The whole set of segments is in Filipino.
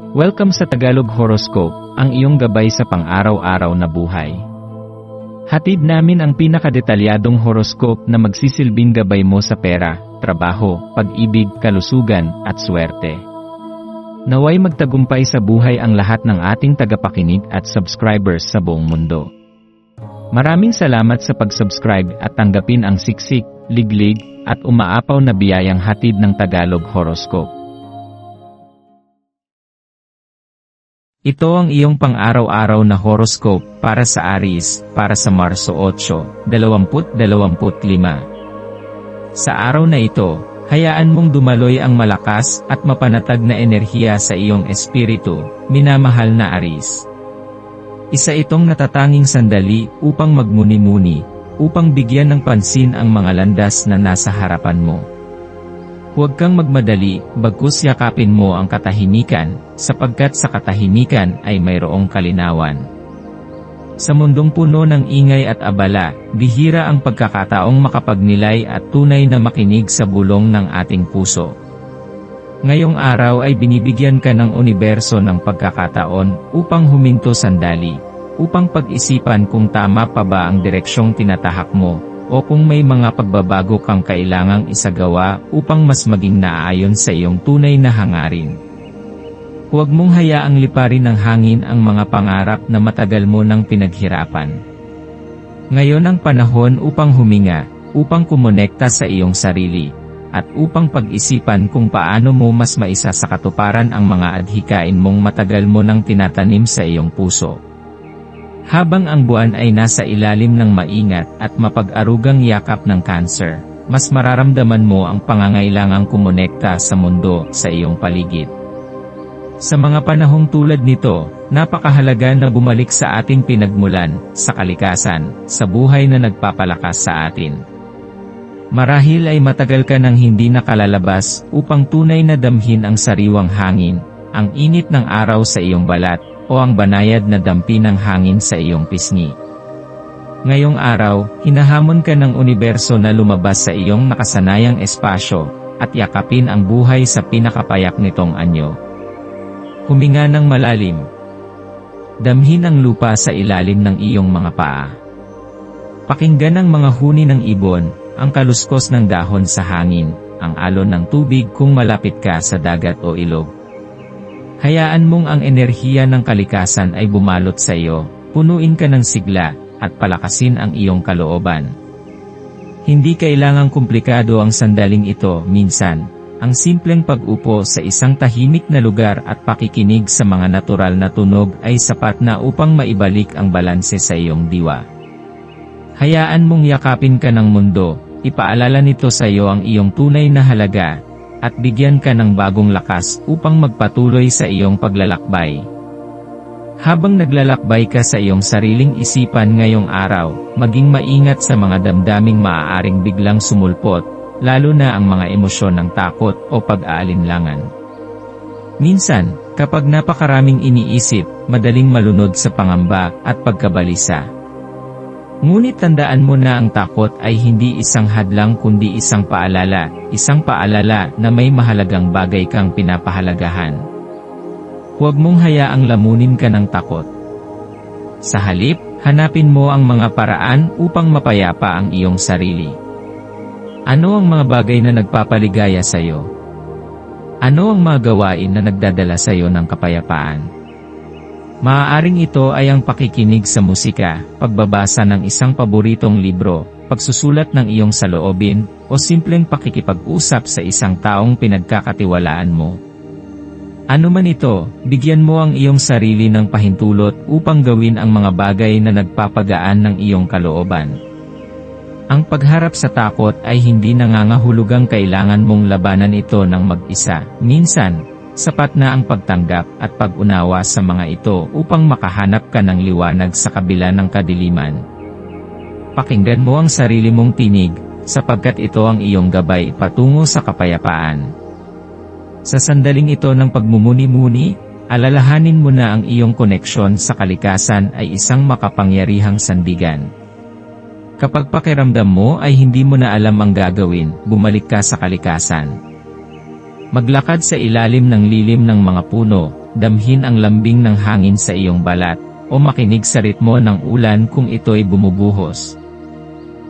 Welcome sa Tagalog Horoscope, ang iyong gabay sa pang-araw-araw na buhay. Hatid namin ang pinakadetalyadong horoscope na magsisilbing gabay mo sa pera, trabaho, pag-ibig, kalusugan, at swerte. Naway magtagumpay sa buhay ang lahat ng ating tagapakinig at subscribers sa buong mundo. Maraming salamat sa pag-subscribe at tanggapin ang siksik, liglig, at umaapaw na biyayang hatid ng Tagalog Horoscope. Ito ang iyong pang-araw-araw na horoscope para sa Aries, para sa Marso 8, 2025. Sa araw na ito, hayaan mong dumaloy ang malakas at mapanatag na enerhiya sa iyong espiritu, minamahal na Aries. Isa itong natatanging sandali upang magmuni-muni, upang bigyan ng pansin ang mga landas na nasa harapan mo. Huwag kang magmadali, bagkus yakapin mo ang katahimikan, sapagkat sa katahimikan ay mayroong kalinawan. Sa mundong puno ng ingay at abala, bihira ang pagkakataong makapagnilay at tunay na makinig sa bulong ng ating puso. Ngayong araw ay binibigyan ka ng universo ng pagkakataon upang huminto sandali, upang pag-isipan kung tama pa ba ang direksyong tinatahak mo, o kung may mga pagbabago kang kailangang isagawa upang mas maging naaayon sa iyong tunay na hangarin. Huwag mong hayaang liparin ng hangin ang mga pangarap na matagal mo nang pinaghirapan. Ngayon ang panahon upang huminga, upang kumonekta sa iyong sarili, at upang pag-isipan kung paano mo mas maisa sa katuparan ang mga adhikain mong matagal mo nang tinatanim sa iyong puso. Habang ang buwan ay nasa ilalim ng maingat at mapag-arugang yakap ng Cancer, mas mararamdaman mo ang pangangailangang kumonekta sa mundo sa iyong paligid. Sa mga panahong tulad nito, napakahalaga na bumalik sa ating pinagmulan, sa kalikasan, sa buhay na nagpapalakas sa atin. Marahil ay matagal ka nang hindi nakalalabas upang tunay na damhin ang sariwang hangin, ang init ng araw sa iyong balat, o ang banayad na dampi ng hangin sa iyong pisngi. Ngayong araw, hinahamon ka ng universo na lumabas sa iyong nakasanayang espasyo, at yakapin ang buhay sa pinakapayak nitong anyo. Huminga ng malalim. Damhin ang lupa sa ilalim ng iyong mga paa. Pakinggan ang mga huni ng ibon, ang kaluskos ng dahon sa hangin, ang alon ng tubig kung malapit ka sa dagat o ilog. Hayaan mong ang enerhiya ng kalikasan ay bumalot sa iyo, punuin ka ng sigla, at palakasin ang iyong kalooban. Hindi kailangang komplikado ang sandaling ito, minsan, ang simpleng pag-upo sa isang tahimik na lugar at pakikinig sa mga natural na tunog ay sapat na upang maibalik ang balanse sa iyong diwa. Hayaan mong yakapin ka ng mundo, ipaalala nito sa iyo ang iyong tunay na halaga, at bigyan ka ng bagong lakas upang magpatuloy sa iyong paglalakbay. Habang naglalakbay ka sa iyong sariling isipan ngayong araw, maging maingat sa mga damdaming maaaring biglang sumulpot, lalo na ang mga emosyon ng takot o pag-aalinlangan. Minsan, kapag napakaraming iniisip, madaling malunod sa pangamba at pagkabalisa. Ngunit tandaan mo na ang takot ay hindi isang hadlang kundi isang paalala na may mahalagang bagay kang pinapahalagahan. Huwag mong hayaang lamunin ka ng takot. Sa halip, hanapin mo ang mga paraan upang mapayapa ang iyong sarili. Ano ang mga bagay na nagpapaligaya sa iyo? Ano ang mga gawain na nagdadala sa iyo ng kapayapaan? Maaaring ito ay ang pakikinig sa musika, pagbabasa ng isang paboritong libro, pagsusulat ng iyong saloobin, o simpleng pakikipag-usap sa isang taong pinagkakatiwalaan mo. Ano man ito, bigyan mo ang iyong sarili ng pahintulot upang gawin ang mga bagay na nagpapagaan ng iyong kalooban. Ang pagharap sa takot ay hindi nangangahulugang kailangan mong labanan ito ng mag-isa. Minsan, sapat na ang pagtanggap at pag-unawa sa mga ito upang makahanap ka ng liwanag sa kabila ng kadiliman. Pakinggan mo ang sarili mong tinig, sapagkat ito ang iyong gabay patungo sa kapayapaan. Sa sandaling ito ng pagmumuni-muni, alalahanin mo na ang iyong koneksyon sa kalikasan ay isang makapangyarihang sandigan. Kapag pakiramdam mo ay hindi mo na alam ang gagawin, bumalik ka sa kalikasan. Maglakad sa ilalim ng lilim ng mga puno, damhin ang lambing ng hangin sa iyong balat, o makinig sa ritmo ng ulan kung ito'y bumubuhos.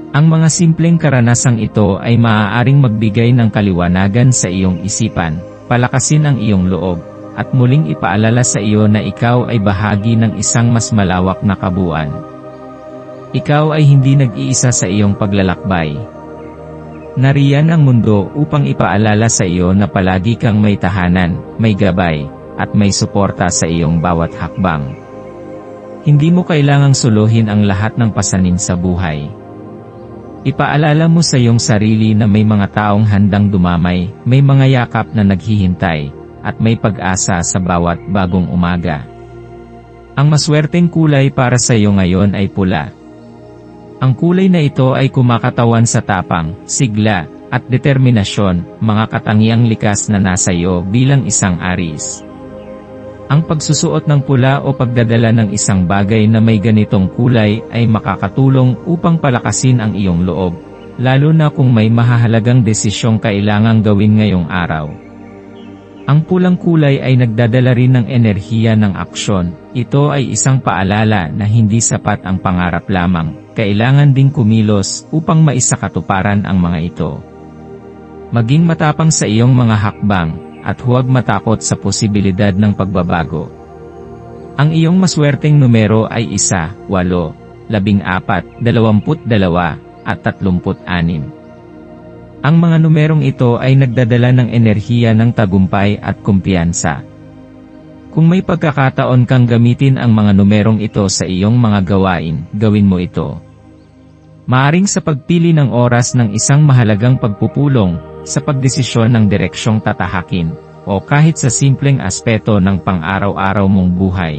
Ang mga simpleng karanasang ito ay maaaring magbigay ng kaliwanagan sa iyong isipan, palakasin ang iyong loob, at muling ipaalala sa iyo na ikaw ay bahagi ng isang mas malawak na kabuuan. Ikaw ay hindi nag-iisa sa iyong paglalakbay. Nariyan ang mundo upang ipaalala sa iyo na palagi kang may tahanan, may gabay, at may suporta sa iyong bawat hakbang. Hindi mo kailangang suluhin ang lahat ng pasanin sa buhay. Ipaalala mo sa iyong sarili na may mga taong handang dumamay, may mga yakap na naghihintay, at may pag-asa sa bawat bagong umaga. Ang maswerteng kulay para sa iyo ngayon ay pula. Ang kulay na ito ay kumakatawan sa tapang, sigla, at determinasyon, mga katangiang likas na nasa iyo bilang isang Aries. Ang pagsusuot ng pula o pagdadala ng isang bagay na may ganitong kulay ay makakatulong upang palakasin ang iyong loob, lalo na kung may mahahalagang desisyong kailangang gawin ngayong araw. Ang pulang kulay ay nagdadala rin ng enerhiya ng aksyon. Ito ay isang paalala na hindi sapat ang pangarap lamang, kailangan ding kumilos upang maisakatuparan ang mga ito. Maging matapang sa iyong mga hakbang, at huwag matakot sa posibilidad ng pagbabago. Ang iyong maswerteng numero ay 1, 8, 14, 22, at 36. Ang mga numerong ito ay nagdadala ng enerhiya ng tagumpay at kumpiyansa. Kung may pagkakataon kang gamitin ang mga numerong ito sa iyong mga gawain, gawin mo ito. Maaring sa pagpili ng oras ng isang mahalagang pagpupulong, sa pagdesisyon ng direksyong tatahakin, o kahit sa simpleng aspeto ng pang-araw-araw mong buhay.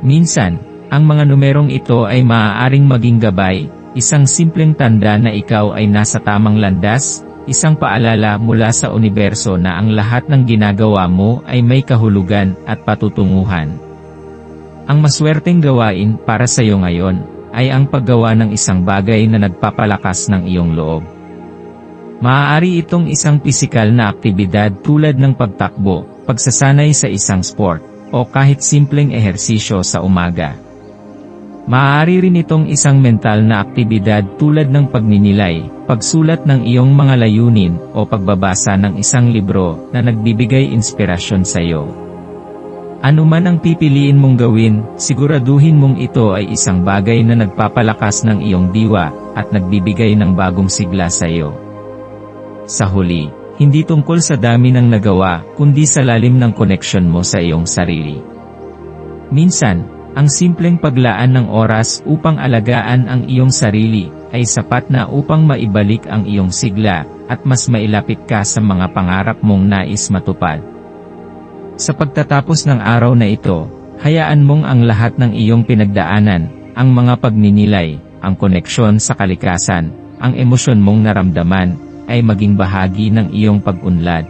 Minsan, ang mga numerong ito ay maaaring maging gabay, isang simpleng tanda na ikaw ay nasa tamang landas, isang paalala mula sa universo na ang lahat ng ginagawa mo ay may kahulugan at patutunguhan. Ang maswerteng gawain para sa iyo ngayon, ay ang paggawa ng isang bagay na nagpapalakas ng iyong loob. Maaari itong isang pisikal na aktibidad tulad ng pagtakbo, pagsasanay sa isang sport, o kahit simpleng ehersisyo sa umaga. Maaari rin itong isang mental na aktibidad tulad ng pagninilay, pagsulat ng iyong mga layunin, o pagbabasa ng isang libro na nagbibigay inspirasyon sa iyo. Ano man ang pipiliin mong gawin, siguraduhin mong ito ay isang bagay na nagpapalakas ng iyong diwa, at nagbibigay ng bagong sigla sa iyo. Sa huli, hindi tungkol sa dami ng nagawa, kundi sa lalim ng koneksyon mo sa iyong sarili. Minsan, ang simpleng paglaan ng oras upang alagaan ang iyong sarili, ay sapat na upang maibalik ang iyong sigla, at mas mailapit ka sa mga pangarap mong nais matupad. Sa pagtatapos ng araw na ito, hayaan mong ang lahat ng iyong pinagdaanan, ang mga pagninilay, ang koneksyon sa kalikasan, ang emosyon mong naramdaman, ay maging bahagi ng iyong pag-unlad.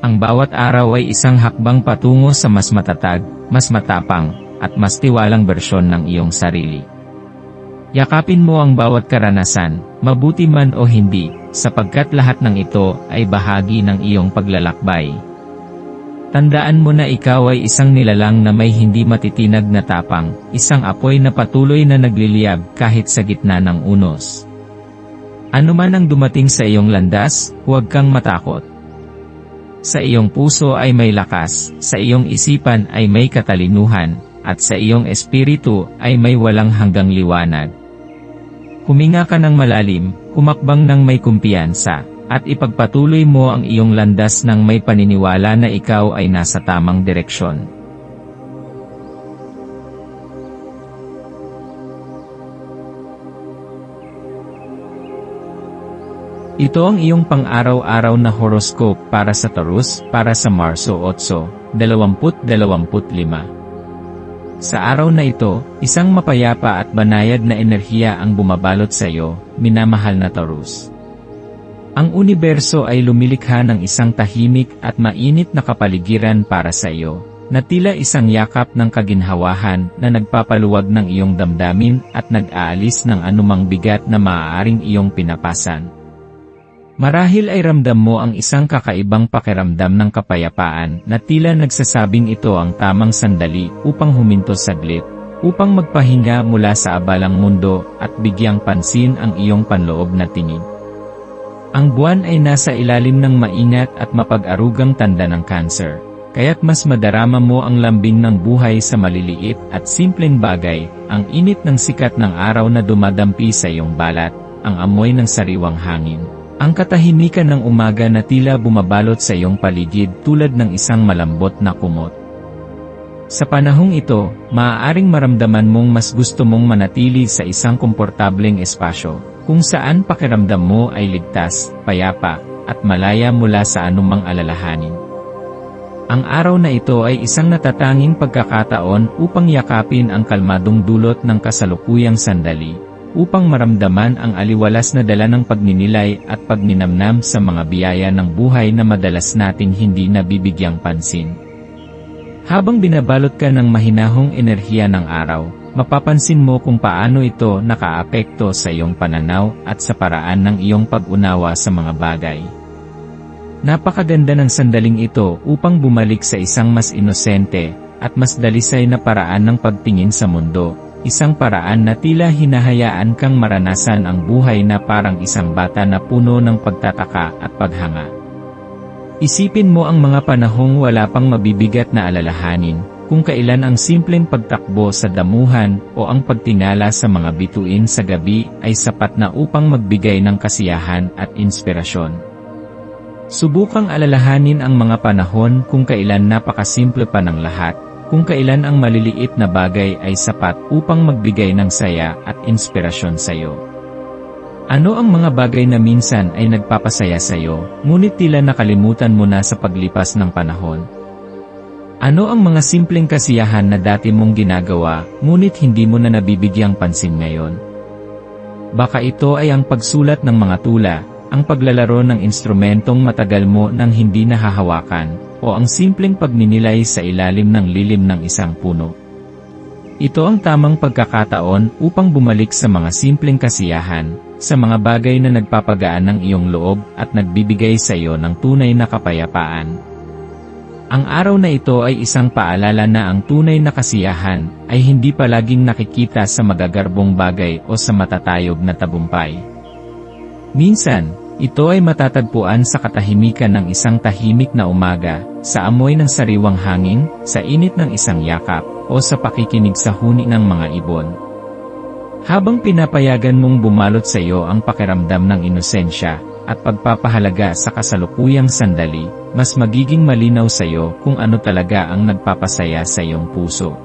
Ang bawat araw ay isang hakbang patungo sa mas matatag, mas matapang, at mas tiwalang bersyon ng iyong sarili. Yakapin mo ang bawat karanasan, mabuti man o hindi, sapagkat lahat ng ito ay bahagi ng iyong paglalakbay. Tandaan mo na ikaw ay isang nilalang na may hindi matitinag na tapang, isang apoy na patuloy na nagliliyab kahit sa gitna ng unos. Ano man ang dumating sa iyong landas, huwag kang matakot. Sa iyong puso ay may lakas, sa iyong isipan ay may katalinuhan, at sa iyong espiritu ay may walang hanggang liwanag. Huminga ka ng malalim, humakbang ng may kumpiyansa, at ipagpatuloy mo ang iyong landas ng may paniniwala na ikaw ay nasa tamang direksyon. Ito ang iyong pang-araw-araw na horoscope para sa Taurus, para sa Marso 8, 2025. Sa araw na ito, isang mapayapa at banayad na enerhiya ang bumabalot sa iyo, minamahal na Taurus. Ang universo ay lumilikha ng isang tahimik at mainit na kapaligiran para sa iyo, na tila isang yakap ng kaginhawahan na nagpapaluwag ng iyong damdamin at nag-aalis ng anumang bigat na maaaring iyong pinapasan. Marahil ay ramdam mo ang isang kakaibang pakiramdam ng kapayapaan na tila nagsasabing ito ang tamang sandali upang huminto saglit, upang magpahinga mula sa abalang mundo at bigyang pansin ang iyong panloob na tingin. Ang buwan ay nasa ilalim ng maingat at mapag-arugang tanda ng cancer, kaya't mas madarama mo ang lambing ng buhay sa maliliit at simpleng bagay, ang init ng sikat ng araw na dumadampi sa iyong balat, ang amoy ng sariwang hangin. Ang katahimikan ng umaga na tila bumabalot sa iyong paligid tulad ng isang malambot na kumot. Sa panahong ito, maaaring maramdaman mong mas gusto mong manatili sa isang komportableng espasyo, kung saan pakiramdam mo ay ligtas, payapa, at malaya mula sa anumang alalahanin. Ang araw na ito ay isang natatanging pagkakataon upang yakapin ang kalmadong dulot ng kasalukuyang sandali, upang maramdaman ang aliwalas na dala ng pagninilay at pagninamnam sa mga biyaya ng buhay na madalas nating hindi nabibigyang pansin. Habang binabalot ka ng mahinahong enerhiya ng araw, mapapansin mo kung paano ito nakaapekto sa iyong pananaw at sa paraan ng iyong pag-unawa sa mga bagay. Napakaganda ng sandaling ito upang bumalik sa isang mas inosente at mas dalisay na paraan ng pagtingin sa mundo. Isang paraan na tila hinahayaan kang maranasan ang buhay na parang isang bata na puno ng pagtataka at paghanga. Isipin mo ang mga panahong wala pang mabibigat na alalahanin, kung kailan ang simpleng pagtakbo sa damuhan o ang pagtingala sa mga bituin sa gabi ay sapat na upang magbigay ng kasiyahan at inspirasyon. Subukang alalahanin ang mga panahon kung kailan napakasimple pa ng lahat, kung kailan ang maliliit na bagay ay sapat upang magbigay ng saya at inspirasyon sa iyo. Ano ang mga bagay na minsan ay nagpapasaya sa iyo, ngunit tila nakalimutan mo na sa paglipas ng panahon? Ano ang mga simpleng kasiyahan na dati mong ginagawa, ngunit hindi mo na nabibigyang pansin ngayon? Baka ito ay ang pagsulat ng mga tula, ang paglalaro ng instrumentong matagal mo nang hindi nahahawakan, o ang simpleng pagninilay sa ilalim ng lilim ng isang puno. Ito ang tamang pagkakataon upang bumalik sa mga simpleng kasiyahan, sa mga bagay na nagpapagaan ng iyong loob at nagbibigay sa iyo ng tunay na kapayapaan. Ang araw na ito ay isang paalala na ang tunay na kasiyahan ay hindi palaging nakikita sa magagarbong bagay o sa matatayog na tagumpay. Minsan, ito ay matatagpuan sa katahimikan ng isang tahimik na umaga, sa amoy ng sariwang hangin, sa init ng isang yakap, o sa pakikinig sa huni ng mga ibon. Habang pinapayagan mong bumalot sa iyo ang pakiramdam ng inosensya, at pagpapahalaga sa kasalukuyang sandali, mas magiging malinaw sa iyo kung ano talaga ang nagpapasaya sa iyong puso.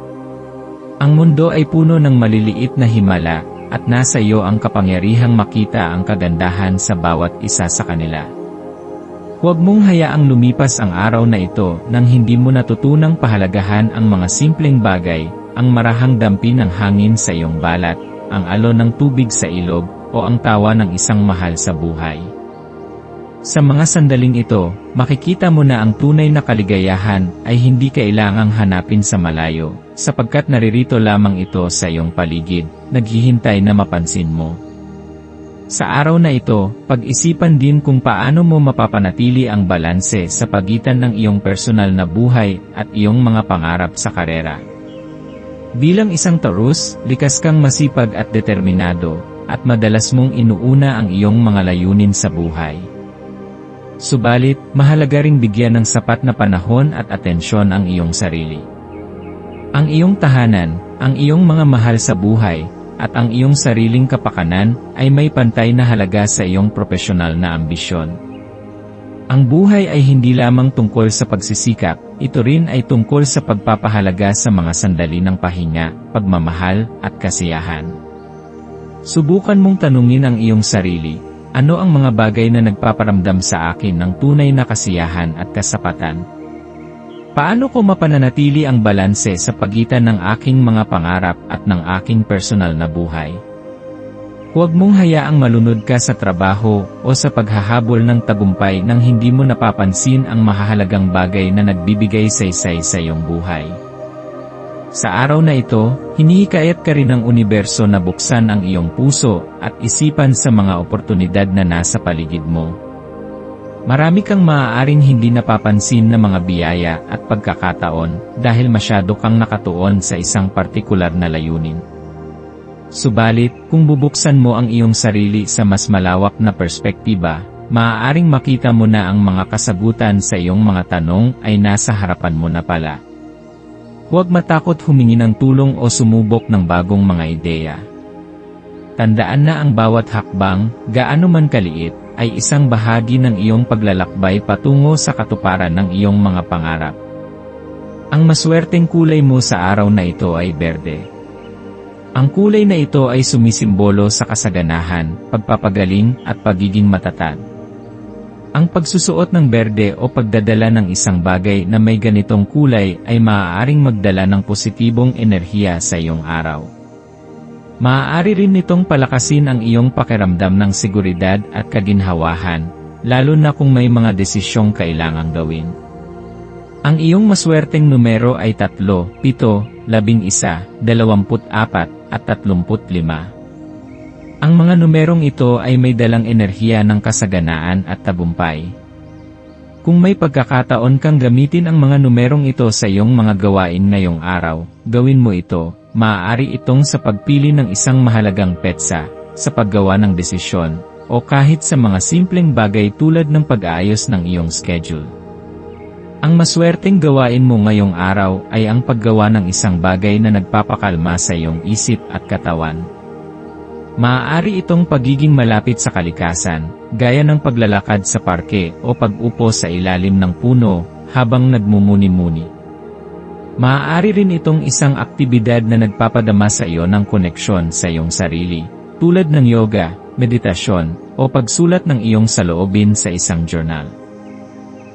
Ang mundo ay puno ng maliliit na himala, at nasa iyo ang kapangyarihang makita ang kagandahan sa bawat isa sa kanila. Huwag mong hayaang lumipas ang araw na ito nang hindi mo natutunang pahalagahan ang mga simpleng bagay, ang marahang dampi ng hangin sa iyong balat, ang alon ng tubig sa ilog, o ang tawa ng isang mahal sa buhay. Sa mga sandaling ito, makikita mo na ang tunay na kaligayahan ay hindi kailangang hanapin sa malayo, sapagkat naririto lamang ito sa iyong paligid, naghihintay na mapansin mo. Sa araw na ito, pag-isipan din kung paano mo mapapanatili ang balanse sa pagitan ng iyong personal na buhay at iyong mga pangarap sa karera. Bilang isang Taurus, likas kang masipag at determinado, at madalas mong inuuna ang iyong mga layunin sa buhay. Subalit, mahalaga ring bigyan ng sapat na panahon at atensyon ang iyong sarili. Ang iyong tahanan, ang iyong mga mahal sa buhay, at ang iyong sariling kapakanan ay may pantay na halaga sa iyong profesional na ambisyon. Ang buhay ay hindi lamang tungkol sa pagsisikap, ito rin ay tungkol sa pagpapahalaga sa mga sandali ng pahinga, pagmamahal, at kasiyahan. Subukan mong tanungin ang iyong sarili, ano ang mga bagay na nagpaparamdam sa akin ng tunay na kasiyahan at kasapatan? Paano ko mapananatili ang balanse sa pagitan ng aking mga pangarap at ng aking personal na buhay? Huwag mong hayaang malunod ka sa trabaho o sa paghahabol ng tagumpay nang hindi mo napapansin ang mahahalagang bagay na nagbibigay saysay sa iyong buhay. Sa araw na ito, hinihikayat ka rin ng universo na buksan ang iyong puso at isipan sa mga oportunidad na nasa paligid mo. Marami kang maaaring hindi napapansin na mga biyaya at pagkakataon dahil masyado kang nakatuon sa isang partikular na layunin. Subalit, kung bubuksan mo ang iyong sarili sa mas malawak na perspektiba, maaaring makita mo na ang mga kasagutan sa iyong mga tanong ay nasa harapan mo na pala. Huwag matakot humingi ng tulong o sumubok ng bagong mga ideya. Tandaan na ang bawat hakbang, gaano man kaliit, ay isang bahagi ng iyong paglalakbay patungo sa katuparan ng iyong mga pangarap. Ang maswerteng kulay mo sa araw na ito ay berde. Ang kulay na ito ay sumisimbolo sa kasaganahan, pagpapagaling, at pagiging matatag. Ang pagsusuot ng berde o pagdadala ng isang bagay na may ganitong kulay ay maaaring magdala ng positibong enerhiya sa iyong araw. Maaari rin nitong palakasin ang iyong pakiramdam ng seguridad at kaginhawahan, lalo na kung may mga desisyong kailangang gawin. Ang iyong maswerteng numero ay 3, 7, 11, 24, at 35. Ang mga numerong ito ay may dalang enerhiya ng kasaganaan at tagumpay. Kung may pagkakataon kang gamitin ang mga numerong ito sa iyong mga gawain ngayong araw, gawin mo ito. Maaari itong sa pagpili ng isang mahalagang petsa, sa paggawa ng desisyon, o kahit sa mga simpleng bagay tulad ng pag-aayos ng iyong schedule. Ang maswerteng gawain mo ngayong araw ay ang paggawa ng isang bagay na nagpapakalma sa iyong isip at katawan. Maaari itong pagiging malapit sa kalikasan, gaya ng paglalakad sa parke o pag-upo sa ilalim ng puno habang nagmumuni-muni. Maaari rin itong isang aktibidad na nagpapadama sa iyo ng koneksyon sa iyong sarili, tulad ng yoga, meditasyon, o pagsulat ng iyong saloobin sa isang journal.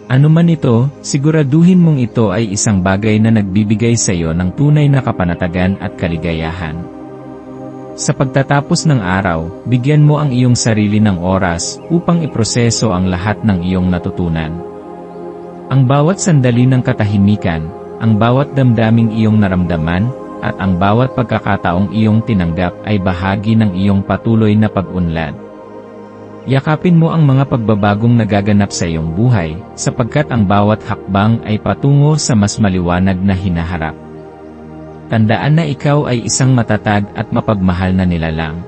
Ano man ito, siguraduhin mong ito ay isang bagay na nagbibigay sa iyo ng tunay na kapanatagan at kaligayahan. Sa pagtatapos ng araw, bigyan mo ang iyong sarili ng oras upang iproseso ang lahat ng iyong natutunan. Ang bawat sandali ng katahimikan, ang bawat damdaming iyong naramdaman, at ang bawat pagkakataong iyong tinanggap ay bahagi ng iyong patuloy na pag-unlad. Yakapin mo ang mga pagbabagong nagaganap sa iyong buhay, sapagkat ang bawat hakbang ay patungo sa mas maliwanag na hinaharap. Tandaan na ikaw ay isang matatag at mapagmahal na nilalang.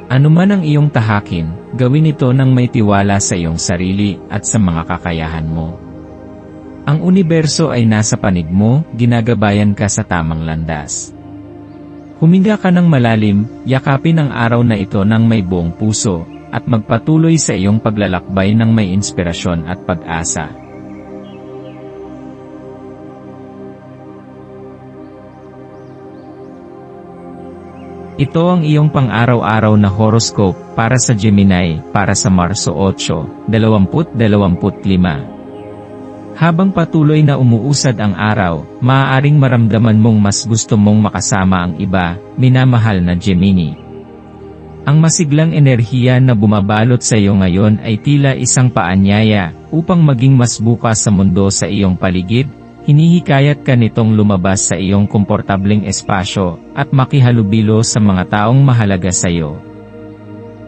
Ano man ang iyong tahakin, gawin ito ng may tiwala sa iyong sarili at sa mga kakayahan mo. Ang universo ay nasa panig mo, ginagabayan ka sa tamang landas. Huminga ka ng malalim, yakapin ang araw na ito ng may buong puso, at magpatuloy sa iyong paglalakbay ng may inspirasyon at pag-asa. Ito ang iyong pang-araw-araw na horoscope para sa Gemini para sa Marso 8, 2025. Habang patuloy na umuusad ang araw, maaaring maramdaman mong mas gusto mong makasama ang iba, minamahal na Gemini. Ang masiglang enerhiya na bumabalot sa iyo ngayon ay tila isang paanyaya, upang maging mas bukas sa mundo sa iyong paligid. Hinihikayat ka nitong lumabas sa iyong komportableng espasyo, at makihalubilo sa mga taong mahalaga sa iyo.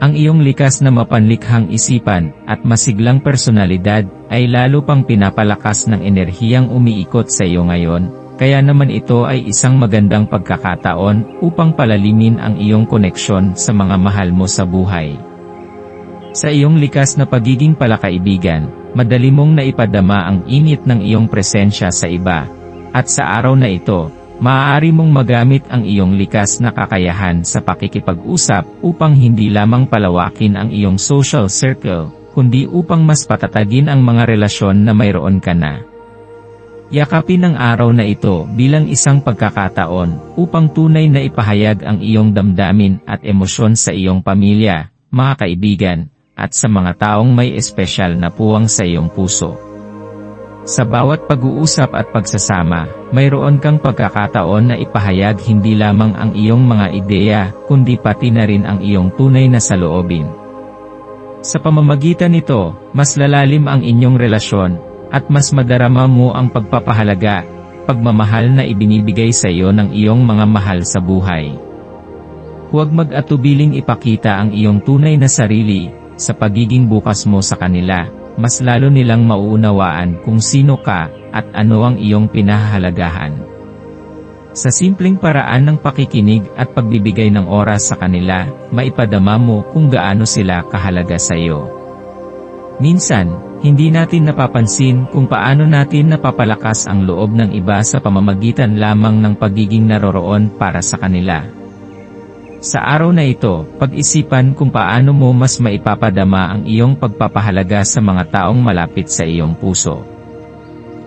Ang iyong likas na mapanlikhang isipan, at masiglang personalidad, ay lalo pang pinapalakas ng enerhiyang umiikot sa iyo ngayon, kaya naman ito ay isang magandang pagkakataon, upang palalimin ang iyong koneksyon sa mga mahal mo sa buhay. Sa iyong likas na pagiging palakaibigan, madali mong naipadama ang init ng iyong presensya sa iba, at sa araw na ito, maaari mong magamit ang iyong likas na kakayahan sa pakikipag-usap upang hindi lamang palawakin ang iyong social circle, kundi upang mas patatagin ang mga relasyon na mayroon ka na. Yakapin ang araw na ito bilang isang pagkakataon upang tunay na ipahayag ang iyong damdamin at emosyon sa iyong pamilya, mga kaibigan, at sa mga taong may espesyal na puwang sa iyong puso. Sa bawat pag-uusap at pagsasama, mayroon kang pagkakataon na ipahayag hindi lamang ang iyong mga ideya, kundi pati na rin ang iyong tunay na saloobin. Sa pamamagitan nito, mas lalalim ang inyong relasyon, at mas madarama mo ang pagpapahalaga, pagmamahal na ibinibigay sa iyo ng iyong mga mahal sa buhay. Huwag mag-atubiling ipakita ang iyong tunay na sarili, sa pagiging bukas mo sa kanila, mas lalo nilang mauunawaan kung sino ka at ano ang iyong pinahahalagahan. Sa simpleng paraan ng pakikinig at pagbibigay ng oras sa kanila, maipadama mo kung gaano sila kahalaga sa iyo. Minsan, hindi natin napapansin kung paano natin napapalakas ang loob ng iba sa pamamagitan lamang ng pagiging naroroon para sa kanila. Sa araw na ito, pag-isipan kung paano mo mas maipapadama ang iyong pagpapahalaga sa mga taong malapit sa iyong puso.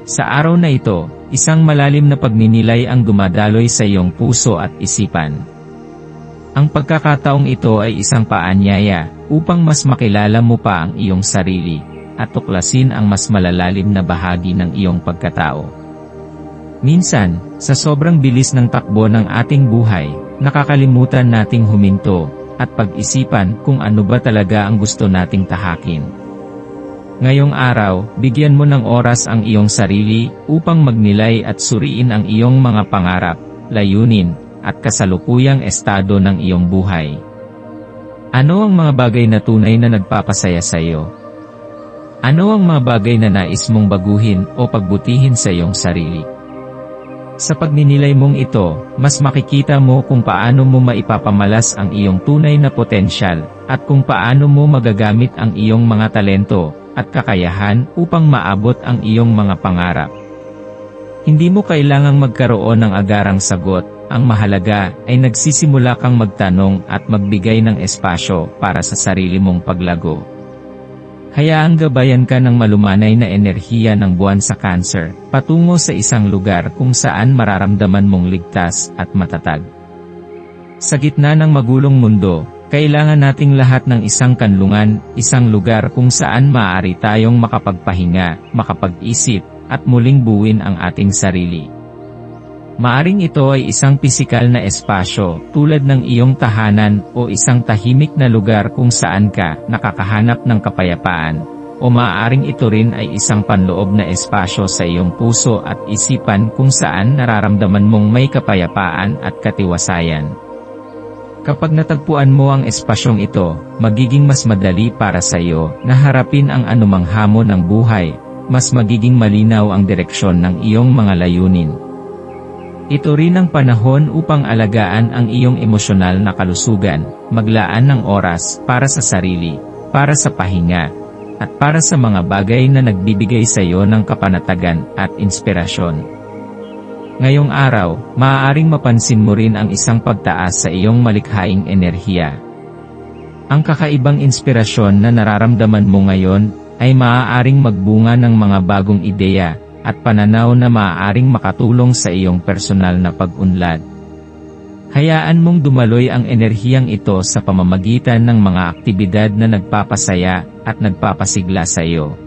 Sa araw na ito, isang malalim na pagninilay ang dumadaloy sa iyong puso at isipan. Ang pagkakataong ito ay isang paanyaya upang mas makilala mo pa ang iyong sarili at tuklasin ang mas malalalim na bahagi ng iyong pagkatao. Minsan, sa sobrang bilis ng takbo ng ating buhay, nakakalimutan nating huminto at pag-isipan kung ano ba talaga ang gusto nating tahakin. Ngayong araw, bigyan mo ng oras ang iyong sarili upang magnilay at suriin ang iyong mga pangarap, layunin, at kasalukuyang estado ng iyong buhay. Ano ang mga bagay na tunay na nagpapasaya sa iyo? Ano ang mga bagay na nais mong baguhin o pagbutihin sa iyong sarili? Sa pagninilay mong ito, mas makikita mo kung paano mo maipapamalas ang iyong tunay na potensyal, at kung paano mo magagamit ang iyong mga talento at kakayahan upang maabot ang iyong mga pangarap. Hindi mo kailangang magkaroon ng agarang sagot, ang mahalaga ay nagsisimula kang magtanong at magbigay ng espasyo para sa sarili mong paglago. Hayaang gabayan ka ng malumanay na enerhiya ng buwan sa Cancer, patungo sa isang lugar kung saan mararamdaman mong ligtas at matatag. Sa gitna ng magulong mundo, kailangan nating lahat ng isang kanlungan, isang lugar kung saan maaari tayong makapagpahinga, makapag-isip, at muling buuin ang ating sarili. Maaring ito ay isang pisikal na espasyo, tulad ng iyong tahanan o isang tahimik na lugar kung saan ka nakakahanap ng kapayapaan, o maaaring ito rin ay isang panloob na espasyo sa iyong puso at isipan kung saan nararamdaman mong may kapayapaan at katiwasayan. Kapag natagpuan mo ang espasyong ito, magiging mas madali para sa iyo na harapin ang anumang hamon ng buhay, mas magiging malinaw ang direksyon ng iyong mga layunin. Ito rin ang panahon upang alagaan ang iyong emosyonal na kalusugan, maglaan ng oras para sa sarili, para sa pahinga, at para sa mga bagay na nagbibigay sa iyo ng kapanatagan at inspirasyon. Ngayong araw, maaaring mapansin mo rin ang isang pagtaas sa iyong malikhaing enerhiya. Ang kakaibang inspirasyon na nararamdaman mo ngayon ay maaaring magbunga ng mga bagong ideya at pananaw na maaaring makatulong sa iyong personal na pag-unlad. Hayaan mong dumaloy ang enerhiyang ito sa pamamagitan ng mga aktibidad na nagpapasaya at nagpapasigla sa iyo.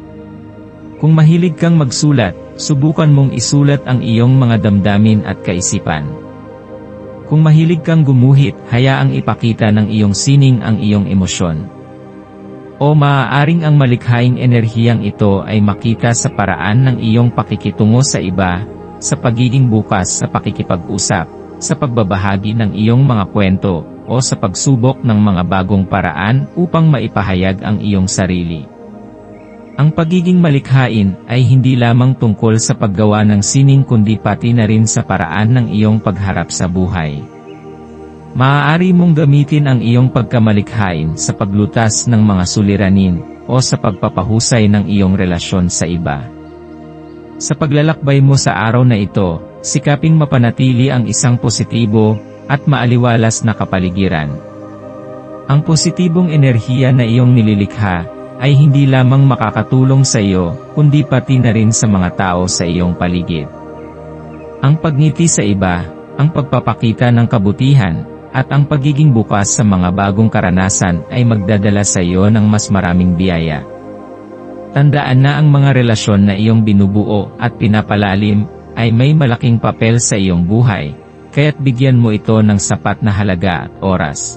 Kung mahilig kang magsulat, subukan mong isulat ang iyong mga damdamin at kaisipan. Kung mahilig kang gumuhit, hayaang ipakita ng iyong sining ang iyong emosyon. O maaaring ang malikhaing enerhiyang ito ay makita sa paraan ng iyong pakikitungo sa iba, sa pagiging bukas sa pakikipag-usap, sa pagbabahagi ng iyong mga kwento, o sa pagsubok ng mga bagong paraan upang maipahayag ang iyong sarili. Ang pagiging malikhain ay hindi lamang tungkol sa paggawa ng sining kundi pati na rin sa paraan ng iyong pagharap sa buhay. Maaari mong gamitin ang iyong pagkamalikhain sa paglutas ng mga suliranin, o sa pagpapahusay ng iyong relasyon sa iba. Sa paglalakbay mo sa araw na ito, sikaping mapanatili ang isang positibo at maaliwalas na kapaligiran. Ang positibong enerhiya na iyong nililikha ay hindi lamang makakatulong sa iyo, kundi pati na rin sa mga tao sa iyong paligid. Ang pagngiti sa iba, ang pagpapakita ng kabutihan, at ang pagiging bukas sa mga bagong karanasan ay magdadala sa iyo ng mas maraming biyaya. Tandaan na ang mga relasyon na iyong binubuo at pinapalalim ay may malaking papel sa iyong buhay, kaya't bigyan mo ito ng sapat na halaga at oras.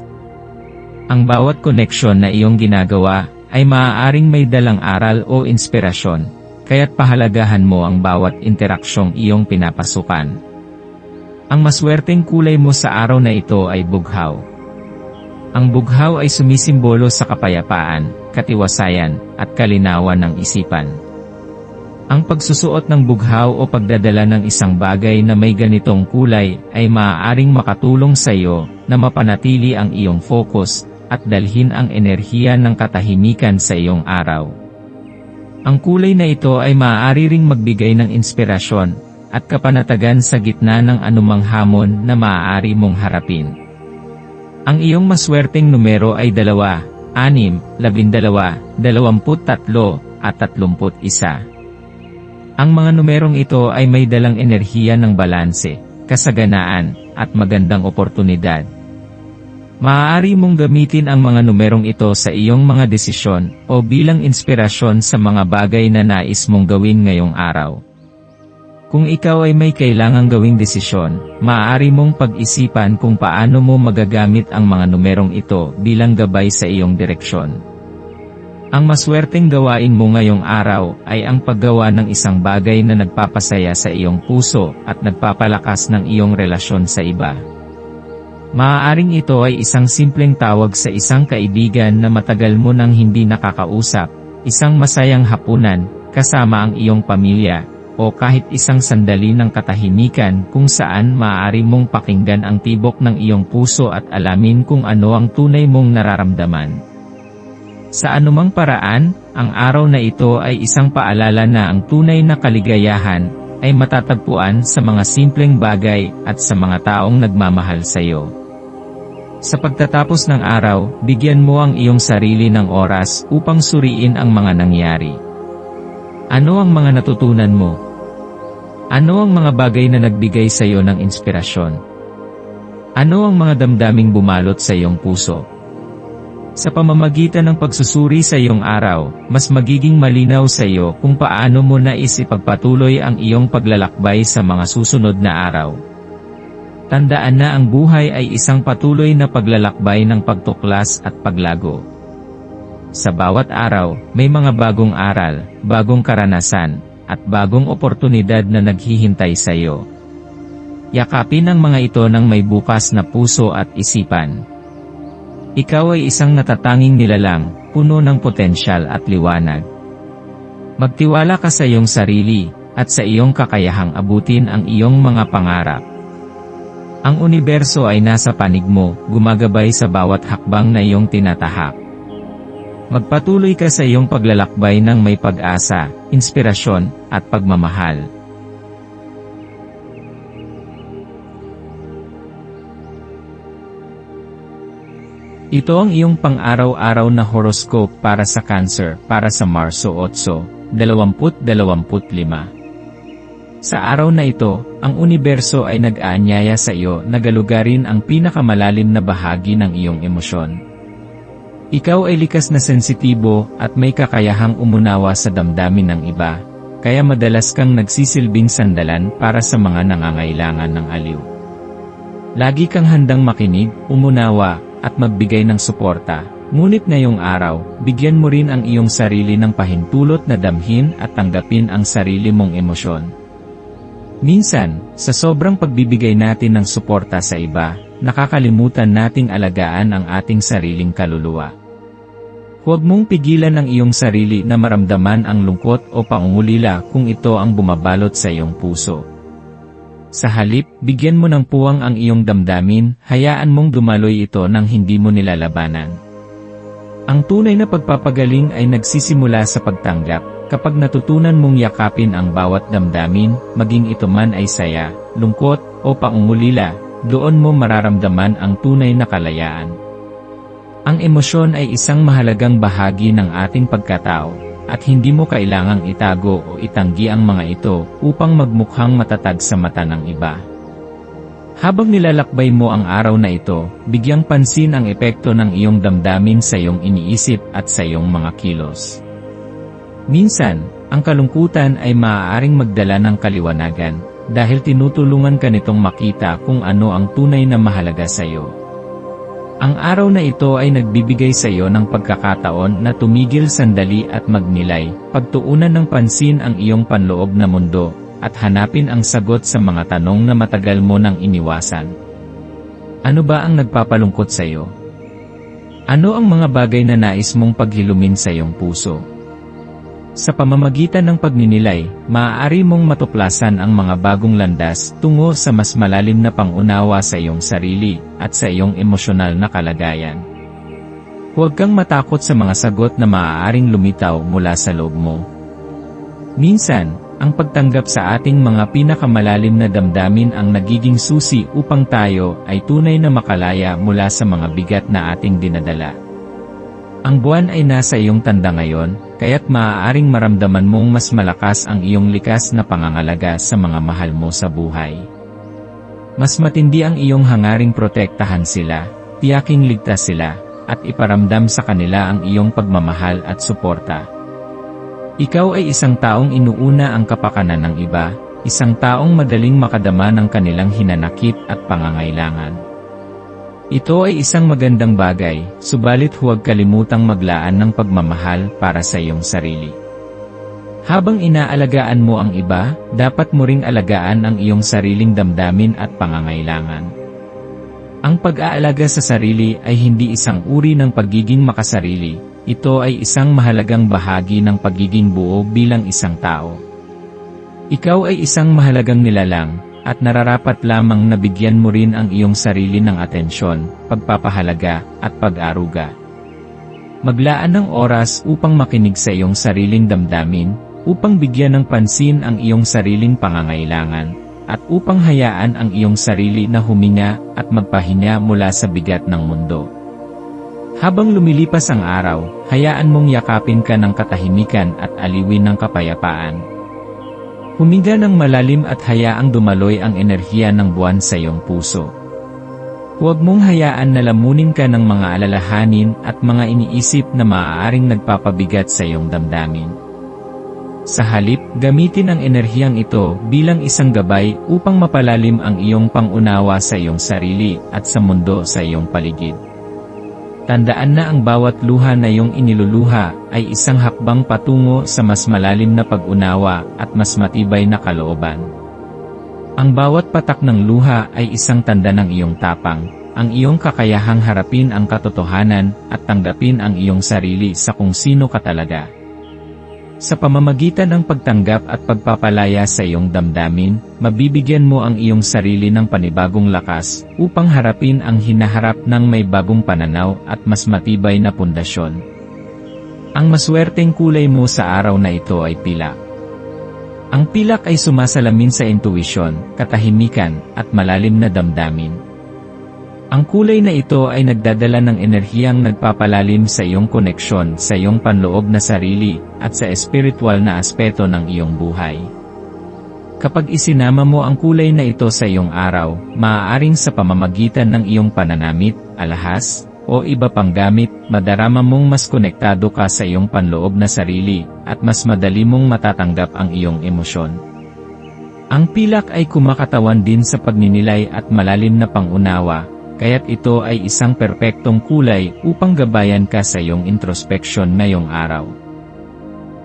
Ang bawat koneksyon na iyong ginagawa ay maaaring may dalang aral o inspirasyon, kaya't pahalagahan mo ang bawat interaksyong iyong pinapasukan. Ang maswerteng kulay mo sa araw na ito ay bughaw. Ang bughaw ay sumisimbolo sa kapayapaan, katiwasayan, at kalinawan ng isipan. Ang pagsusuot ng bughaw o pagdadala ng isang bagay na may ganitong kulay ay maaaring makatulong sa iyo na mapanatili ang iyong focus at dalhin ang enerhiya ng katahimikan sa iyong araw. Ang kulay na ito ay maaari ring magbigay ng inspirasyon at kapanatagan sa gitna ng anumang hamon na maaari mong harapin. Ang iyong maswerteng numero ay 2, 6, 12, 23, at 31. Ang mga numerong ito ay may dalang enerhiya ng balanse, kasaganaan, at magandang oportunidad. Maaari mong gamitin ang mga numerong ito sa iyong mga desisyon o bilang inspirasyon sa mga bagay na nais mong gawin ngayong araw. Kung ikaw ay may kailangang gawing desisyon, maaari mong pag-isipan kung paano mo magagamit ang mga numerong ito bilang gabay sa iyong direksyon. Ang maswerteng gawain mo ngayong araw ay ang paggawa ng isang bagay na nagpapasaya sa iyong puso at nagpapalakas ng iyong relasyon sa iba. Maaaring ito ay isang simpleng tawag sa isang kaibigan na matagal mo nang hindi nakakausap, isang masayang hapunan, kasama ang iyong pamilya, o kahit isang sandali ng katahimikan kung saan maaari mong pakinggan ang tibok ng iyong puso at alamin kung ano ang tunay mong nararamdaman. Sa anumang paraan, ang araw na ito ay isang paalala na ang tunay na kaligayahan ay matatagpuan sa mga simpleng bagay at sa mga taong nagmamahal sa iyo. Sa pagtatapos ng araw, bigyan mo ang iyong sarili ng oras upang suriin ang mga nangyari. Ano ang mga natutunan mo? Ano ang mga bagay na nagbigay sa iyo ng inspirasyon? Ano ang mga damdaming bumalot sa iyong puso? Sa pamamagitan ng pagsusuri sa iyong araw, mas magiging malinaw sa iyo kung paano mo nais ipagpatuloy ang iyong paglalakbay sa mga susunod na araw. Tandaan na ang buhay ay isang patuloy na paglalakbay ng pagtuklas at paglago. Sa bawat araw, may mga bagong aral, bagong karanasan, at bagong oportunidad na naghihintay sa iyo. Yakapin ang mga ito ng may bukas na puso at isipan. Ikaw ay isang natatanging nilalang, puno ng potensyal at liwanag. Magtiwala ka sa iyong sarili, at sa iyong kakayahang abutin ang iyong mga pangarap. Ang universo ay nasa panig mo, gumagabay sa bawat hakbang na iyong tinatahak. Magpatuloy ka sa iyong paglalakbay ng may pag-asa, inspirasyon, at pagmamahal. Ito ang iyong pang-araw-araw na horoscope para sa Cancer, para sa Marso 8, 2025. Sa araw na ito, ang universo ay nag-aanyaya sa iyo na galugarin ang pinakamalalim na bahagi ng iyong emosyon. Ikaw ay likas na sensitibo at may kakayahang umunawa sa damdamin ng iba, kaya madalas kang nagsisilbing sandalan para sa mga nangangailangan ng aliw. Lagi kang handang makinig, umunawa, at magbigay ng suporta, ngunit ngayong araw, bigyan mo rin ang iyong sarili ng pahintulot na damhin at tanggapin ang sarili mong emosyon. Minsan, sa sobrang pagbibigay natin ng suporta sa iba, nakakalimutan nating alagaan ang ating sariling kaluluwa. Huwag mong pigilan ang iyong sarili na maramdaman ang lungkot o pangungulila kung ito ang bumabalot sa iyong puso. Sa halip, bigyan mo ng puwang ang iyong damdamin, hayaan mong dumaloy ito nang hindi mo nilalabanan. Ang tunay na pagpapagaling ay nagsisimula sa pagtanggap. Kapag natutunan mong yakapin ang bawat damdamin, maging ito man ay saya, lungkot, o pangungulila, doon mo mararamdaman ang tunay na kalayaan. Ang emosyon ay isang mahalagang bahagi ng ating pagkatao, at hindi mo kailangang itago o itanggi ang mga ito upang magmukhang matatag sa mata ng iba. Habang nilalakbay mo ang araw na ito, bigyang pansin ang epekto ng iyong damdamin sa iyong iniisip at sa iyong mga kilos. Minsan, ang kalungkutan ay maaaring magdala ng kaliwanagan, dahil tinutulungan ka nitong makita kung ano ang tunay na mahalaga sa iyo. Ang araw na ito ay nagbibigay sa iyo ng pagkakataon na tumigil sandali at magnilay, pagtuunan ng pansin ang iyong panloob na mundo, at hanapin ang sagot sa mga tanong na matagal mo nang iniwasan. Ano ba ang nagpapalungkot sa iyo? Ano ang mga bagay na nais mong paghilumin sa iyong puso? Sa pamamagitan ng pagninilay, maaari mong matuklasan ang mga bagong landas tungo sa mas malalim na pangunawa sa iyong sarili at sa iyong emosyonal na kalagayan. Huwag kang matakot sa mga sagot na maaaring lumitaw mula sa loob mo. Minsan, ang pagtanggap sa ating mga pinakamalalim na damdamin ang nagiging susi upang tayo ay tunay na makalaya mula sa mga bigat na ating dinadala. Ang buwan ay nasa iyong tanda ngayon, kaya't maaaring maramdaman mong mas malakas ang iyong likas na pangangalaga sa mga mahal mo sa buhay. Mas matindi ang iyong hangaring protektahan sila, tiyaking ligtas sila, at iparamdam sa kanila ang iyong pagmamahal at suporta. Ikaw ay isang taong inuuna ang kapakanan ng iba, isang taong madaling makadama ng kanilang hinanakit at pangangailangan. Ito ay isang magandang bagay, subalit huwag kalimutang maglaan ng pagmamahal para sa iyong sarili. Habang inaalagaan mo ang iba, dapat mo ring alagaan ang iyong sariling damdamin at pangangailangan. Ang pag-aalaga sa sarili ay hindi isang uri ng pagiging makasarili, ito ay isang mahalagang bahagi ng pagiging buo bilang isang tao. Ikaw ay isang mahalagang nilalang, at nararapat lamang na bigyan mo rin ang iyong sarili ng atensyon, pagpapahalaga, at pag-aruga. Maglaan ng oras upang makinig sa iyong sariling damdamin, upang bigyan ng pansin ang iyong sariling pangangailangan, at upang hayaan ang iyong sarili na huminga at magpahinga mula sa bigat ng mundo. Habang lumilipas ang araw, hayaan mong yakapin ka ng katahimikan at aliwin ng kapayapaan. Huminga ng malalim at hayaang dumaloy ang enerhiya ng buwan sa iyong puso. Huwag mong hayaan na lamunin ka ng mga alalahanin at mga iniisip na maaaring nagpapabigat sa iyong damdamin. Sa halip, gamitin ang enerhiyang ito bilang isang gabay upang mapalalim ang iyong pangunawa sa iyong sarili at sa mundo sa iyong paligid. Tandaan na ang bawat luha na iyong iniluluha ay isang hakbang patungo sa mas malalim na pag-unawa at mas matibay na kalooban. Ang bawat patak ng luha ay isang tanda ng iyong tapang, ang iyong kakayahang harapin ang katotohanan at tanggapin ang iyong sarili sa kung sino ka talaga. Sa pamamagitan ng pagtanggap at pagpapalaya sa iyong damdamin, mabibigyan mo ang iyong sarili ng panibagong lakas, upang harapin ang hinaharap ng may bagong pananaw at mas matibay na pundasyon. Ang maswerteng kulay mo sa araw na ito ay pilak. Ang pilak ay sumasalamin sa intuisyon, katahimikan, at malalim na damdamin. Ang kulay na ito ay nagdadala ng enerhiyang nagpapalalim sa iyong koneksyon sa iyong panloob na sarili at sa espiritual na aspeto ng iyong buhay. Kapag isinama mo ang kulay na ito sa iyong araw, maaaring sa pamamagitan ng iyong pananamit, alahas, o iba pang gamit, madarama mong mas konektado ka sa iyong panloob na sarili at mas madali mong matatanggap ang iyong emosyon. Ang pilak ay kumakatawan din sa pagninilay at malalim na pangunawa, kaya't ito ay isang perpektong kulay upang gabayan ka sa iyong introspeksyon ngayong araw.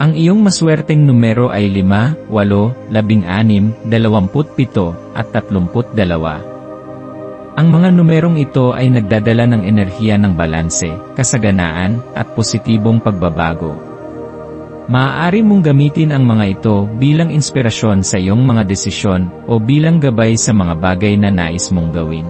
Ang iyong maswerteng numero ay 5, 8, 16, 27, at 32. Ang mga numerong ito ay nagdadala ng enerhiya ng balanse, kasaganaan, at positibong pagbabago. Maaari mong gamitin ang mga ito bilang inspirasyon sa iyong mga desisyon o bilang gabay sa mga bagay na nais mong gawin.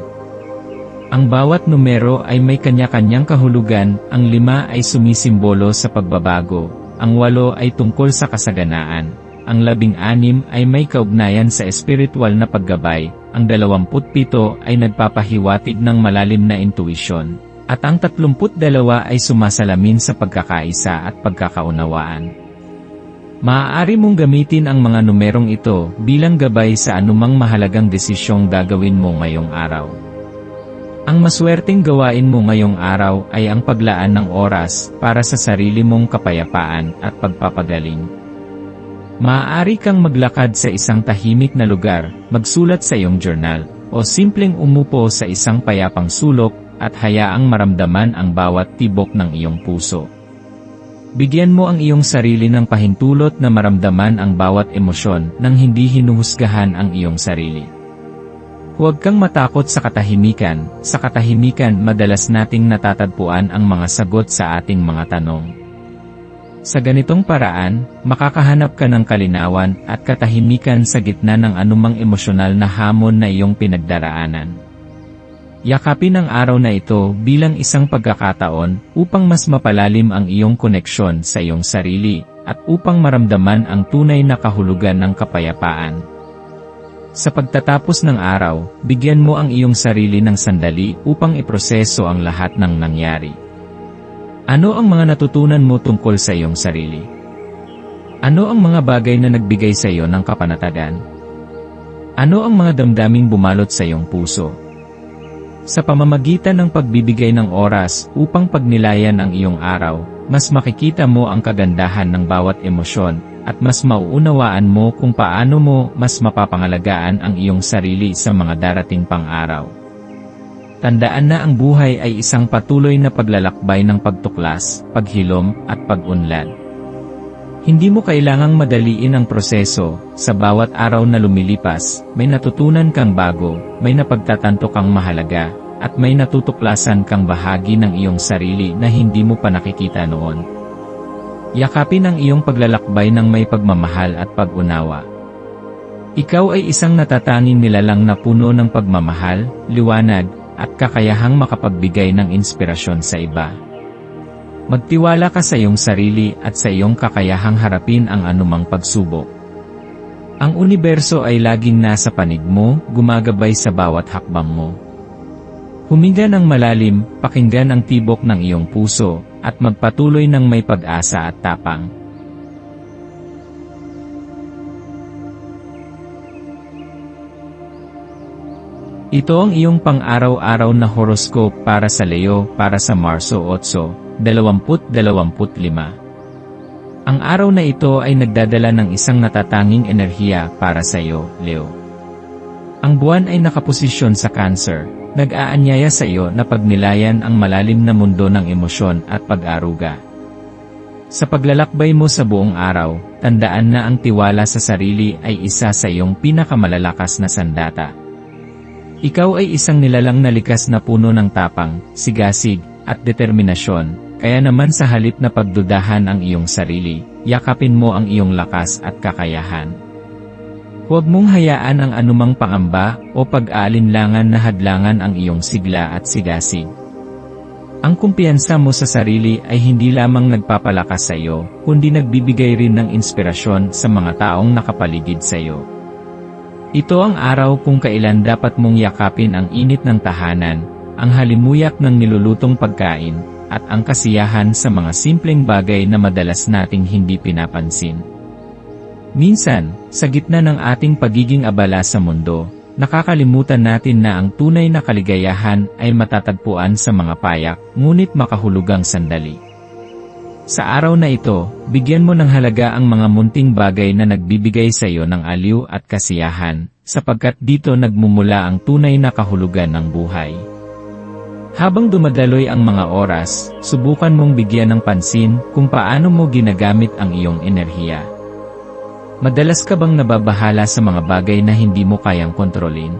Ang bawat numero ay may kanya-kanyang kahulugan, ang 5 ay sumisimbolo sa pagbabago, ang 8 ay tungkol sa kasaganaan, ang 16 ay may kaugnayan sa espiritual na paggabay, ang 27 ay nagpapahiwatig ng malalim na intuisyon, at ang 32 ay sumasalamin sa pagkakaisa at pagkakaunawaan. Maaari mong gamitin ang mga numerong ito bilang gabay sa anumang mahalagang desisyong gagawin mo ngayong araw. Ang maswerteng gawain mo ngayong araw ay ang paglaan ng oras para sa sarili mong kapayapaan at pagpapagaling. Maaari kang maglakad sa isang tahimik na lugar, magsulat sa iyong journal, o simpleng umupo sa isang payapang sulok at hayaang maramdaman ang bawat tibok ng iyong puso. Bigyan mo ang iyong sarili ng pahintulot na maramdaman ang bawat emosyon nang hindi hinuhusgahan ang iyong sarili. Huwag kang matakot sa katahimikan. Sa katahimikan madalas nating natatagpuan ang mga sagot sa ating mga tanong. Sa ganitong paraan, makakahanap ka ng kalinawan at katahimikan sa gitna ng anumang emosyonal na hamon na iyong pinagdaraanan. Yakapin ang araw na ito bilang isang pagkakataon upang mas mapalalim ang iyong koneksyon sa iyong sarili at upang maramdaman ang tunay na kahulugan ng kapayapaan. Sa pagtatapos ng araw, bigyan mo ang iyong sarili ng sandali upang iproseso ang lahat ng nangyari. Ano ang mga natutunan mo tungkol sa iyong sarili? Ano ang mga bagay na nagbigay sa iyo ng kapanatagan? Ano ang mga damdaming bumalot sa iyong puso? Sa pamamagitan ng pagbibigay ng oras upang pagnilayan ang iyong araw, mas makikita mo ang kagandahan ng bawat emosyon, at mas mauunawaan mo kung paano mo mas mapapangalagaan ang iyong sarili sa mga darating pang araw. Tandaan na ang buhay ay isang patuloy na paglalakbay ng pagtuklas, paghilom, at pag-unlad. Hindi mo kailangang madaliin ang proseso. Sa bawat araw na lumilipas, may natutunan kang bago, may napagtatanto kang mahalaga, at may natutuklasan kang bahagi ng iyong sarili na hindi mo pa nakikita noon. Yakapin ang iyong paglalakbay ng may pagmamahal at pag-unawa. Ikaw ay isang natatanging nilalang na puno ng pagmamahal, liwanag, at kakayahang makapagbigay ng inspirasyon sa iba. Magtiwala ka sa iyong sarili at sa iyong kakayahang harapin ang anumang pagsubok. Ang universo ay laging nasa panig mo, gumagabay sa bawat hakbang mo. Huminga ng malalim, pakinggan ang tibok ng iyong puso, at magpatuloy ng may pag-asa at tapang. Ito ang iyong pang-araw-araw na horoscope para sa Leo para sa Marso 8, 2025. Ang araw na ito ay nagdadala ng isang natatanging enerhiya para sa iyo, Leo. Ang buwan ay nakaposisyon sa Cancer, nag-aanyaya sa iyo na pagnilayan ang malalim na mundo ng emosyon at pag-aruga. Sa paglalakbay mo sa buong araw, tandaan na ang tiwala sa sarili ay isa sa iyong pinakamalalakas na sandata. Ikaw ay isang nilalang na likas na puno ng tapang, sigasig, at determinasyon, kaya naman sa halip na pagdudahan ang iyong sarili, yakapin mo ang iyong lakas at kakayahan. Huwag mong hayaan ang anumang pangamba o pag-aalinlangan na hadlangan ang iyong sigla at sigasig. Ang kumpiyansa mo sa sarili ay hindi lamang nagpapalakas sa iyo, kundi nagbibigay rin ng inspirasyon sa mga taong nakapaligid sa iyo. Ito ang araw kung kailan dapat mong yakapin ang init ng tahanan, ang halimuyak ng nilulutong pagkain, at ang kasiyahan sa mga simpleng bagay na madalas nating hindi pinapansin. Minsan, sa gitna ng ating pagiging abala sa mundo, nakakalimutan natin na ang tunay na kaligayahan ay matatagpuan sa mga payak, ngunit makahulugang sandali. Sa araw na ito, bigyan mo ng halaga ang mga munting bagay na nagbibigay sa iyo ng aliw at kasiyahan, sapagkat dito nagmumula ang tunay na kahulugan ng buhay. Habang dumadaloy ang mga oras, subukan mong bigyan ng pansin kung paano mo ginagamit ang iyong enerhiya. Madalas ka bang nababahala sa mga bagay na hindi mo kayang kontrolin?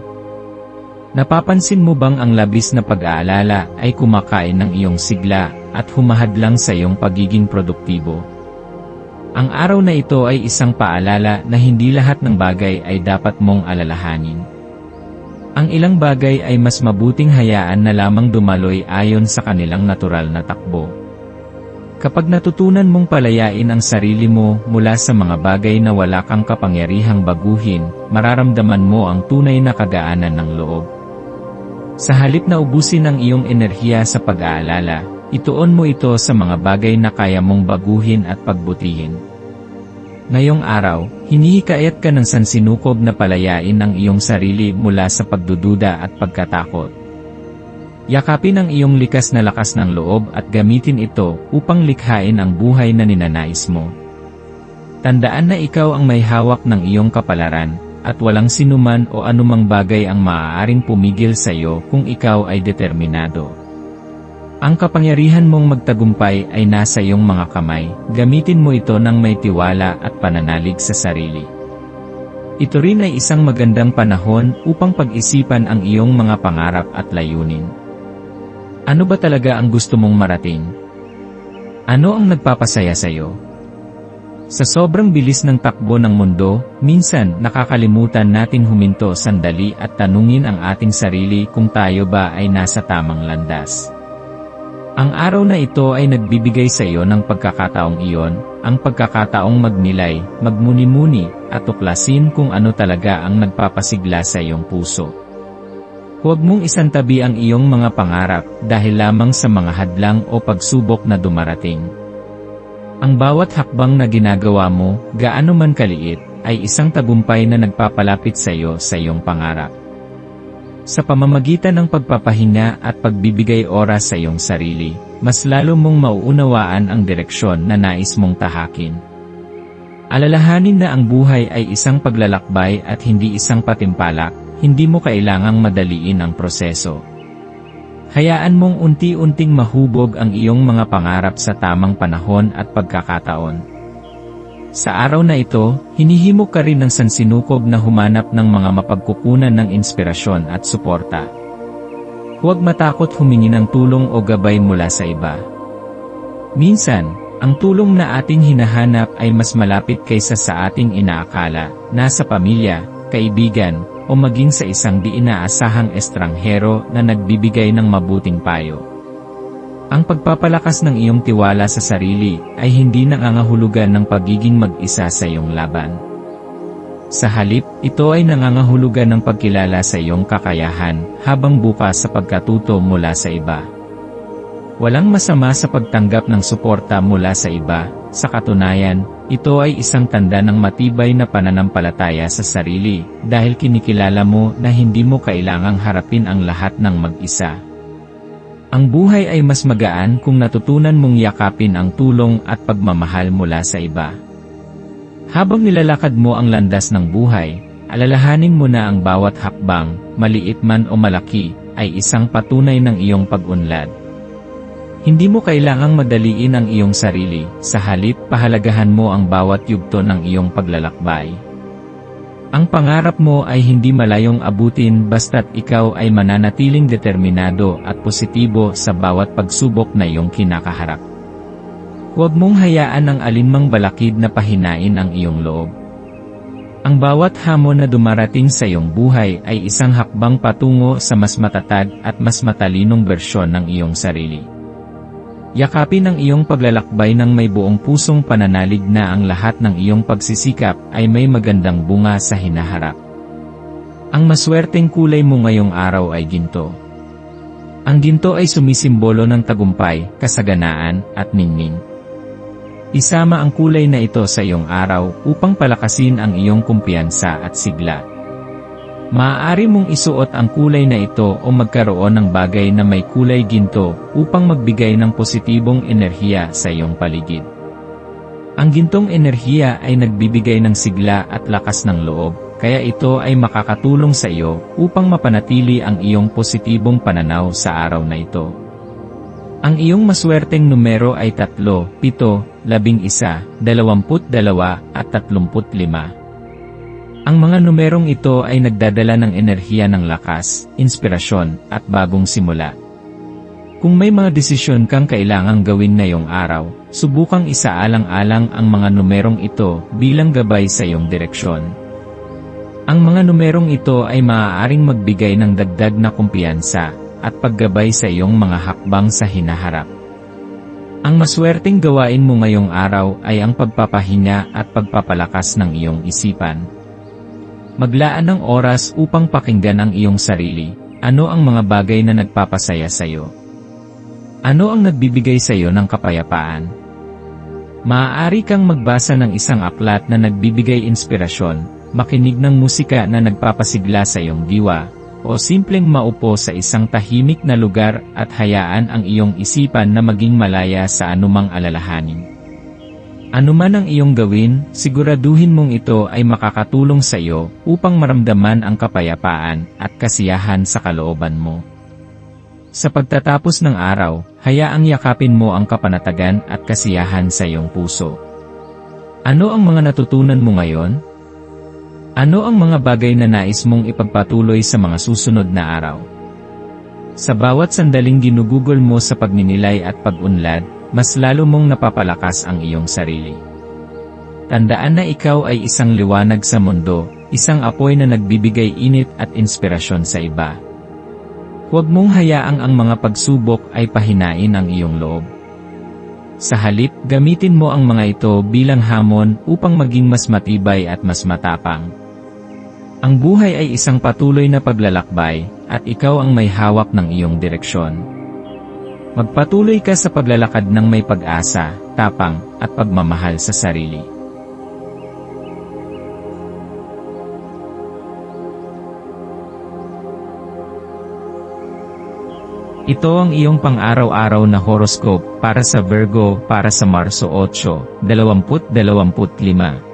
Napapansin mo bang ang labis na pag-aalala ay kumakain ng iyong sigla at humahadlang sa iyong pagiging produktibo? Ang araw na ito ay isang paalala na hindi lahat ng bagay ay dapat mong alalahanin. Ang ilang bagay ay mas mabuting hayaan na lamang dumaloy ayon sa kanilang natural na takbo. Kapag natutunan mong palayain ang sarili mo mula sa mga bagay na wala kang kapangyarihang baguhin, mararamdaman mo ang tunay na kagaanan ng loob. Sa halip na ubusin ang iyong enerhiya sa pag-aalala, ituon mo ito sa mga bagay na kaya mong baguhin at pagbutihin. Ngayong araw, hinihikayat ka ng sansinukob na palayain ang iyong sarili mula sa pagdududa at pagkatakot. Yakapin ang iyong likas na lakas ng loob at gamitin ito upang likhain ang buhay na ninanais mo. Tandaan na ikaw ang may hawak ng iyong kapalaran, at walang sinuman o anumang bagay ang maaaring pumigil sa iyo kung ikaw ay determinado. Ang kapangyarihan mong magtagumpay ay nasa iyong mga kamay, gamitin mo ito ng may tiwala at pananalig sa sarili. Ito rin ay isang magandang panahon upang pag-isipan ang iyong mga pangarap at layunin. Ano ba talaga ang gusto mong marating? Ano ang nagpapasaya sa iyo? Sa sobrang bilis ng takbo ng mundo, minsan nakakalimutan natin huminto sandali at tanungin ang ating sarili kung tayo ba ay nasa tamang landas. Ang araw na ito ay nagbibigay sa iyo ng pagkakataong iyon, ang pagkakataong magnilay, magmuni-muni, at tuklasin kung ano talaga ang nagpapasigla sa iyong puso. Huwag mong isantabi ang iyong mga pangarap dahil lamang sa mga hadlang o pagsubok na dumarating. Ang bawat hakbang na ginagawa mo, gaano man kaliit, ay isang tagumpay na nagpapalapit sa iyo sa iyong pangarap. Sa pamamagitan ng pagpapahinga at pagbibigay oras sa iyong sarili, mas lalo mong mauunawaan ang direksyon na nais mong tahakin. Alalahanin na ang buhay ay isang paglalakbay at hindi isang patimpalak, hindi mo kailangang madaliin ang proseso. Hayaan mong unti-unting mahubog ang iyong mga pangarap sa tamang panahon at pagkakataon. Sa araw na ito, hinihimok ka rin ng sansinukob na humanap ng mga mapagkukunan ng inspirasyon at suporta. Huwag matakot humingi ng tulong o gabay mula sa iba. Minsan, ang tulong na ating hinahanap ay mas malapit kaysa sa ating inaakala, nasa pamilya, kaibigan, o maging sa isang di inaasahang estranghero na nagbibigay ng mabuting payo. Ang pagpapalakas ng iyong tiwala sa sarili ay hindi nangangahulugan ng pagiging mag-isa sa iyong laban. Sa halip, ito ay nangangahulugan ng pagkilala sa iyong kakayahan habang bukas sa pagkatuto mula sa iba. Walang masama sa pagtanggap ng suporta mula sa iba, sa katunayan, ito ay isang tanda ng matibay na pananampalataya sa sarili, dahil kinikilala mo na hindi mo kailangang harapin ang lahat ng mag-isa. Ang buhay ay mas magaan kung natutunan mong yakapin ang tulong at pagmamahal mula sa iba. Habang nilalakad mo ang landas ng buhay, alalahanin mo na ang bawat hakbang, maliit man o malaki, ay isang patunay ng iyong pag-unlad. Hindi mo kailangang madaliin ang iyong sarili, sa halip pahalagahan mo ang bawat yugto ng iyong paglalakbay. Ang pangarap mo ay hindi malayong abutin basta't ikaw ay mananatiling determinado at positibo sa bawat pagsubok na iyong kinakaharap. Huwag mong hayaan ang alinmang balakid na pahinain ang iyong loob. Ang bawat hamon na dumarating sa iyong buhay ay isang hakbang patungo sa mas matatag at mas matalinong bersyon ng iyong sarili. Yakapin ang iyong paglalakbay ng may buong pusong pananalig na ang lahat ng iyong pagsisikap ay may magandang bunga sa hinaharap. Ang maswerteng kulay mo ngayong araw ay ginto. Ang ginto ay sumisimbolo ng tagumpay, kasaganaan, at ningning. Isama ang kulay na ito sa iyong araw upang palakasin ang iyong kumpiyansa at sigla. Maaari mong isuot ang kulay na ito o magkaroon ng bagay na may kulay ginto upang magbigay ng positibong enerhiya sa iyong paligid. Ang gintong enerhiya ay nagbibigay ng sigla at lakas ng loob, kaya ito ay makakatulong sa iyo upang mapanatili ang iyong positibong pananaw sa araw na ito. Ang iyong maswerteng numero ay 3, 7, 11, 22 at 35. Ang mga numerong ito ay nagdadala ng enerhiya ng lakas, inspirasyon, at bagong simula. Kung may mga desisyon kang kailangang gawin ngayong araw, subukang isaalang-alang ang mga numerong ito bilang gabay sa iyong direksyon. Ang mga numerong ito ay maaaring magbigay ng dagdag na kumpiyansa at paggabay sa iyong mga hakbang sa hinaharap. Ang maswerteng gawain mo ngayong araw ay ang pagpapahinga at pagpapalakas ng iyong isipan. Maglaan ng oras upang pakinggan ang iyong sarili. Ano ang mga bagay na nagpapasaya sa iyo? Ano ang nagbibigay sa iyo ng kapayapaan? Maaari kang magbasa ng isang aklat na nagbibigay inspirasyon, makinig ng musika na nagpapasigla sa iyong diwa, o simpleng maupo sa isang tahimik na lugar at hayaan ang iyong isipan na maging malaya sa anumang alalahanin. Ano man ang iyong gawin, siguraduhin mong ito ay makakatulong sa iyo upang maramdaman ang kapayapaan at kasiyahan sa kalooban mo. Sa pagtatapos ng araw, hayaang yakapin mo ang kapanatagan at kasiyahan sa iyong puso. Ano ang mga natutunan mo ngayon? Ano ang mga bagay na nais mong ipagpatuloy sa mga susunod na araw? Sa bawat sandaling ginugugol mo sa pagninilay at pag-unlad, mas lalo mong napapalakas ang iyong sarili. Tandaan na ikaw ay isang liwanag sa mundo, isang apoy na nagbibigay init at inspirasyon sa iba. Huwag mong hayaang ang mga pagsubok ay pahinain ang iyong loob. Sa halip, gamitin mo ang mga ito bilang hamon upang maging mas matibay at mas matapang. Ang buhay ay isang patuloy na paglalakbay, at ikaw ang may hawak ng iyong direksyon. Magpatuloy ka sa paglalakad ng may pag-asa, tapang, at pagmamahal sa sarili. Ito ang iyong pang-araw-araw na horoscope para sa Virgo para sa Marso 8, 2025.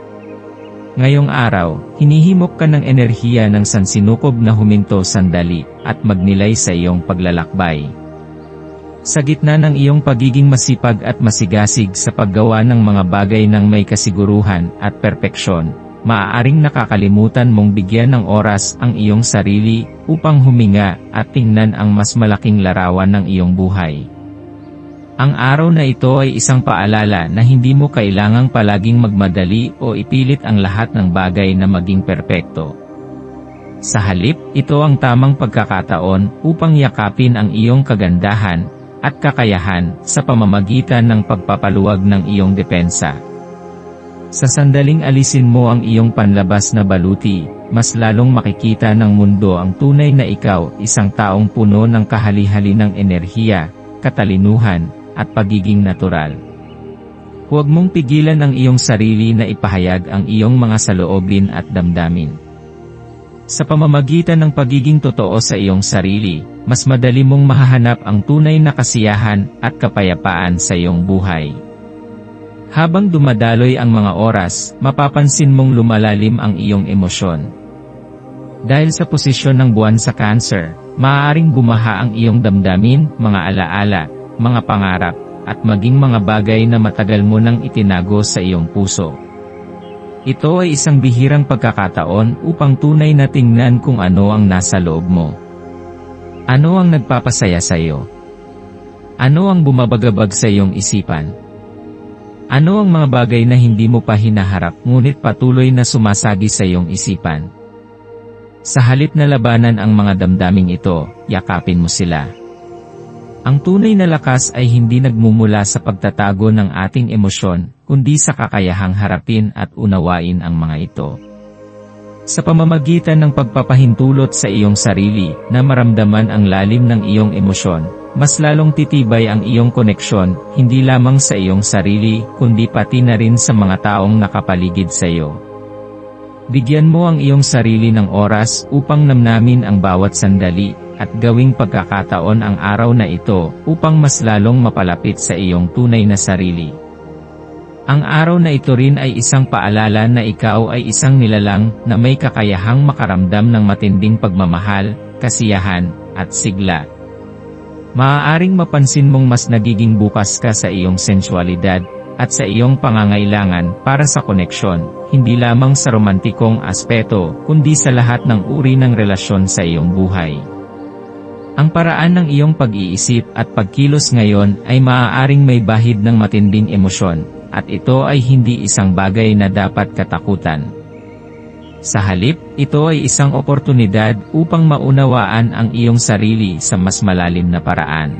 Ngayong araw, hinihimok ka ng enerhiya ng sansinukob na huminto sandali at magnilay sa iyong paglalakbay. Sa gitna ng iyong pagiging masipag at masigasig sa paggawa ng mga bagay ng may kasiguruhan at perpeksyon, maaaring nakakalimutan mong bigyan ng oras ang iyong sarili upang huminga at tingnan ang mas malaking larawan ng iyong buhay. Ang araw na ito ay isang paalala na hindi mo kailangang palaging magmadali o ipilit ang lahat ng bagay na maging perpekto. Sa halip, ito ang tamang pagkakataon upang yakapin ang iyong kagandahan at kakayahan sa pamamagitan ng pagpapaluwag ng iyong depensa. Sa sandaling alisin mo ang iyong panlabas na baluti, mas lalong makikita ng mundo ang tunay na ikaw, isang taong puno ng kahali-halinang enerhiya, katalinuhan, at pagiging natural. Huwag mong pigilan ang iyong sarili na ipahayag ang iyong mga saloobin at damdamin. Sa pamamagitan ng pagiging totoo sa iyong sarili, mas madali mong mahahanap ang tunay na kasiyahan at kapayapaan sa iyong buhay. Habang dumadaloy ang mga oras, mapapansin mong lumalalim ang iyong emosyon. Dahil sa posisyon ng buwan sa Cancer, maaaring gumaha ang iyong damdamin, mga alaala, mga pangarap, at maging mga bagay na matagal mo nang itinago sa iyong puso. Ito ay isang bihirang pagkakataon upang tunay na tingnan kung ano ang nasa loob mo. Ano ang nagpapasaya sa iyo? Ano ang bumabagabag sa iyong isipan? Ano ang mga bagay na hindi mo pa hinaharap ngunit patuloy na sumasagi sa iyong isipan? Sa halip na labanan ang mga damdaming ito, yakapin mo sila. Ang tunay na lakas ay hindi nagmumula sa pagtatago ng ating emosyon, kundi sa kakayahang harapin at unawain ang mga ito. Sa pamamagitan ng pagpapahintulot sa iyong sarili na maramdaman ang lalim ng iyong emosyon, mas lalong titibay ang iyong koneksyon, hindi lamang sa iyong sarili, kundi pati na rin sa mga taong nakapaligid sa iyo. Bigyan mo ang iyong sarili ng oras upang namnamin ang bawat sandali, at gawing pagkakataon ang araw na ito upang mas lalong mapalapit sa iyong tunay na sarili. Ang araw na ito rin ay isang paalala na ikaw ay isang nilalang na may kakayahang makaramdam ng matinding pagmamahal, kasiyahan, at sigla. Maaaring mapansin mong mas nagiging bukas ka sa iyong sensualidad, at sa iyong pangangailangan para sa koneksyon, hindi lamang sa romantikong aspeto, kundi sa lahat ng uri ng relasyon sa iyong buhay. Ang paraan ng iyong pag-iisip at pagkilos ngayon ay maaaring may bahid ng matinding emosyon, at ito ay hindi isang bagay na dapat katakutan. Sa halip, ito ay isang oportunidad upang maunawaan ang iyong sarili sa mas malalim na paraan.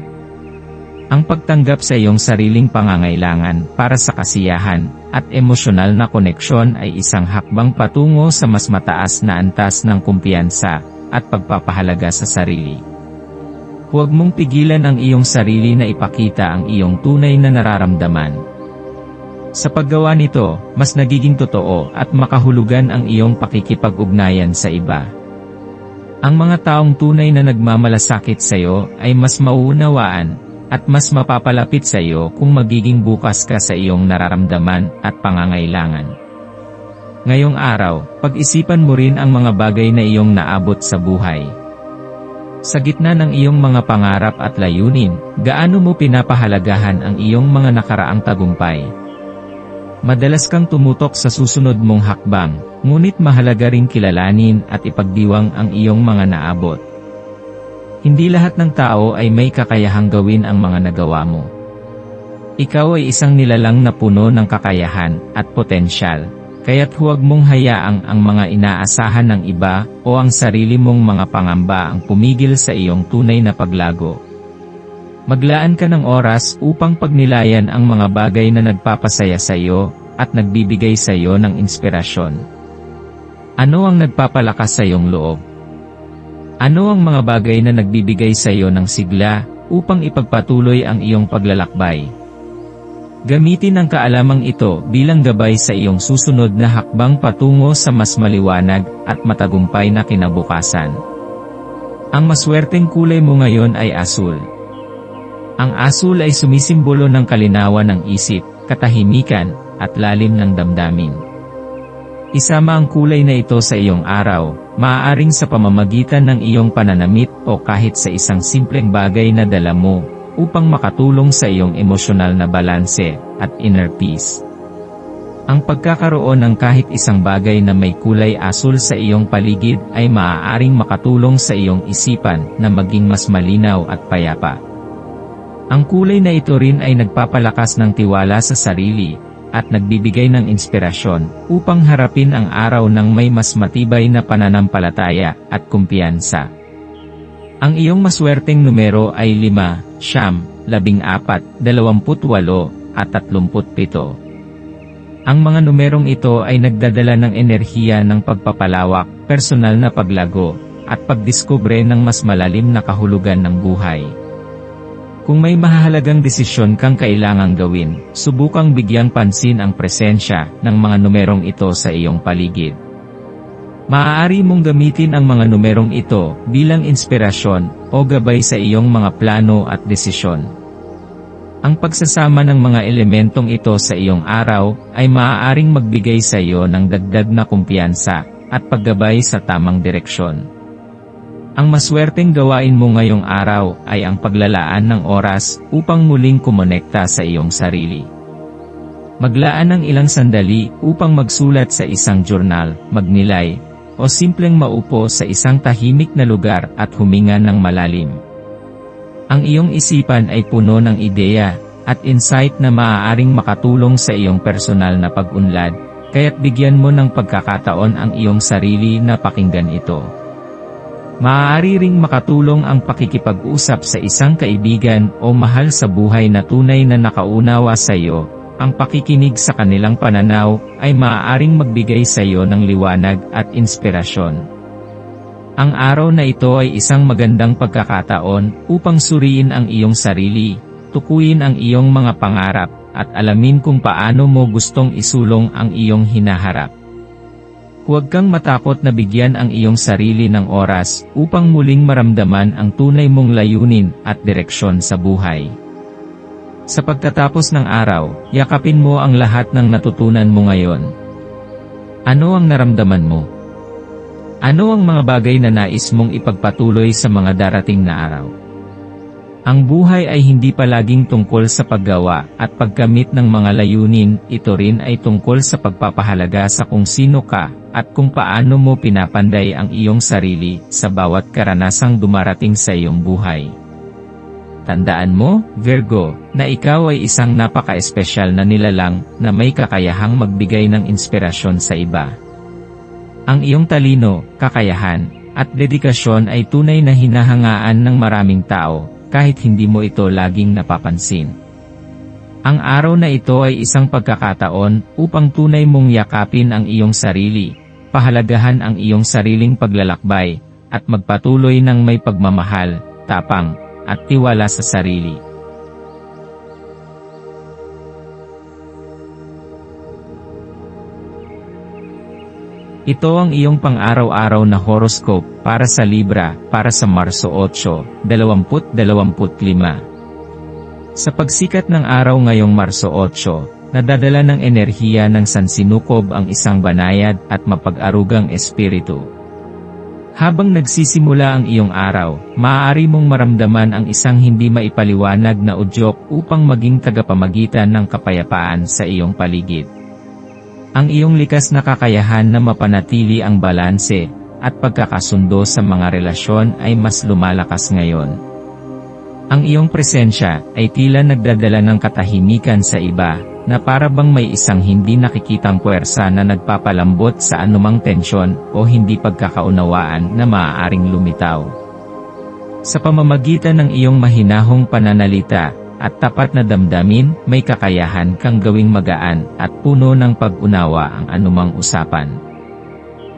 Ang pagtanggap sa iyong sariling pangangailangan para sa kasiyahan at emosyonal na koneksyon ay isang hakbang patungo sa mas mataas na antas ng kumpiyansa at pagpapahalaga sa sarili. Huwag mong pigilan ang iyong sarili na ipakita ang iyong tunay na nararamdaman. Sa paggawa nito, mas nagiging totoo at makahulugan ang iyong pakikipag-ugnayan sa iba. Ang mga taong tunay na nagmamalasakit sa iyo ay mas mauunawaan at mas mapapalapit sa iyo kung magiging bukas ka sa iyong nararamdaman at pangangailangan. Ngayong araw, pag-isipan mo rin ang mga bagay na iyong naabot sa buhay. Sa gitna ng iyong mga pangarap at layunin, gaano mo pinapahalagahan ang iyong mga nakaraang tagumpay? Madalas kang tumutok sa susunod mong hakbang, ngunit mahalaga ring kilalanin at ipagdiwang ang iyong mga naabot. Hindi lahat ng tao ay may kakayahang gawin ang mga nagawa mo. Ikaw ay isang nilalang na puno ng kakayahan at potensyal, kaya't huwag mong hayaang ang mga inaasahan ng iba o ang sarili mong mga pangamba ang pumigil sa iyong tunay na paglago. Maglaan ka ng oras upang pagnilayan ang mga bagay na nagpapasaya sa iyo at nagbibigay sa iyo ng inspirasyon. Ano ang nagpapalakas sa iyong loob? Ano ang mga bagay na nagbibigay sa iyo ng sigla upang ipagpatuloy ang iyong paglalakbay? Gamitin ang kaalamang ito bilang gabay sa iyong susunod na hakbang patungo sa mas maliwanag at matagumpay na kinabukasan. Ang maswerteng kulay mo ngayon ay asul. Ang asul ay sumisimbolo ng kalinawan ng isip, katahimikan, at lalim ng damdamin. Isama ang kulay na ito sa iyong araw, maaaring sa pamamagitan ng iyong pananamit o kahit sa isang simpleng bagay na dala mo, upang makatulong sa iyong emosyonal na balanse at inner peace. Ang pagkakaroon ng kahit isang bagay na may kulay asul sa iyong paligid ay maaaring makatulong sa iyong isipan na maging mas malinaw at payapa. Ang kulay na ito rin ay nagpapalakas ng tiwala sa sarili, at nagbibigay ng inspirasyon, upang harapin ang araw ng may mas matibay na pananampalataya, at kumpiyansa. Ang iyong maswerteng numero ay 5, 9, 14, 28, at 37. Ang mga numerong ito ay nagdadala ng enerhiya ng pagpapalawak, personal na paglago, at pagdiskubre ng mas malalim na kahulugan ng buhay. Kung may mahahalagang desisyon kang kailangang gawin, subukang bigyang pansin ang presensya ng mga numerong ito sa iyong paligid. Maaari mong gamitin ang mga numerong ito bilang inspirasyon o gabay sa iyong mga plano at desisyon. Ang pagsasama ng mga elementong ito sa iyong araw ay maaaring magbigay sa iyo ng dagdag na kumpiyansa at paggabay sa tamang direksyon. Ang maswerteng gawain mo ngayong araw ay ang paglalaan ng oras upang muling kumonekta sa iyong sarili. Maglaan ng ilang sandali upang magsulat sa isang journal, magnilay, o simpleng maupo sa isang tahimik na lugar at huminga ng malalim. Ang iyong isipan ay puno ng ideya at insight na maaaring makatulong sa iyong personal na pag-unlad, kaya't bigyan mo ng pagkakataon ang iyong sarili na pakinggan ito. Maaari ring makatulong ang pakikipag-usap sa isang kaibigan o mahal sa buhay na tunay na nakaunawa sa iyo. Ang pakikinig sa kanilang pananaw ay maaaring magbigay sa iyo ng liwanag at inspirasyon. Ang araw na ito ay isang magandang pagkakataon upang suriin ang iyong sarili, tukuyin ang iyong mga pangarap, at alamin kung paano mo gustong isulong ang iyong hinaharap. Huwag kang matakot na bigyan ang iyong sarili ng oras upang muling maramdaman ang tunay mong layunin at direksyon sa buhay. Sa pagtatapos ng araw, yakapin mo ang lahat ng natutunan mo ngayon. Ano ang naramdaman mo? Ano ang mga bagay na nais mong ipagpatuloy sa mga darating na araw? Ang buhay ay hindi palaging tungkol sa paggawa at pagkamit ng mga layunin, ito rin ay tungkol sa pagpapahalaga sa kung sino ka, at kung paano mo pinapanday ang iyong sarili sa bawat karanasang dumarating sa iyong buhay. Tandaan mo, Virgo, na ikaw ay isang napaka-espesyal na nilalang na may kakayahang magbigay ng inspirasyon sa iba. Ang iyong talino, kakayahan, at dedikasyon ay tunay na hinahangaan ng maraming tao, kahit hindi mo ito laging napapansin. Ang araw na ito ay isang pagkakataon upang tunay mong yakapin ang iyong sarili, pahalagahan ang iyong sariling paglalakbay, at magpatuloy ng may pagmamahal, tapang, at tiwala sa sarili. Ito ang iyong pang-araw-araw na horoscope para sa Libra para sa Marso 8, 2025. Sa pagsikat ng araw ngayong Marso 8, nadadala ng enerhiya ng sansinukob ang isang banayad at mapag-arugang espiritu. Habang nagsisimula ang iyong araw, maaari mong maramdaman ang isang hindi maipaliwanag na udyok upang maging tagapamagitan ng kapayapaan sa iyong paligid. Ang iyong likas na kakayahan na mapanatili ang balanse at pagkakasundo sa mga relasyon ay mas lumalakas ngayon. Ang iyong presensya ay tila nagdadala ng katahimikan sa iba, na para bang may isang hindi nakikitang puwersa na nagpapalambot sa anumang tensyon o hindi pagkakaunawaan na maaaring lumitaw. Sa pamamagitan ng iyong mahinahong pananalita at tapat na damdamin, may kakayahan kang gawing magaan at puno ng pag-unawa ang anumang usapan.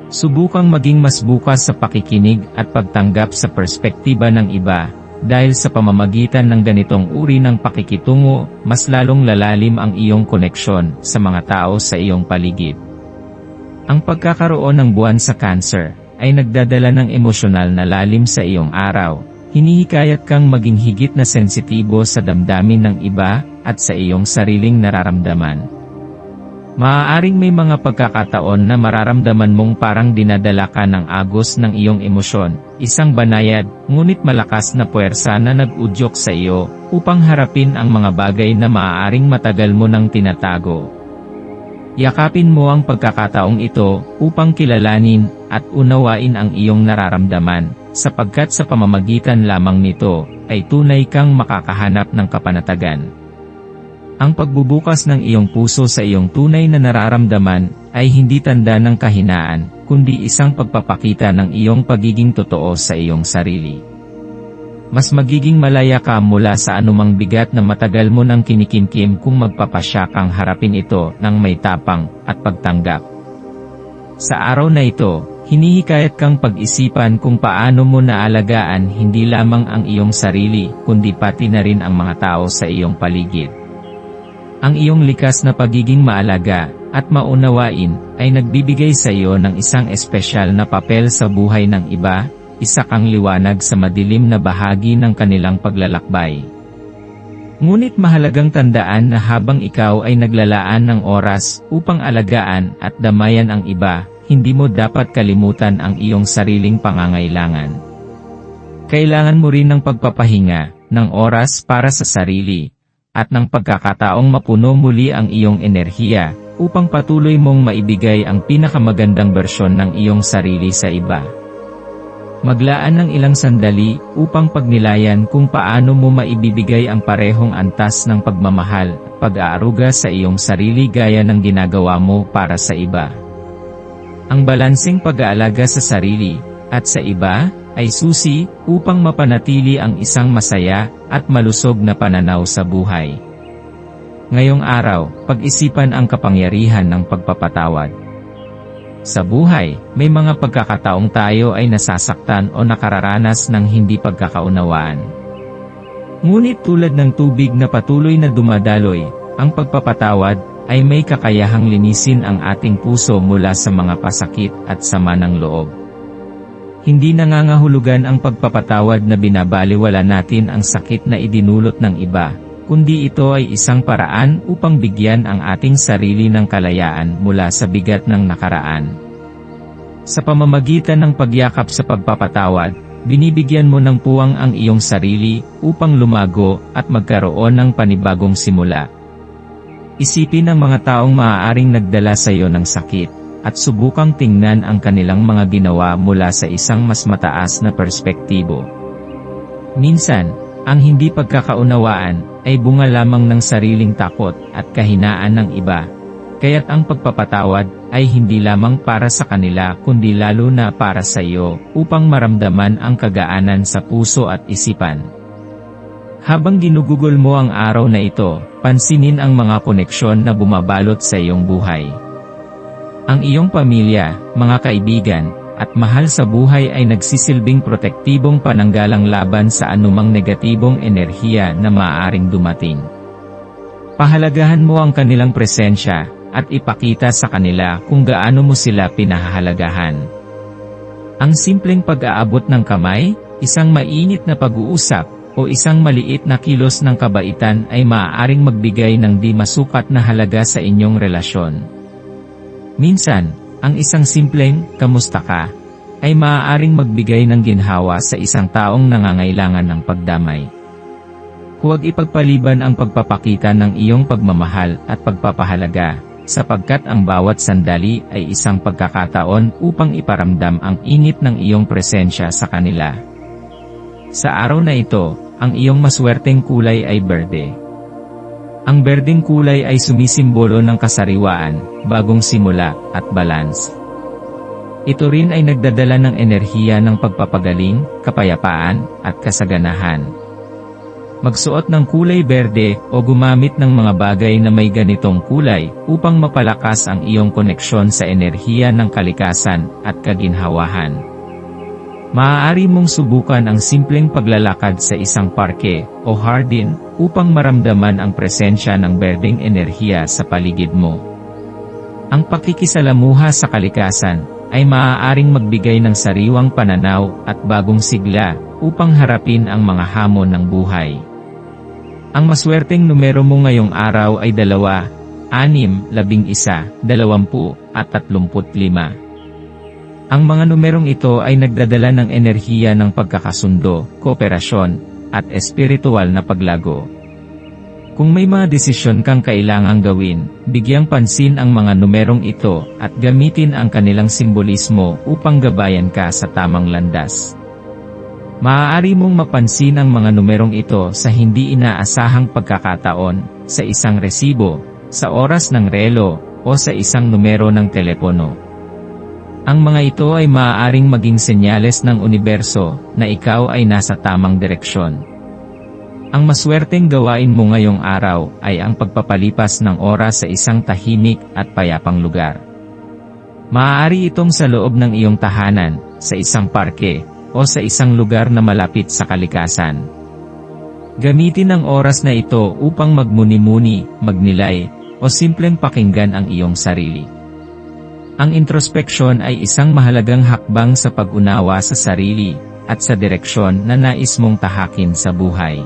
Subukang maging mas bukas sa pakikinig at pagtanggap sa perspektiba ng iba. Dahil sa pamamagitan ng ganitong uri ng pakikitungo, mas lalong lalalim ang iyong koneksyon sa mga tao sa iyong paligid. Ang pagkakaroon ng buwan sa Cancer ay nagdadala ng emosyonal na lalim sa iyong araw. Hinihikayat kang maging higit na sensitibo sa damdamin ng iba at sa iyong sariling nararamdaman. Maaaring may mga pagkakataon na mararamdaman mong parang dinadala ka ng agos ng iyong emosyon, isang banayad, ngunit malakas na puwersa na nag-udyok sa iyo, upang harapin ang mga bagay na maaaring matagal mo nang tinatago. Yakapin mo ang pagkakataong ito, upang kilalanin, at unawain ang iyong nararamdaman, sapagkat sa pamamagitan lamang nito, ay tunay kang makakahanap ng kapanatagan. Ang pagbubukas ng iyong puso sa iyong tunay na nararamdaman, ay hindi tanda ng kahinaan, kundi isang pagpapakita ng iyong pagiging totoo sa iyong sarili. Mas magiging malaya ka mula sa anumang bigat na matagal mo nang kinikimkim kung magpapasya kang harapin ito ng may tapang at pagtanggap. Sa araw na ito, hinihikayat kang pag-isipan kung paano mo naalagaan hindi lamang ang iyong sarili, kundi pati na rin ang mga tao sa iyong paligid. Ang iyong likas na pagiging maalaga at maunawain ay nagbibigay sa iyo ng isang espesyal na papel sa buhay ng iba, isa kang liwanag sa madilim na bahagi ng kanilang paglalakbay. Ngunit mahalagang tandaan na habang ikaw ay naglalaan ng oras upang alagaan at damayan ang iba, hindi mo dapat kalimutan ang iyong sariling pangangailangan. Kailangan mo rin ng pagpapahinga, ng oras para sa sarili, at ng pagkakataong mapuno muli ang iyong enerhiya, upang patuloy mong maibigay ang pinakamagandang bersyon ng iyong sarili sa iba. Maglaan ng ilang sandali, upang pagnilayan kung paano mo maibibigay ang parehong antas ng pagmamahal, pag-aaruga sa iyong sarili gaya ng ginagawa mo para sa iba. Ang balanseng pag-aalaga sa sarili, at sa iba, ay susi, upang mapanatili ang isang masaya, at malusog na pananaw sa buhay. Ngayong araw, pag-isipan ang kapangyarihan ng pagpapatawad. Sa buhay, may mga pagkakataong tayo ay nasasaktan o nakararanas ng hindi pagkakaunawaan. Ngunit tulad ng tubig na patuloy na dumadaloy, ang pagpapatawad ay may kakayahang linisin ang ating puso mula sa mga pasakit at sama ng loob. Hindi nangangahulugan ang pagpapatawad na binabalewala natin ang sakit na idinulot ng iba, kundi ito ay isang paraan upang bigyan ang ating sarili ng kalayaan mula sa bigat ng nakaraan. Sa pamamagitan ng pagyakap sa pagpapatawad, binibigyan mo ng puwang ang iyong sarili upang lumago at magkaroon ng panibagong simula. Isipin ang mga taong maaaring nagdala sa iyo ng sakit, at subukang tingnan ang kanilang mga ginawa mula sa isang mas mataas na perspektibo. Minsan, ang hindi pagkakaunawaan ay bunga lamang ng sariling takot at kahinaan ng iba, kaya't ang pagpapatawad ay hindi lamang para sa kanila kundi lalo na para sa iyo, upang maramdaman ang kagaanan sa puso at isipan. Habang ginugugol mo ang araw na ito, pansinin ang mga koneksyon na bumabalot sa iyong buhay. Ang iyong pamilya, mga kaibigan, at mahal sa buhay ay nagsisilbing protektibong pananggalang laban sa anumang negatibong enerhiya na maaaring dumating. Pahalagahan mo ang kanilang presensya, at ipakita sa kanila kung gaano mo sila pinahahalagahan. Ang simpleng pag-aabot ng kamay, isang mainit na pag-uusap, o isang maliit na kilos ng kabaitan ay maaaring magbigay ng di masukat na halaga sa inyong relasyon. Minsan, ang isang simpleng, "Kamusta ka?" ay maaaring magbigay ng ginhawa sa isang taong nangangailangan ng pagdamay. Huwag ipagpaliban ang pagpapakita ng iyong pagmamahal at pagpapahalaga, sapagkat ang bawat sandali ay isang pagkakataon upang iparamdam ang init ng iyong presensya sa kanila. Sa araw na ito, ang iyong maswerteng kulay ay berde. Ang berdeng kulay ay sumisimbolo ng kasariwaan, bagong simula, at balance. Ito rin ay nagdadala ng enerhiya ng pagpapagaling, kapayapaan, at kasaganahan. Magsuot ng kulay berde o gumamit ng mga bagay na may ganitong kulay upang mapalakas ang iyong koneksyon sa enerhiya ng kalikasan at kaginhawahan. Maaari mong subukan ang simpleng paglalakad sa isang parke o hardin upang maramdaman ang presensya ng berdeng enerhiya sa paligid mo. Ang pakikisalamuha sa kalikasan ay maaaring magbigay ng sariwang pananaw at bagong sigla upang harapin ang mga hamon ng buhay. Ang maswerteng numero mo ngayong araw ay 2, 6, 11, 20, at 35. Ang mga numerong ito ay nagdadala ng enerhiya ng pagkakasundo, kooperasyon, at espiritual na paglago. Kung may mga desisyon kang kailangang gawin, bigyang pansin ang mga numerong ito at gamitin ang kanilang simbolismo upang gabayan ka sa tamang landas. Maaari mong mapansin ang mga numerong ito sa hindi inaasahang pagkakataon, sa isang resibo, sa oras ng relo, o sa isang numero ng telepono. Ang mga ito ay maaaring maging senyales ng universo na ikaw ay nasa tamang direksyon. Ang maswerteng gawain mo ngayong araw ay ang pagpapalipas ng oras sa isang tahimik at payapang lugar. Maaari itong sa loob ng iyong tahanan, sa isang parke, o sa isang lugar na malapit sa kalikasan. Gamitin ang oras na ito upang magmuni-muni, magnilay, o simpleng pakinggan ang iyong sarili. Ang introspeksyon ay isang mahalagang hakbang sa pag-unawa sa sarili, at sa direksyon na nais mong tahakin sa buhay.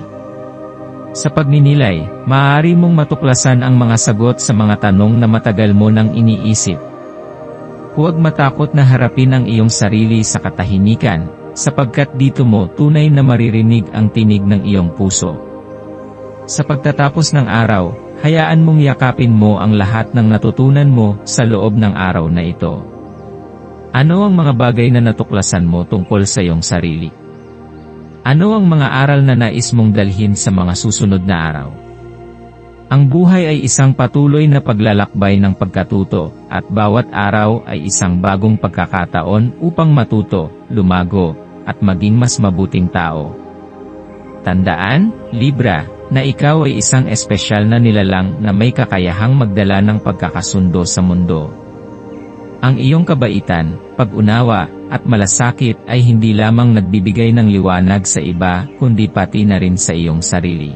Sa pagninilay, maaari mong matuklasan ang mga sagot sa mga tanong na matagal mo nang iniisip. Huwag matakot na harapin ang iyong sarili sa katahimikan, sapagkat dito mo tunay na maririnig ang tinig ng iyong puso. Sa pagtatapos ng araw, hayaan mong yakapin mo ang lahat ng natutunan mo sa loob ng araw na ito. Ano ang mga bagay na natuklasan mo tungkol sa iyong sarili? Ano ang mga aral na nais mong dalhin sa mga susunod na araw? Ang buhay ay isang patuloy na paglalakbay ng pagkatuto, at bawat araw ay isang bagong pagkakataon upang matuto, lumago, at maging mas mabuting tao. Tandaan, Libra, na ikaw ay isang espesyal na nilalang na may kakayahang magdala ng pagkakasundo sa mundo. Ang iyong kabaitan, pag-unawa, at malasakit ay hindi lamang nagbibigay ng liwanag sa iba, kundi pati na rin sa iyong sarili.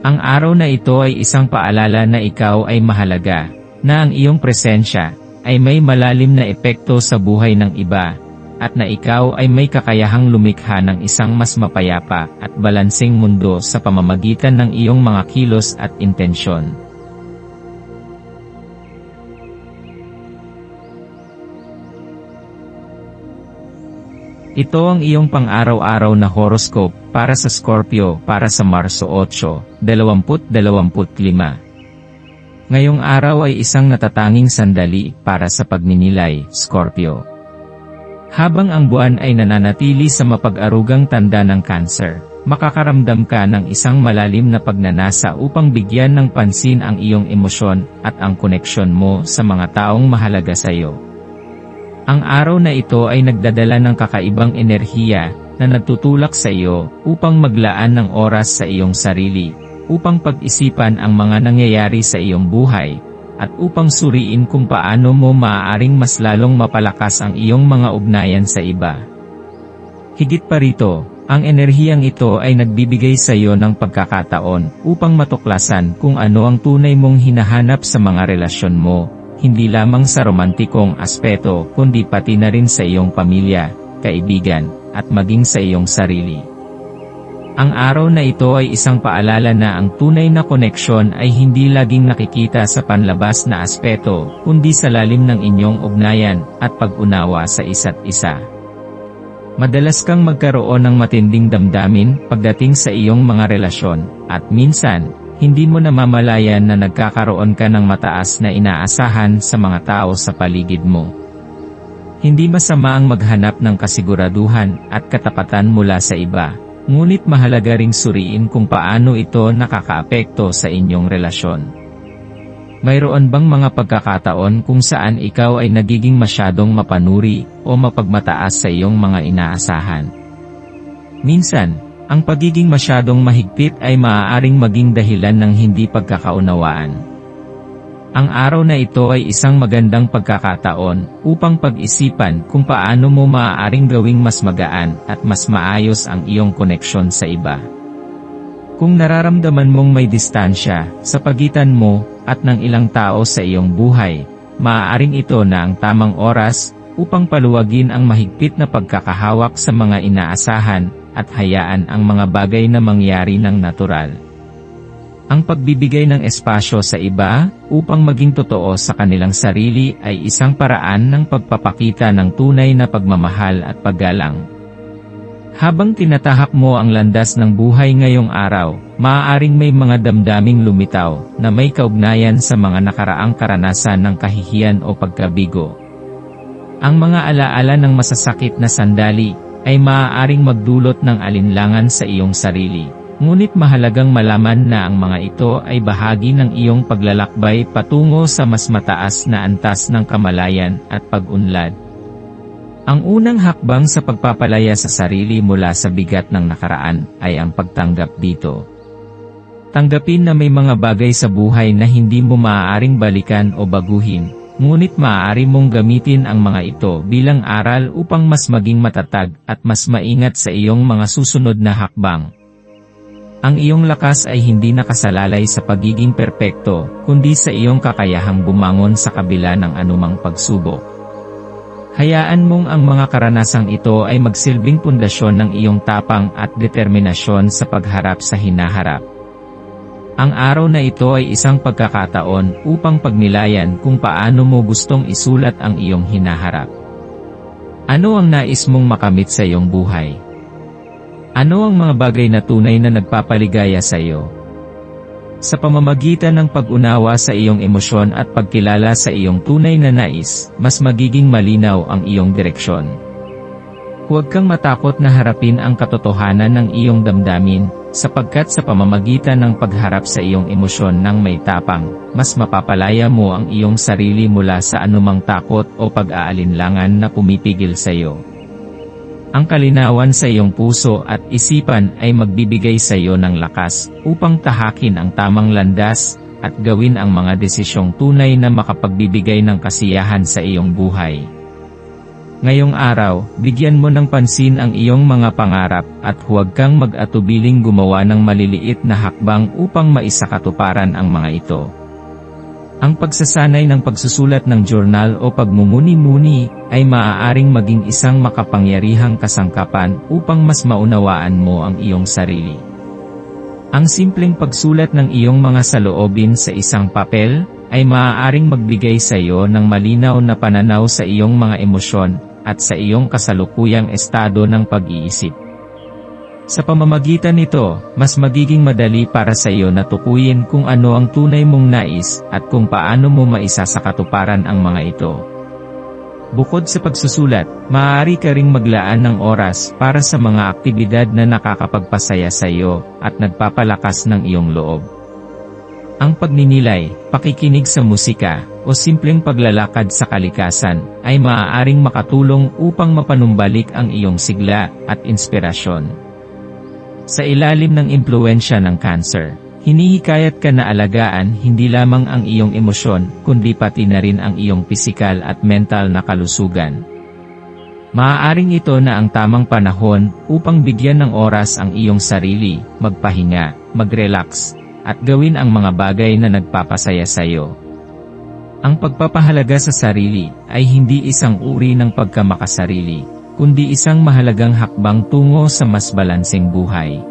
Ang araw na ito ay isang paalala na ikaw ay mahalaga, na ang iyong presensya ay may malalim na epekto sa buhay ng iba, at na ikaw ay may kakayahang lumikha ng isang mas mapayapa at balanseng mundo sa pamamagitan ng iyong mga kilos at intensyon. Ito ang iyong pang-araw-araw na horoscope para sa Scorpio para sa Marso 8, 2025. Ngayong araw ay isang natatanging sandali para sa pagninilay, Scorpio. Habang ang buwan ay nananatili sa mapag-arugang tanda ng Cancer, makakaramdam ka ng isang malalim na pagnanasa upang bigyan ng pansin ang iyong emosyon at ang koneksyon mo sa mga taong mahalaga sa iyo. Ang araw na ito ay nagdadala ng kakaibang enerhiya na nagtutulak sa iyo upang maglaan ng oras sa iyong sarili, upang pag-isipan ang mga nangyayari sa iyong buhay, at upang suriin kung paano mo maaaring mas lalong mapalakas ang iyong mga ugnayan sa iba. Higit pa rito, ang enerhiyang ito ay nagbibigay sa iyo ng pagkakataon upang matuklasan kung ano ang tunay mong hinahanap sa mga relasyon mo, hindi lamang sa romantikong aspeto kundi pati na rin sa iyong pamilya, kaibigan, at maging sa iyong sarili. Ang araw na ito ay isang paalala na ang tunay na koneksyon ay hindi laging nakikita sa panlabas na aspeto, kundi sa lalim ng inyong ugnayan at pag-unawa sa isa't isa. Madalas kang magkaroon ng matinding damdamin pagdating sa iyong mga relasyon, at minsan, hindi mo namamalayan na nagkakaroon ka ng mataas na inaasahan sa mga tao sa paligid mo. Hindi masama ang maghanap ng kasiguraduhan at katapatan mula sa iba, ngunit mahalaga ring suriin kung paano ito nakakaapekto sa inyong relasyon. Mayroon bang mga pagkakataon kung saan ikaw ay nagiging masyadong mapanuri o mapagmataas sa iyong mga inaasahan? Minsan, ang pagiging masyadong mahigpit ay maaaring maging dahilan ng hindi pagkakaunawaan. Ang araw na ito ay isang magandang pagkakataon upang pag-isipan kung paano mo maaaring gawing mas magaan at mas maayos ang iyong koneksyon sa iba. Kung nararamdaman mong may distansya sa pagitan mo at ng ilang tao sa iyong buhay, maaaring ito na ang tamang oras upang paluwagin ang mahigpit na pagkakahawak sa mga inaasahan at hayaan ang mga bagay na mangyari ng natural. Ang pagbibigay ng espasyo sa iba upang maging totoo sa kanilang sarili ay isang paraan ng pagpapakita ng tunay na pagmamahal at paggalang. Habang tinatahak mo ang landas ng buhay ngayong araw, maaaring may mga damdaming lumitaw na may kaugnayan sa mga nakaraang karanasan ng kahihiyan o pagkabigo. Ang mga alaala ng masasakit na sandali ay maaaring magdulot ng alinlangan sa iyong sarili. Ngunit mahalagang malaman na ang mga ito ay bahagi ng iyong paglalakbay patungo sa mas mataas na antas ng kamalayan at pag-unlad. Ang unang hakbang sa pagpapalaya sa sarili mula sa bigat ng nakaraan ay ang pagtanggap dito. Tanggapin na may mga bagay sa buhay na hindi mo maaaring balikan o baguhin. Ngunit maaari mong gamitin ang mga ito bilang aral upang mas maging matatag at mas maingat sa iyong mga susunod na hakbang. Ang iyong lakas ay hindi nakasalalay sa pagiging perpekto, kundi sa iyong kakayahang bumangon sa kabila ng anumang pagsubok. Hayaan mong ang mga karanasang ito ay magsilbing pundasyon ng iyong tapang at determinasyon sa pagharap sa hinaharap. Ang araw na ito ay isang pagkakataon upang pagnilayan kung paano mo gustong isulat ang iyong hinaharap. Ano ang nais mong makamit sa iyong buhay? Ano ang mga bagay na tunay na nagpapaligaya sa iyo? Sa pamamagitan ng pag-unawa sa iyong emosyon at pagkilala sa iyong tunay na nais, mas magiging malinaw ang iyong direksyon. Huwag kang matakot na harapin ang katotohanan ng iyong damdamin, sapagkat sa pamamagitan ng pagharap sa iyong emosyon ng may tapang, mas mapapalaya mo ang iyong sarili mula sa anumang takot o pag-aalinlangan na pumipigil sa iyo. Ang kalinawan sa iyong puso at isipan ay magbibigay sa iyo ng lakas upang tahakin ang tamang landas at gawin ang mga desisyong tunay na makapagbibigay ng kasiyahan sa iyong buhay. Ngayong araw, bigyan mo ng pansin ang iyong mga pangarap at huwag kang mag-atubiling gumawa ng maliliit na hakbang upang maisakatuparan ang mga ito. Ang pagsasanay ng pagsusulat ng journal o pagmumuni-muni ay maaaring maging isang makapangyarihang kasangkapan upang mas maunawaan mo ang iyong sarili. Ang simpleng pagsulat ng iyong mga saloobin sa isang papel ay maaaring magbigay sa iyo ng malinaw na pananaw sa iyong mga emosyon at sa iyong kasalukuyang estado ng pag-iisip. Sa pamamagitan nito, mas magiging madali para sa iyo na tukuyin kung ano ang tunay mong nais at kung paano mo maisasakatuparan ang mga ito. Bukod sa pagsusulat, maaari ka ring maglaan ng oras para sa mga aktibidad na nakakapagpasaya sa iyo at nagpapalakas ng iyong loob. Ang pagninilay, pakikinig sa musika, o simpleng paglalakad sa kalikasan, ay maaaring makatulong upang mapanumbalik ang iyong sigla at inspirasyon. Sa ilalim ng impluwensya ng cancer, hinihikayat ka na alagaan hindi lamang ang iyong emosyon, kundi pati na rin ang iyong pisikal at mental na kalusugan. Maaaring ito na ang tamang panahon upang bigyan ng oras ang iyong sarili, magpahinga, mag-relax, at gawin ang mga bagay na nagpapasaya sa iyo. Ang pagpapahalaga sa sarili ay hindi isang uri ng pagkamakasarili, kundi isang mahalagang hakbang tungo sa mas balanseng buhay.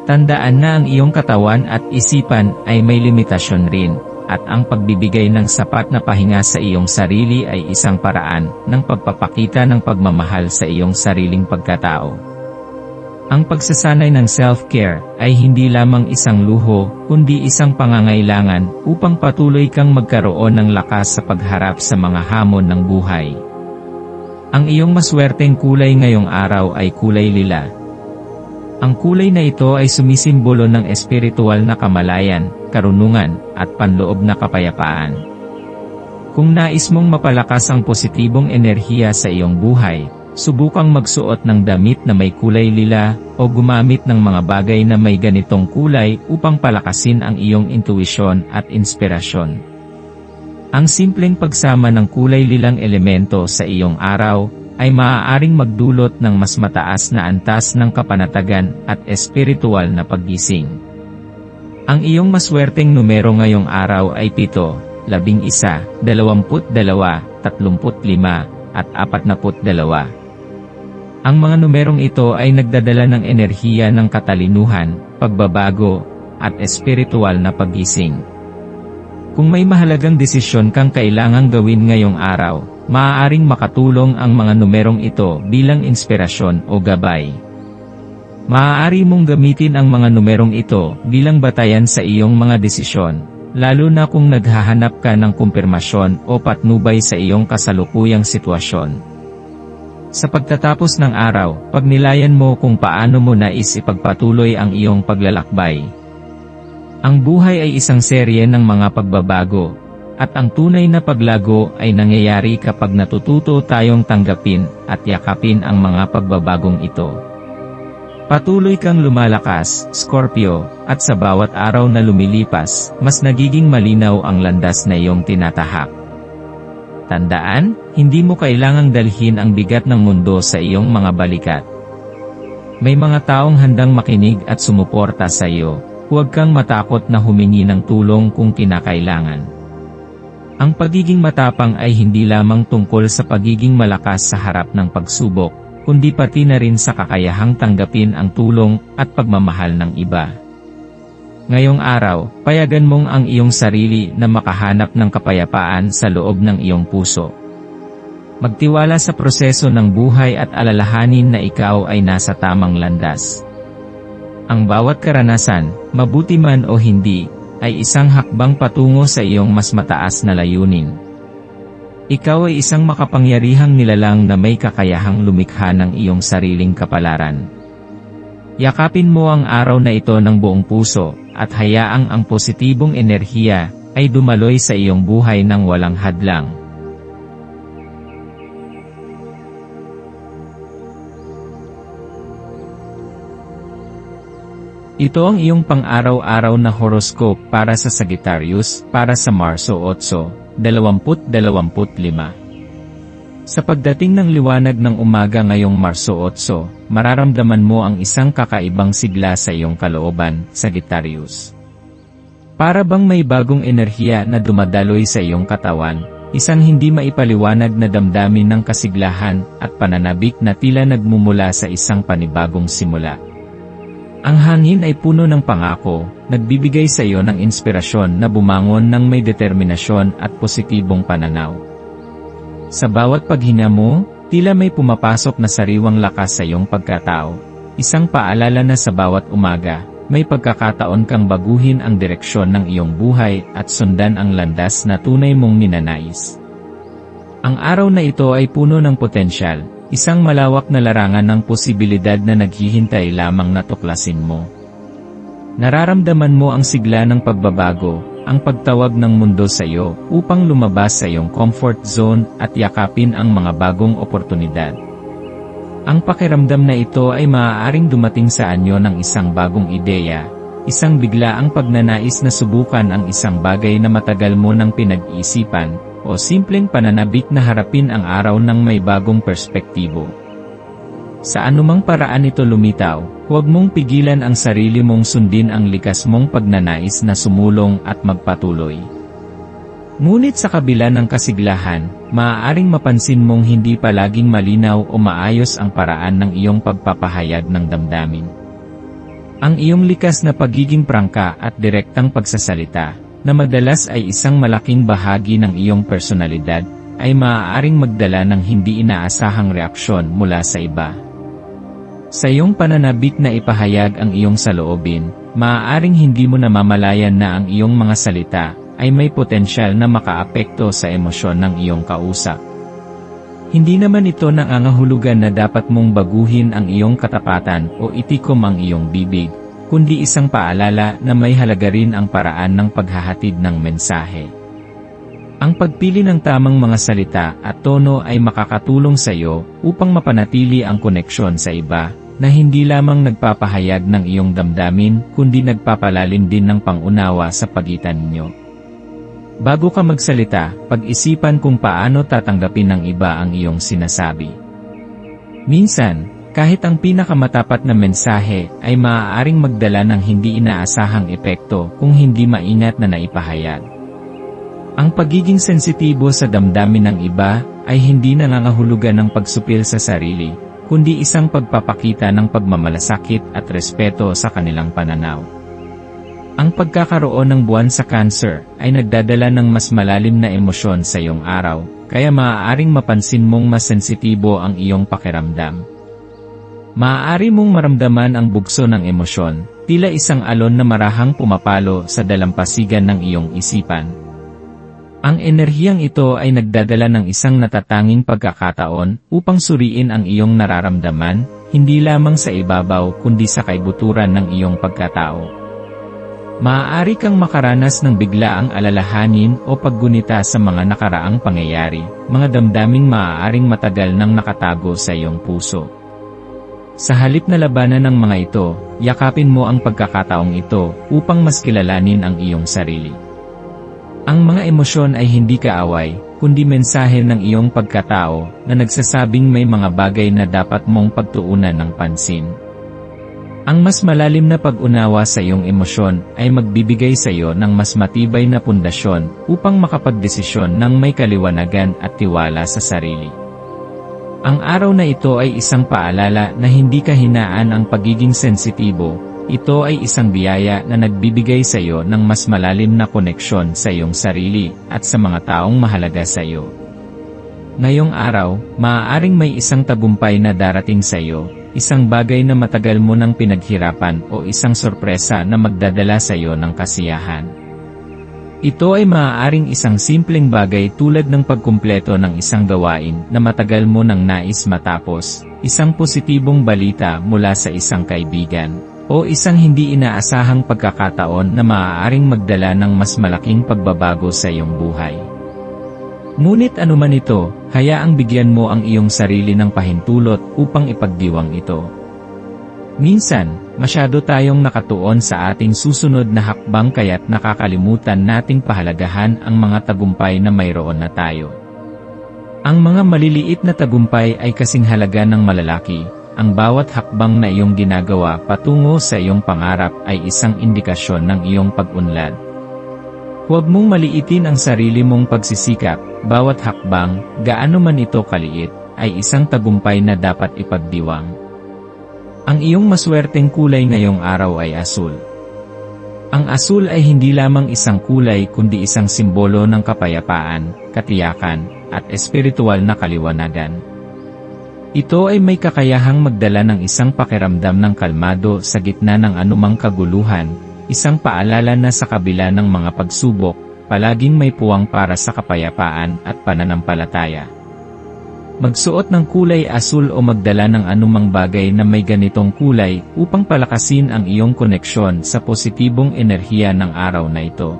Tandaan na ang iyong katawan at isipan ay may limitasyon rin, at ang pagbibigay ng sapat na pahinga sa iyong sarili ay isang paraan ng pagpapakita ng pagmamahal sa iyong sariling pagkatao. Ang pagsasanay ng self-care ay hindi lamang isang luho, kundi isang pangangailangan upang patuloy kang magkaroon ng lakas sa pagharap sa mga hamon ng buhay. Ang iyong maswerteng kulay ngayong araw ay kulay lila. Ang kulay na ito ay sumisimbolo ng espiritual na kamalayan, karunungan, at panloob na kapayapaan. Kung nais mong mapalakas ang positibong enerhiya sa iyong buhay, subukang magsuot ng damit na may kulay lila, o gumamit ng mga bagay na may ganitong kulay upang palakasin ang iyong intuisyon at inspirasyon. Ang simpleng pagsama ng kulay lilang elemento sa iyong araw, ay maaaring magdulot ng mas mataas na antas ng kapanatagan at espiritual na paggising. Ang iyong maswerteng numero ngayong araw ay 7, 11, 22, 35, at 42. Ang mga numerong ito ay nagdadala ng enerhiya ng katalinuhan, pagbabago, at espiritual na paggising. Kung may mahalagang desisyon kang kailangang gawin ngayong araw, maaaring makatulong ang mga numerong ito bilang inspirasyon o gabay. Maaari mong gamitin ang mga numerong ito bilang batayan sa iyong mga desisyon, lalo na kung naghahanap ka ng kumpirmasyon o patnubay sa iyong kasalukuyang sitwasyon. Sa pagtatapos ng araw, pagnilayan mo kung paano mo nais ipagpatuloy ang iyong paglalakbay. Ang buhay ay isang serye ng mga pagbabago, at ang tunay na paglago ay nangyayari kapag natututo tayong tanggapin at yakapin ang mga pagbabagong ito. Patuloy kang lumalakas, Scorpio, at sa bawat araw na lumilipas, mas nagiging malinaw ang landas na iyong tinatahak. Tandaan, hindi mo kailangang dalhin ang bigat ng mundo sa iyong mga balikat. May mga taong handang makinig at sumuporta sa iyo. Huwag kang matakot na humingi ng tulong kung kinakailangan. Ang pagiging matapang ay hindi lamang tungkol sa pagiging malakas sa harap ng pagsubok, kundi pati na rin sa kakayahang tanggapin ang tulong at pagmamahal ng iba. Ngayong araw, payagan mong ang iyong sarili na makahanap ng kapayapaan sa loob ng iyong puso. Magtiwala sa proseso ng buhay at alalahanin na ikaw ay nasa tamang landas. Ang bawat karanasan, mabuti man o hindi, ay isang hakbang patungo sa iyong mas mataas na layunin. Ikaw ay isang makapangyarihang nilalang na may kakayahang lumikha ng iyong sariling kapalaran. Yakapin mo ang araw na ito ng buong puso, at hayaang ang positibong enerhiya ay dumaloy sa iyong buhay ng walang hadlang. Ito ang iyong pang-araw-araw na horoscope para sa Sagittarius, para sa Marso 8, 2025. Sa pagdating ng liwanag ng umaga ngayong Marso 8, mararamdaman mo ang isang kakaibang sigla sa iyong kalooban, Sagittarius. Para bang may bagong enerhiya na dumadaloy sa iyong katawan, isang hindi maipaliwanag na damdamin ng kasiglahan at pananabik na tila nagmumula sa isang panibagong simula. Ang hangin ay puno ng pangako, nagbibigay sa iyo ng inspirasyon na bumangon ng may determinasyon at positibong pananaw. Sa bawat paghinga mo, tila may pumapasok na sariwang lakas sa iyong pagkatao, isang paalala na sa bawat umaga, may pagkakataon kang baguhin ang direksyon ng iyong buhay at sundan ang landas na tunay mong ninanais. Ang araw na ito ay puno ng potensyal, isang malawak na larangan ng posibilidad na naghihintay lamang na tuklasin mo. Nararamdaman mo ang sigla ng pagbabago, ang pagtawag ng mundo sa iyo upang lumabas sa iyong comfort zone at yakapin ang mga bagong oportunidad. Ang pakiramdam na ito ay maaaring dumating sa anyo ng isang bagong ideya, isang biglaang pagnanais na subukan ang isang bagay na matagal mo nang pinag-iisipan, o simpleng pananabik na harapin ang araw ng may bagong perspektibo. Sa anumang paraan ito lumitaw, huwag mong pigilan ang sarili mong sundin ang likas mong pagnanais na sumulong at magpatuloy. Ngunit sa kabila ng kasiglahan, maaaring mapansin mong hindi palaging malinaw o maayos ang paraan ng iyong pagpapahayag ng damdamin. Ang iyong likas na pagiging prangka at direktang pagsasalita, na madalas ay isang malaking bahagi ng iyong personalidad, ay maaaring magdala ng hindi inaasahang reaksyon mula sa iba. Sa iyong pananabik na ipahayag ang iyong saloobin, maaaring hindi mo namamalayan na ang iyong mga salita ay may potensyal na makaapekto sa emosyon ng iyong kausap. Hindi naman ito nangangahulugan na dapat mong baguhin ang iyong katapatan o itikom ang iyong bibig, kundi isang paalala na may halaga rin ang paraan ng paghahatid ng mensahe. Ang pagpili ng tamang mga salita at tono ay makakatulong sa iyo upang mapanatili ang koneksyon sa iba, na hindi lamang nagpapahayag ng iyong damdamin kundi nagpapalalim din ng pangunawa sa pagitan ninyo. Bago ka magsalita, pag-isipan kung paano tatanggapin ng iba ang iyong sinasabi. Minsan, kahit ang pinakamatapat na mensahe ay maaaring magdala ng hindi inaasahang epekto kung hindi maingat na naipahayag. Ang pagiging sensitibo sa damdamin ng iba ay hindi nangangahulugan ng pagsupil sa sarili, kundi isang pagpapakita ng pagmamalasakit at respeto sa kanilang pananaw. Ang pagkakaroon ng buwan sa Cancer ay nagdadala ng mas malalim na emosyon sa iyong araw, kaya maaaring mapansin mong mas sensitibo ang iyong pakiramdam. Maaari mong maramdaman ang bugso ng emosyon, tila isang alon na marahang pumapalo sa dalampasigan ng iyong isipan. Ang enerhiyang ito ay nagdadala ng isang natatanging pagkakataon upang suriin ang iyong nararamdaman, hindi lamang sa ibabaw kundi sa kaibuturan ng iyong pagkatao. Maaari kang makaranas ng biglaang alalahanin o paggunita sa mga nakaraang pangyayari, mga damdaming maaaring matagal nang nakatago sa iyong puso. Sa halip na labanan ng mga ito, yakapin mo ang pagkakataong ito upang mas kilalanin ang iyong sarili. Ang mga emosyon ay hindi kaaway, kundi mensahe ng iyong pagkatao na nagsasabing may mga bagay na dapat mong pagtuunan ng pansin. Ang mas malalim na pag-unawa sa iyong emosyon ay magbibigay sa iyo ng mas matibay na pundasyon upang makapagdesisyon ng may kaliwanagan at tiwala sa sarili. Ang araw na ito ay isang paalala na hindi kahinaan ang pagiging sensitibo. Ito ay isang biyaya na nagbibigay sa iyo ng mas malalim na koneksyon sa iyong sarili at sa mga taong mahalaga sa iyo. Ngayong araw, maaaring may isang tagumpay na darating sa iyo, isang bagay na matagal mo nang pinaghirapan o isang sorpresa na magdadala sa iyo ng kasiyahan. Ito ay maaaring isang simpleng bagay tulad ng pagkumpleto ng isang gawain na matagal mo nang nais matapos, isang positibong balita mula sa isang kaibigan, o isang hindi inaasahang pagkakataon na maaaring magdala ng mas malaking pagbabago sa iyong buhay. Ngunit anuman ito, hayaang bigyan mo ang iyong sarili ng pahintulot upang ipagdiwang ito. Minsan, masyado tayong nakatuon sa ating susunod na hakbang kaya't nakakalimutan nating pahalagahan ang mga tagumpay na mayroon na tayo. Ang mga maliliit na tagumpay ay kasing halaga ng malalaki. Ang bawat hakbang na iyong ginagawa patungo sa iyong pangarap ay isang indikasyon ng iyong pag-unlad. Huwag mong maliitin ang sarili mong pagsisikap, bawat hakbang, gaano man ito kaliit, ay isang tagumpay na dapat ipagdiwang. Ang iyong maswerteng kulay ngayong araw ay asul. Ang asul ay hindi lamang isang kulay kundi isang simbolo ng kapayapaan, katiyakan, at espiritual na kaliwanagan. Ito ay may kakayahang magdala ng isang pakiramdam ng kalmado sa gitna ng anumang kaguluhan, isang paalala na sa kabila ng mga pagsubok, palaging may puwang para sa kapayapaan at pananampalataya. Magsuot ng kulay asul o magdala ng anumang bagay na may ganitong kulay upang palakasin ang iyong koneksyon sa positibong enerhiya ng araw na ito.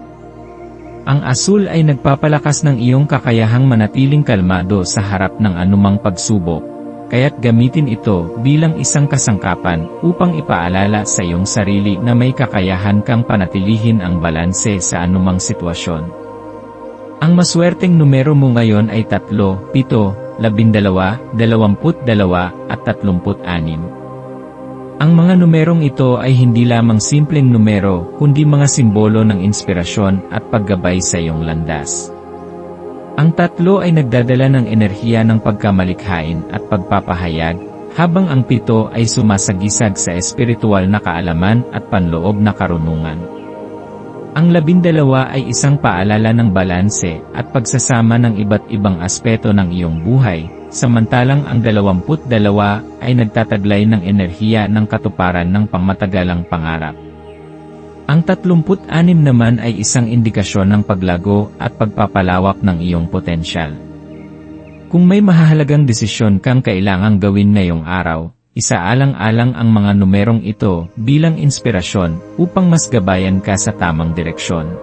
Ang asul ay nagpapalakas ng iyong kakayahang manatiling kalmado sa harap ng anumang pagsubok, kaya't gamitin ito bilang isang kasangkapan upang ipaalala sa iyong sarili na may kakayahan kang panatilihin ang balanse sa anumang sitwasyon. Ang maswerteng numero mo ngayon ay 3, 7, 12, 22, at 36. Ang mga numerong ito ay hindi lamang simpleng numero, kundi mga simbolo ng inspirasyon at paggabay sa iyong landas. Ang 3 ay nagdadala ng enerhiya ng pagkamalikhain at pagpapahayag, habang ang 7 ay sumasagisag sa espiritual na kaalaman at panloob na karunungan. Ang 12 ay isang paalala ng balanse at pagsasama ng iba't ibang aspeto ng iyong buhay, samantalang ang 22 ay nagtataglay ng enerhiya ng katuparan ng pangmatagalang pangarap. Ang 36 naman ay isang indikasyon ng paglago at pagpapalawak ng iyong potensyal. Kung may mahahalagang desisyon kang kailangang gawin ngayong araw, isaalang-alang ang mga numerong ito bilang inspirasyon upang mas gabayan ka sa tamang direksyon.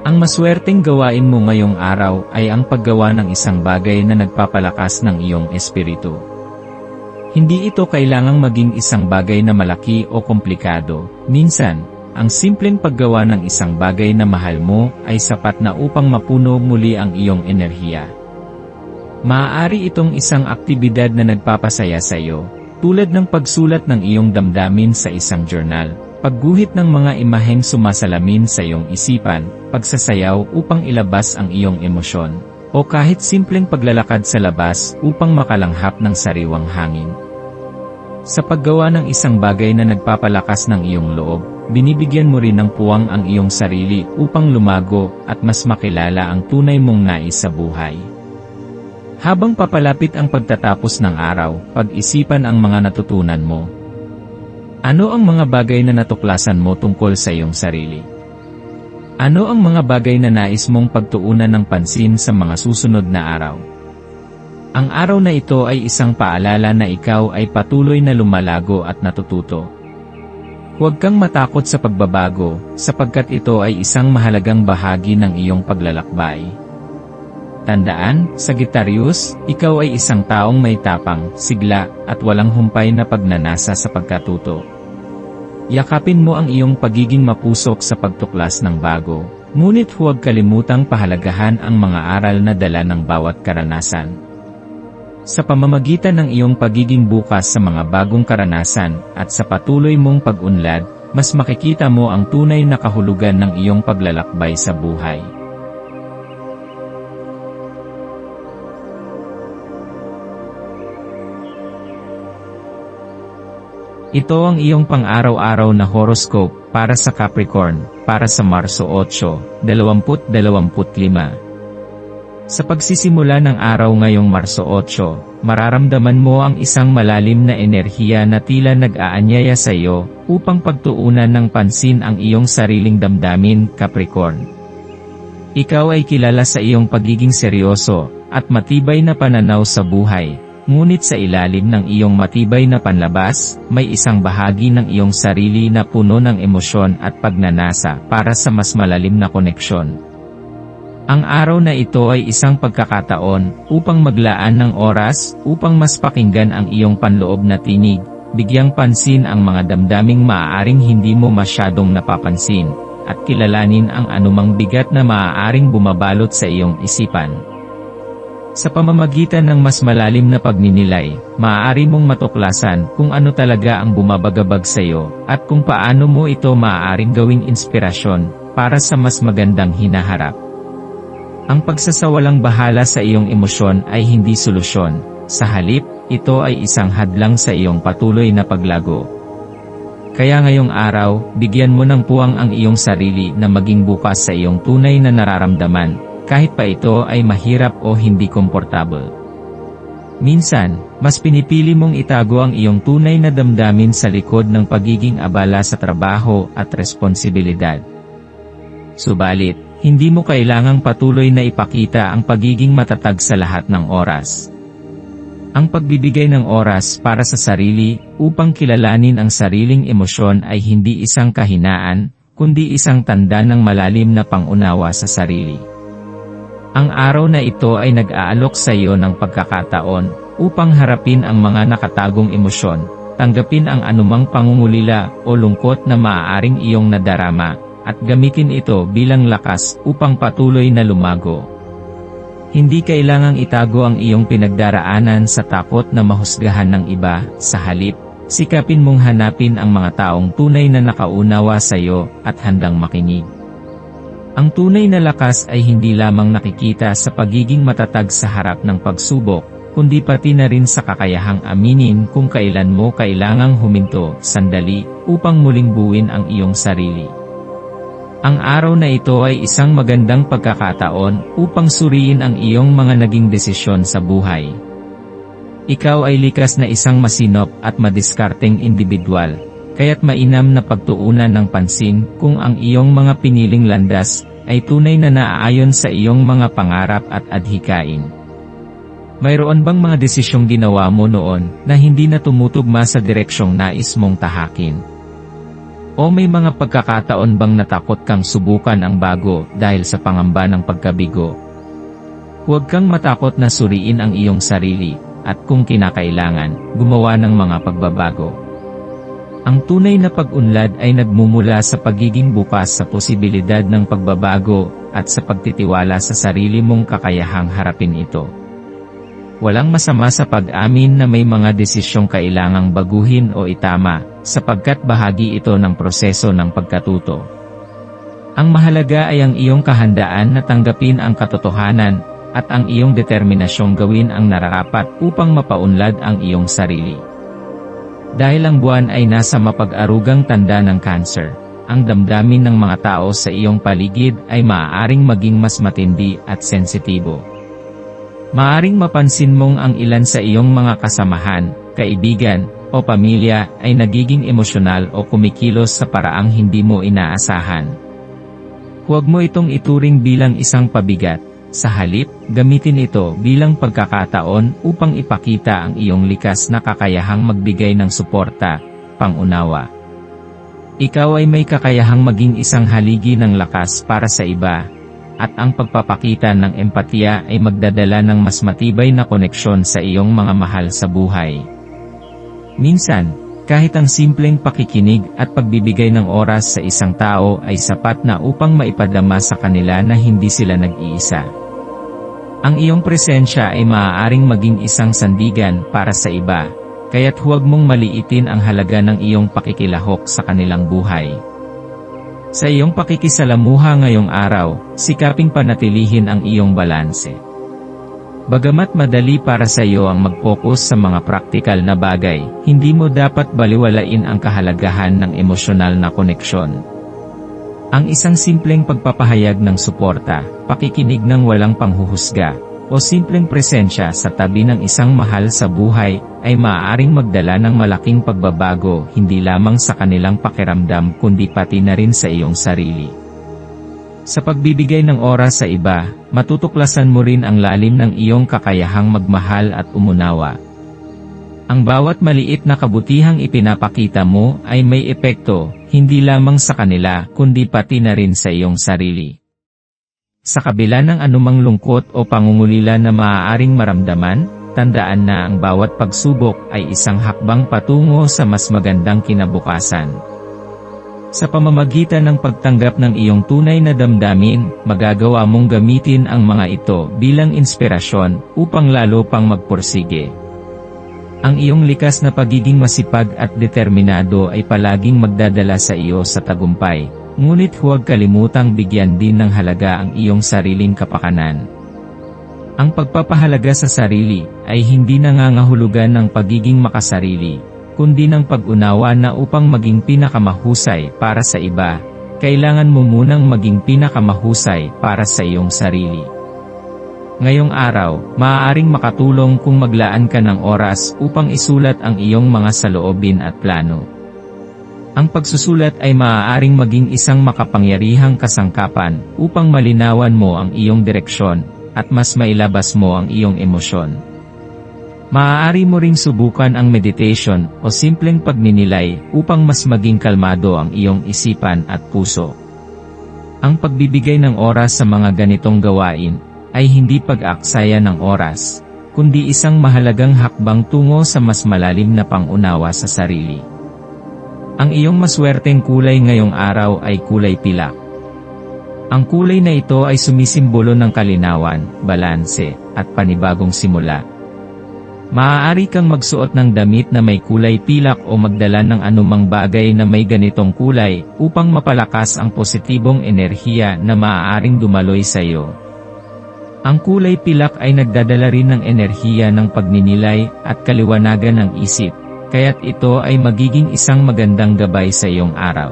Ang maswerteng gawain mo ngayong araw ay ang paggawa ng isang bagay na nagpapalakas ng iyong espiritu. Hindi ito kailangang maging isang bagay na malaki o komplikado. Minsan, ang simpleng paggawa ng isang bagay na mahal mo ay sapat na upang mapuno muli ang iyong enerhiya. Maaari itong isang aktibidad na nagpapasaya sa iyo, tulad ng pagsulat ng iyong damdamin sa isang journal, pagguhit ng mga imaheng sumasalamin sa iyong isipan, pagsasayaw upang ilabas ang iyong emosyon, o kahit simpleng paglalakad sa labas upang makalanghap ng sariwang hangin. Sa paggawa ng isang bagay na nagpapalakas ng iyong loob, binibigyan mo rin ng puwang ang iyong sarili upang lumago at mas makilala ang tunay mong nais sa buhay. Habang papalapit ang pagtatapos ng araw, pag-isipan ang mga natutunan mo. Ano ang mga bagay na natuklasan mo tungkol sa iyong sarili? Ano ang mga bagay na nais mong pagtuunan ng pansin sa mga susunod na araw? Ang araw na ito ay isang paalala na ikaw ay patuloy na lumalago at natututo. Huwag kang matakot sa pagbabago, sapagkat ito ay isang mahalagang bahagi ng iyong paglalakbay. Tandaan, Sagittarius, ikaw ay isang taong may tapang, sigla, at walang humpay na pagnanasa sa pagkatuto. Yakapin mo ang iyong pagiging mapusok sa pagtuklas ng bago, ngunit huwag kalimutang pahalagahan ang mga aral na dala ng bawat karanasan. Sa pamamagitan ng iyong pagiging bukas sa mga bagong karanasan at sa patuloy mong pag-unlad, mas makikita mo ang tunay na kahulugan ng iyong paglalakbay sa buhay. Ito ang iyong pang-araw-araw na horoscope para sa Capricorn, para sa Marso 8, 2025. Sa pagsisimula ng araw ngayong Marso 8, mararamdaman mo ang isang malalim na enerhiya na tila nag-aanyaya sa iyo upang pagtuunan ng pansin ang iyong sariling damdamin, Capricorn. Ikaw ay kilala sa iyong pagiging seryoso at matibay na pananaw sa buhay, ngunit sa ilalim ng iyong matibay na panlabas, may isang bahagi ng iyong sarili na puno ng emosyon at pagnanasa para sa mas malalim na koneksyon. Ang araw na ito ay isang pagkakataon upang maglaan ng oras upang mas pakinggan ang iyong panloob na tinig, bigyang pansin ang mga damdaming maaaring hindi mo masyadong napapansin, at kilalanin ang anumang bigat na maaaring bumabalot sa iyong isipan. Sa pamamagitan ng mas malalim na pagninilay, maaari mong matuklasan kung ano talaga ang bumabagabag sa iyo, at kung paano mo ito maaaring gawing inspirasyon para sa mas magandang hinaharap. Ang pagsasawalang bahala sa iyong emosyon ay hindi solusyon, sa halip, ito ay isang hadlang sa iyong patuloy na paglago. Kaya ngayong araw, bigyan mo ng puwang ang iyong sarili na maging bukas sa iyong tunay na nararamdaman, kahit pa ito ay mahirap o hindi komportable. Minsan, mas pinipili mong itago ang iyong tunay na damdamin sa likod ng pagiging abala sa trabaho at responsibilidad. Subalit, hindi mo kailangang patuloy na ipakita ang pagiging matatag sa lahat ng oras. Ang pagbibigay ng oras para sa sarili upang kilalanin ang sariling emosyon ay hindi isang kahinaan, kundi isang tanda ng malalim na pangunawa sa sarili. Ang araw na ito ay nag-aalok sa iyo ng pagkakataon upang harapin ang mga nakatagong emosyon, tanggapin ang anumang pangungulila o lungkot na maaaring iyong nadarama, at gamitin ito bilang lakas upang patuloy na lumago. Hindi kailangang itago ang iyong pinagdaraanan sa takot na mahusgahan ng iba, sa halip, sikapin mong hanapin ang mga taong tunay na nakaunawa sa iyo at handang makinig. Ang tunay na lakas ay hindi lamang nakikita sa pagiging matatag sa harap ng pagsubok, kundi pati na rin sa kakayahang aminin kung kailan mo kailangang huminto, sandali, upang muling buuin ang iyong sarili. Ang araw na ito ay isang magandang pagkakataon upang suriin ang iyong mga naging desisyon sa buhay. Ikaw ay likas na isang masinop at madiskarteng individual, kaya't mainam na pagtuunan ng pansin kung ang iyong mga piniling landas ay tunay na naaayon sa iyong mga pangarap at adhikain. Mayroon bang mga desisyong ginawa mo noon na hindi na tumutugma sa direksyong nais mong tahakin? O may mga pagkakataon bang natakot kang subukan ang bago dahil sa pangamba ng pagkabigo? Huwag kang matakot na suriin ang iyong sarili, at kung kinakailangan, gumawa ng mga pagbabago. Ang tunay na pag-unlad ay nagmumula sa pagiging bukas sa posibilidad ng pagbabago, at sa pagtitiwala sa sarili mong kakayahang harapin ito. Walang masama sa pag-amin na may mga desisyong kailangang baguhin o itama, sapagkat bahagi ito ng proseso ng pagkatuto. Ang mahalaga ay ang iyong kahandaan na tanggapin ang katotohanan, at ang iyong determinasyong gawin ang nararapat upang mapaunlad ang iyong sarili. Dahil ang buwan ay nasa mapag-arugang tanda ng cancer, ang damdamin ng mga tao sa iyong paligid ay maaaring maging mas matindi at sensitibo. Maaring mapansin mong ang ilan sa iyong mga kasamahan, kaibigan, o pamilya ay nagiging emosyonal o kumikilos sa paraang hindi mo inaasahan. Huwag mo itong ituring bilang isang pabigat, sa halip, gamitin ito bilang pagkakataon upang ipakita ang iyong likas na kakayahang magbigay ng suporta, pangunawa. Ikaw ay may kakayahang maging isang haligi ng lakas para sa iba, at ang pagpapakita ng empatiya ay magdadala ng mas matibay na koneksyon sa iyong mga mahal sa buhay. Minsan, kahit ang simpleng pakikinig at pagbibigay ng oras sa isang tao ay sapat na upang maipadama sa kanila na hindi sila nag-iisa. Ang iyong presensya ay maaaring maging isang sandigan para sa iba, kaya't huwag mong maliitin ang halaga ng iyong pakikilahok sa kanilang buhay. Sa iyong pakikisalamuha ngayong araw, sikaping panatilihin ang iyong balanse. Bagamat madali para sa iyo ang mag-focus sa mga praktikal na bagay, hindi mo dapat baliwalain ang kahalagahan ng emosyonal na koneksyon. Ang isang simpleng pagpapahayag ng suporta, pakikinig ng walang panghuhusga, o simpleng presensya sa tabi ng isang mahal sa buhay, ay maaaring magdala ng malaking pagbabago hindi lamang sa kanilang pakiramdam kundi pati na rin sa iyong sarili. Sa pagbibigay ng oras sa iba, matutuklasan mo rin ang lalim ng iyong kakayahang magmahal at umunawa. Ang bawat maliit na kabutihang ipinapakita mo ay may epekto, hindi lamang sa kanila kundi pati na rin sa iyong sarili. Sa kabila ng anumang lungkot o pangungulila na maaaring maramdaman, tandaan na ang bawat pagsubok ay isang hakbang patungo sa mas magandang kinabukasan. Sa pamamagitan ng pagtanggap ng iyong tunay na damdamin, magagawa mong gamitin ang mga ito bilang inspirasyon upang lalo pang magpursige. Ang iyong likas na pagiging masipag at determinado ay palaging magdadala sa iyo sa tagumpay. Ngunit huwag kalimutang bigyan din ng halaga ang iyong sariling kapakanan. Ang pagpapahalaga sa sarili ay hindi nangangahulugan ng pagiging makasarili, kundi ng pag-unawa na upang maging pinakamahusay para sa iba, kailangan mo munang maging pinakamahusay para sa iyong sarili. Ngayong araw, maaaring makatulong kung maglaan ka ng oras upang isulat ang iyong mga saloobin at plano. Ang pagsusulat ay maaaring maging isang makapangyarihang kasangkapan upang malinawan mo ang iyong direksyon, at mas mailabas mo ang iyong emosyon. Maaari mo ring subukan ang meditation o simpleng pagninilay upang mas maging kalmado ang iyong isipan at puso. Ang pagbibigay ng oras sa mga ganitong gawain ay hindi pag-aaksaya ng oras, kundi isang mahalagang hakbang tungo sa mas malalim na pangunawa sa sarili. Ang iyong maswerteng kulay ngayong araw ay kulay pilak. Ang kulay na ito ay sumisimbolo ng kalinawan, balanse, at panibagong simula. Maaari kang magsuot ng damit na may kulay pilak o magdala ng anumang bagay na may ganitong kulay upang mapalakas ang positibong enerhiya na maaaring dumaloy sa iyo. Ang kulay pilak ay nagdadala rin ng enerhiya ng pagninilay at kaliwanagan ng isip, kaya't ito ay magiging isang magandang gabay sa iyong araw.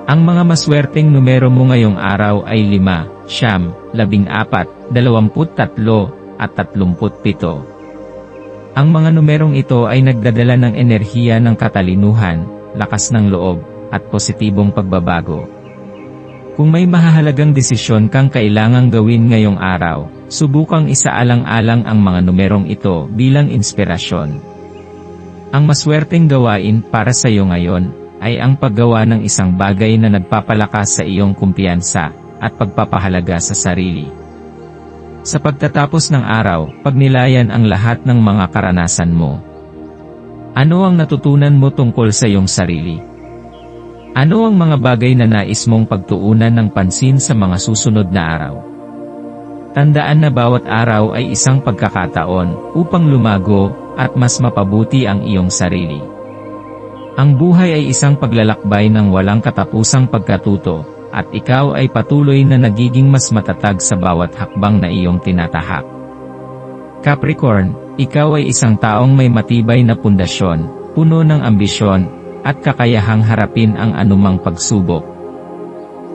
Ang mga maswerteng numero mo ngayong araw ay 5, 9, 14, 23, at 37. Ang mga numerong ito ay nagdadala ng enerhiya ng katalinuhan, lakas ng loob, at positibong pagbabago. Kung may mahahalagang desisyon kang kailangang gawin ngayong araw, subukang isaalang-alang ang mga numerong ito bilang inspirasyon. Ang maswerteng gawain para sa iyo ngayon ay ang paggawa ng isang bagay na nagpapalakas sa iyong kumpiyansa at pagpapahalaga sa sarili. Sa pagtatapos ng araw, pagnilayan ang lahat ng mga karanasan mo. Ano ang natutunan mo tungkol sa iyong sarili? Ano ang mga bagay na nais mong pagtuunan ng pansin sa mga susunod na araw? Tandaan na bawat araw ay isang pagkakataon upang lumago at mas mapabuti ang iyong sarili. Ang buhay ay isang paglalakbay ng walang katapusang pagkatuto, at ikaw ay patuloy na nagiging mas matatag sa bawat hakbang na iyong tinatahak. Capricorn, ikaw ay isang taong may matibay na pundasyon, puno ng ambisyon, at kakayahang harapin ang anumang pagsubok.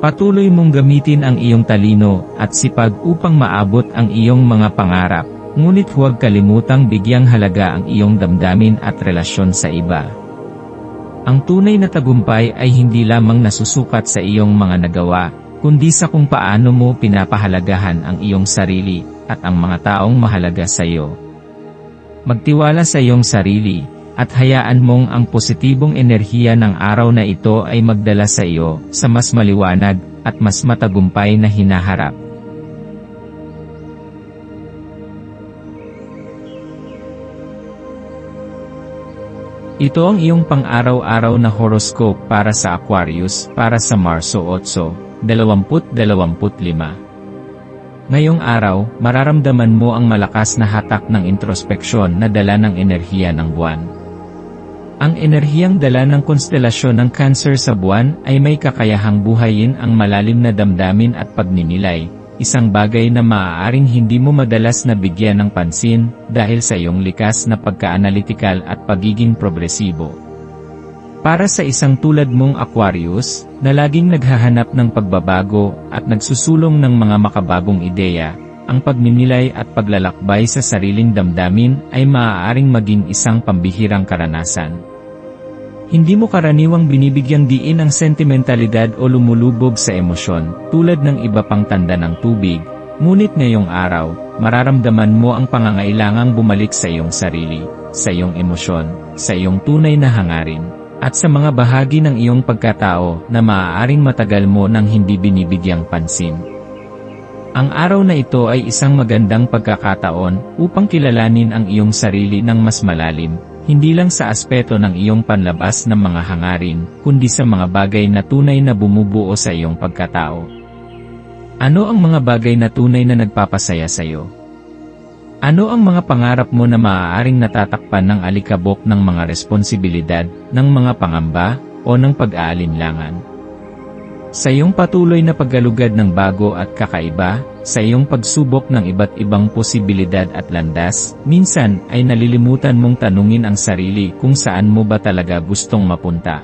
Patuloy mong gamitin ang iyong talino at sipag upang maabot ang iyong mga pangarap, ngunit huwag kalimutang bigyang halaga ang iyong damdamin at relasyon sa iba. Ang tunay na tagumpay ay hindi lamang nasusukat sa iyong mga nagawa, kundi sa kung paano mo pinapahalagahan ang iyong sarili at ang mga taong mahalaga sa iyo. Magtiwala sa iyong sarili, at hayaan mong ang positibong enerhiya ng araw na ito ay magdala sa iyo sa mas maliwanag at mas matagumpay na hinaharap. Ito ang iyong pang-araw-araw na horoscope para sa Aquarius para sa Marso 8, 2025. Ngayong araw, mararamdaman mo ang malakas na hatak ng introspeksyon na dala ng enerhiya ng buwan. Ang enerhiyang dala ng konstelasyon ng Cancer sa buwan ay may kakayahang buhayin ang malalim na damdamin at pagninilay, isang bagay na maaaring hindi mo madalas na bigyan ng pansin dahil sa iyong likas na pagka-analytical at pagiging progresibo. Para sa isang tulad mong Aquarius, na laging naghahanap ng pagbabago at nagsusulong ng mga makabagong ideya, ang pagninilay at paglalakbay sa sariling damdamin ay maaaring maging isang pambihirang karanasan. Hindi mo karaniwang binibigyang diin ang sentimentalidad o lumulubog sa emosyon, tulad ng iba pang tanda ng tubig, ngunit ngayong araw, mararamdaman mo ang pangangailangang bumalik sa iyong sarili, sa iyong emosyon, sa iyong tunay na hangarin, at sa mga bahagi ng iyong pagkatao na maaaring matagal mo nang hindi binibigyang pansin. Ang araw na ito ay isang magandang pagkakataon upang kilalanin ang iyong sarili ng mas malalim, hindi lang sa aspeto ng iyong panlabas ng mga hangarin, kundi sa mga bagay na tunay na bumubuo sa iyong pagkatao. Ano ang mga bagay na tunay na nagpapasaya sa iyo? Ano ang mga pangarap mo na maaaring natatakpan ng alikabok ng mga responsibilidad, ng mga pangamba, o ng pag-aalinlangan? Sa iyong patuloy na paggalugad ng bago at kakaiba, sa iyong pagsubok ng iba't ibang posibilidad at landas, minsan ay nalilimutan mong tanungin ang sarili kung saan mo ba talaga gustong mapunta.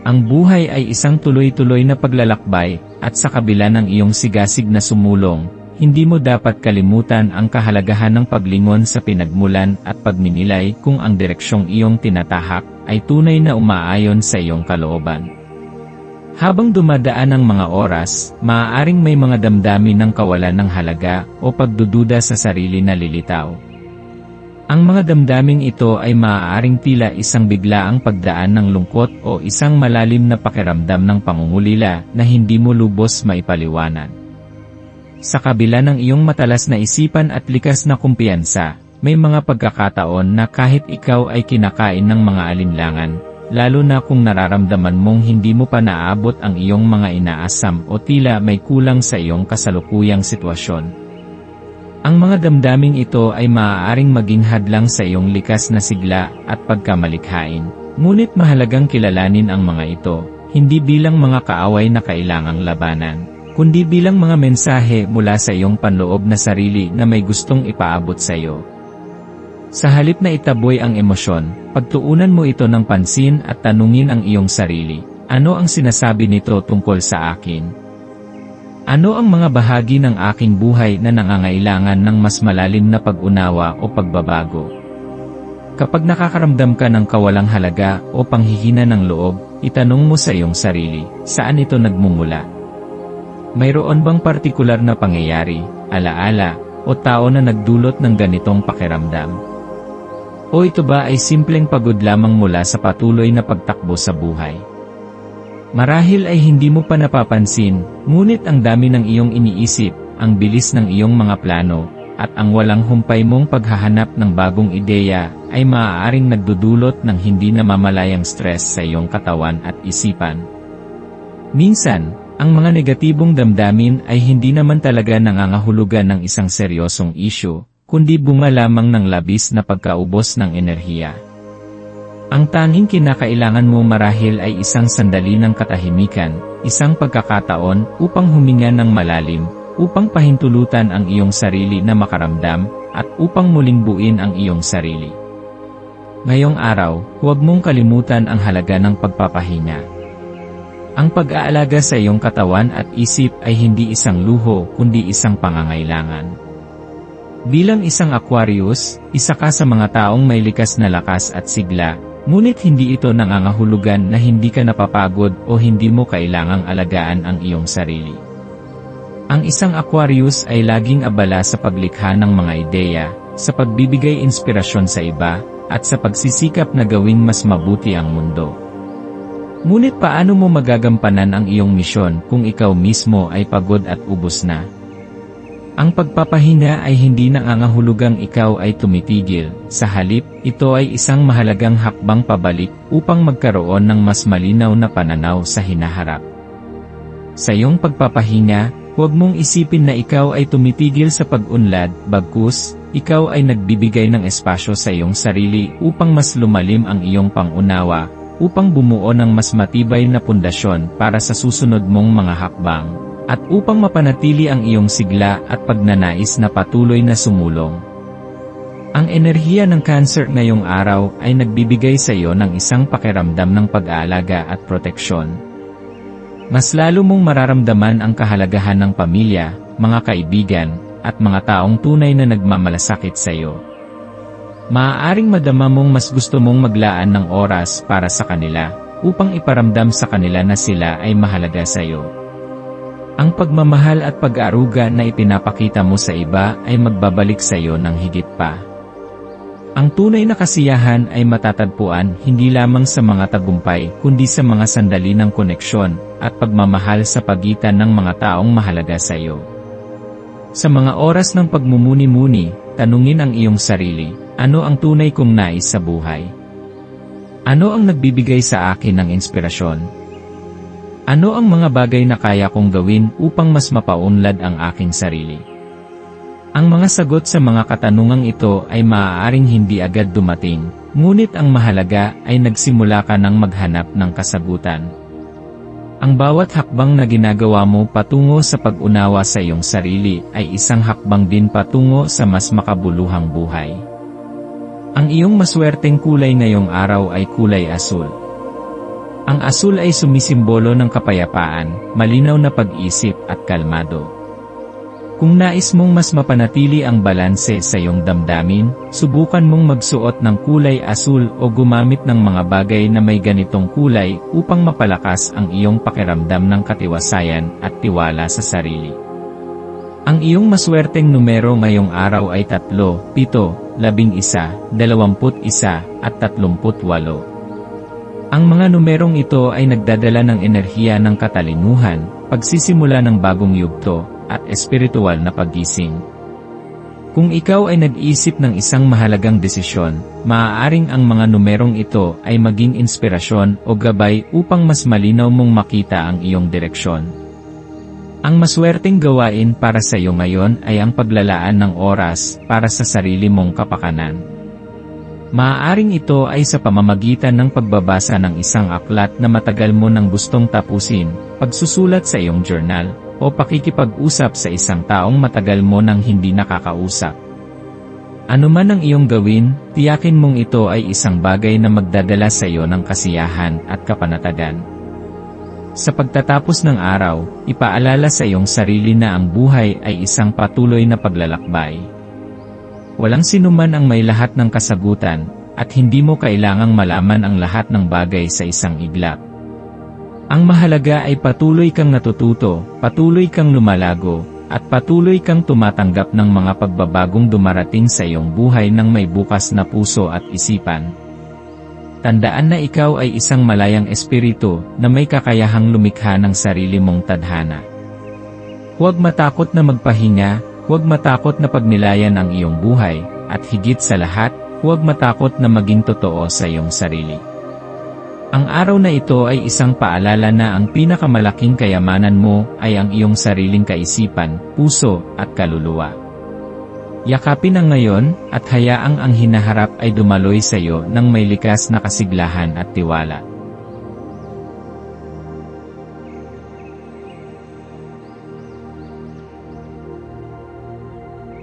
Ang buhay ay isang tuloy-tuloy na paglalakbay, at sa kabila ng iyong sigasig na sumulong, hindi mo dapat kalimutan ang kahalagahan ng paglingon sa pinagmulan at pagninilay kung ang direksyong iyong tinatahak ay tunay na umaayon sa iyong kalooban. Habang dumadaan ang mga oras, maaaring may mga damdamin ng kawalan ng halaga o pagdududa sa sarili na lilitaw. Ang mga damdaming ito ay maaaring tila isang biglaang pagdaan ng lungkot o isang malalim na pakiramdam ng pangungulila na hindi mo lubos maipaliwanag. Sa kabila ng iyong matalas na isipan at likas na kumpiyansa, may mga pagkakataon na kahit ikaw ay kinakain ng mga alinlangan, lalo na kung nararamdaman mong hindi mo pa naabot ang iyong mga inaasam o tila may kulang sa iyong kasalukuyang sitwasyon. Ang mga damdaming ito ay maaaring maging hadlang sa iyong likas na sigla at pagkamalikhain, ngunit mahalagang kilalanin ang mga ito, hindi bilang mga kaaway na kailangang labanan, kundi bilang mga mensahe mula sa iyong panloob na sarili na may gustong ipaabot sa iyo. Sa halip na itaboy ang emosyon, pagtuunan mo ito ng pansin at tanungin ang iyong sarili, ano ang sinasabi nito tungkol sa akin? Ano ang mga bahagi ng aking buhay na nangangailangan ng mas malalim na pag-unawa o pagbabago? Kapag nakakaramdam ka ng kawalang halaga o panghihina ng loob, itanong mo sa iyong sarili, saan ito nagmumula? Mayroon bang partikular na pangyayari, alaala, o tao na nagdulot ng ganitong pakiramdam? O ito ba ay simpleng pagod lamang mula sa patuloy na pagtakbo sa buhay? Marahil ay hindi mo pa napapansin, ngunit ang dami ng iyong iniisip, ang bilis ng iyong mga plano, at ang walang humpay mong paghahanap ng bagong ideya, ay maaaring nagdudulot ng hindi namamalayang stress sa iyong katawan at isipan. Minsan, ang mga negatibong damdamin ay hindi naman talaga nangangahulugan ng isang seryosong issue, kundi bunga lamang ng labis na pagkaubos ng enerhiya. Ang tanging kinakailangan mo marahil ay isang sandali ng katahimikan, isang pagkakataon upang huminga ng malalim, upang pahintulutan ang iyong sarili na makaramdam, at upang muling buuin ang iyong sarili. Ngayong araw, huwag mong kalimutan ang halaga ng pagpapahinga. Ang pag-aalaga sa iyong katawan at isip ay hindi isang luho kundi isang pangangailangan. Bilang isang Aquarius, isa ka sa mga taong may likas na lakas at sigla, ngunit hindi ito nangangahulugan na hindi ka napapagod o hindi mo kailangang alagaan ang iyong sarili. Ang isang Aquarius ay laging abala sa paglikha ng mga ideya, sa pagbibigay inspirasyon sa iba, at sa pagsisikap na gawing mas mabuti ang mundo. Ngunit paano mo magagampanan ang iyong misyon kung ikaw mismo ay pagod at ubos na? Ang pagpapahinga ay hindi nangangahulugang ikaw ay tumitigil, sa halip, ito ay isang mahalagang hakbang pabalik upang magkaroon ng mas malinaw na pananaw sa hinaharap. Sa iyong pagpapahinga, huwag mong isipin na ikaw ay tumitigil sa pag-unlad, bagkus, ikaw ay nagbibigay ng espasyo sa iyong sarili upang mas lumalim ang iyong pangunawa, upang bumuo ng mas matibay na pundasyon para sa susunod mong mga hakbang, at upang mapanatili ang iyong sigla at pagnanais na patuloy na sumulong. Ang enerhiya ng Cancer ngayong araw ay nagbibigay sa iyo ng isang pakiramdam ng pag-aalaga at proteksyon. Mas lalo mong mararamdaman ang kahalagahan ng pamilya, mga kaibigan, at mga taong tunay na nagmamalasakit sa iyo. Maaaring madama mong mas gusto mong maglaan ng oras para sa kanila, upang iparamdam sa kanila na sila ay mahalaga sa iyo. Ang pagmamahal at pag-aaruga na ipinapakita mo sa iba ay magbabalik sa iyo ng higit pa. Ang tunay na kasiyahan ay matatagpuan hindi lamang sa mga tagumpay kundi sa mga sandali ng koneksyon at pagmamahal sa pagitan ng mga taong mahalaga sa iyo. Sa mga oras ng pagmumuni-muni, tanungin ang iyong sarili, ano ang tunay kong nais sa buhay? Ano ang nagbibigay sa akin ng inspirasyon? Ano ang mga bagay na kaya kong gawin upang mas mapaunlad ang aking sarili? Ang mga sagot sa mga katanungang ito ay maaaring hindi agad dumating, ngunit ang mahalaga ay nagsimula ka ng maghanap ng kasagutan. Ang bawat hakbang na ginagawa mo patungo sa pag-unawa sa iyong sarili ay isang hakbang din patungo sa mas makabuluhang buhay. Ang iyong maswerteng kulay ngayong araw ay kulay asul. Ang asul ay sumisimbolo ng kapayapaan, malinaw na pag-isip at kalmado. Kung nais mong mas mapanatili ang balanse sa iyong damdamin, subukan mong magsuot ng kulay asul o gumamit ng mga bagay na may ganitong kulay upang mapalakas ang iyong pakiramdam ng katiwasayan at tiwala sa sarili. Ang iyong maswerteng numero ngayong araw ay 3, 7, 11, 21 at 38. Ang mga numerong ito ay nagdadala ng enerhiya ng katalinuhan, pagsisimula ng bagong yugto, at espiritual na paggising. Kung ikaw ay nag-isip ng isang mahalagang desisyon, maaaring ang mga numerong ito ay maging inspirasyon o gabay upang mas malinaw mong makita ang iyong direksyon. Ang maswerteng gawain para sa iyo ngayon ay ang paglalaan ng oras para sa sarili mong kapakanan. Maaaring ito ay sa pamamagitan ng pagbabasa ng isang aklat na matagal mo nang gustong tapusin, pagsusulat sa iyong journal, o pakikipag-usap sa isang taong matagal mo nang hindi nakakausap. Ano man ang iyong gawin, tiyakin mong ito ay isang bagay na magdadala sa iyo ng kasiyahan at kapanatagan. Sa pagtatapos ng araw, ipaalala sa iyong sarili na ang buhay ay isang patuloy na paglalakbay. Walang sinuman ang may lahat ng kasagutan, at hindi mo kailangang malaman ang lahat ng bagay sa isang iglap. Ang mahalaga ay patuloy kang natututo, patuloy kang lumalago, at patuloy kang tumatanggap ng mga pagbabagong dumarating sa iyong buhay ng may bukas na puso at isipan. Tandaan na ikaw ay isang malayang espiritu na may kakayahang lumikha ng sarili mong tadhana. Huwag matakot na magpahinga, huwag matakot na pagnilayan ang iyong buhay, at higit sa lahat, huwag matakot na maging totoo sa iyong sarili. Ang araw na ito ay isang paalala na ang pinakamalaking kayamanan mo ay ang iyong sariling kaisipan, puso, at kaluluwa. Yakapin ang ngayon, at hayaang ang hinaharap ay dumaloy sa iyo ng may likas na kasiglahan at tiwala.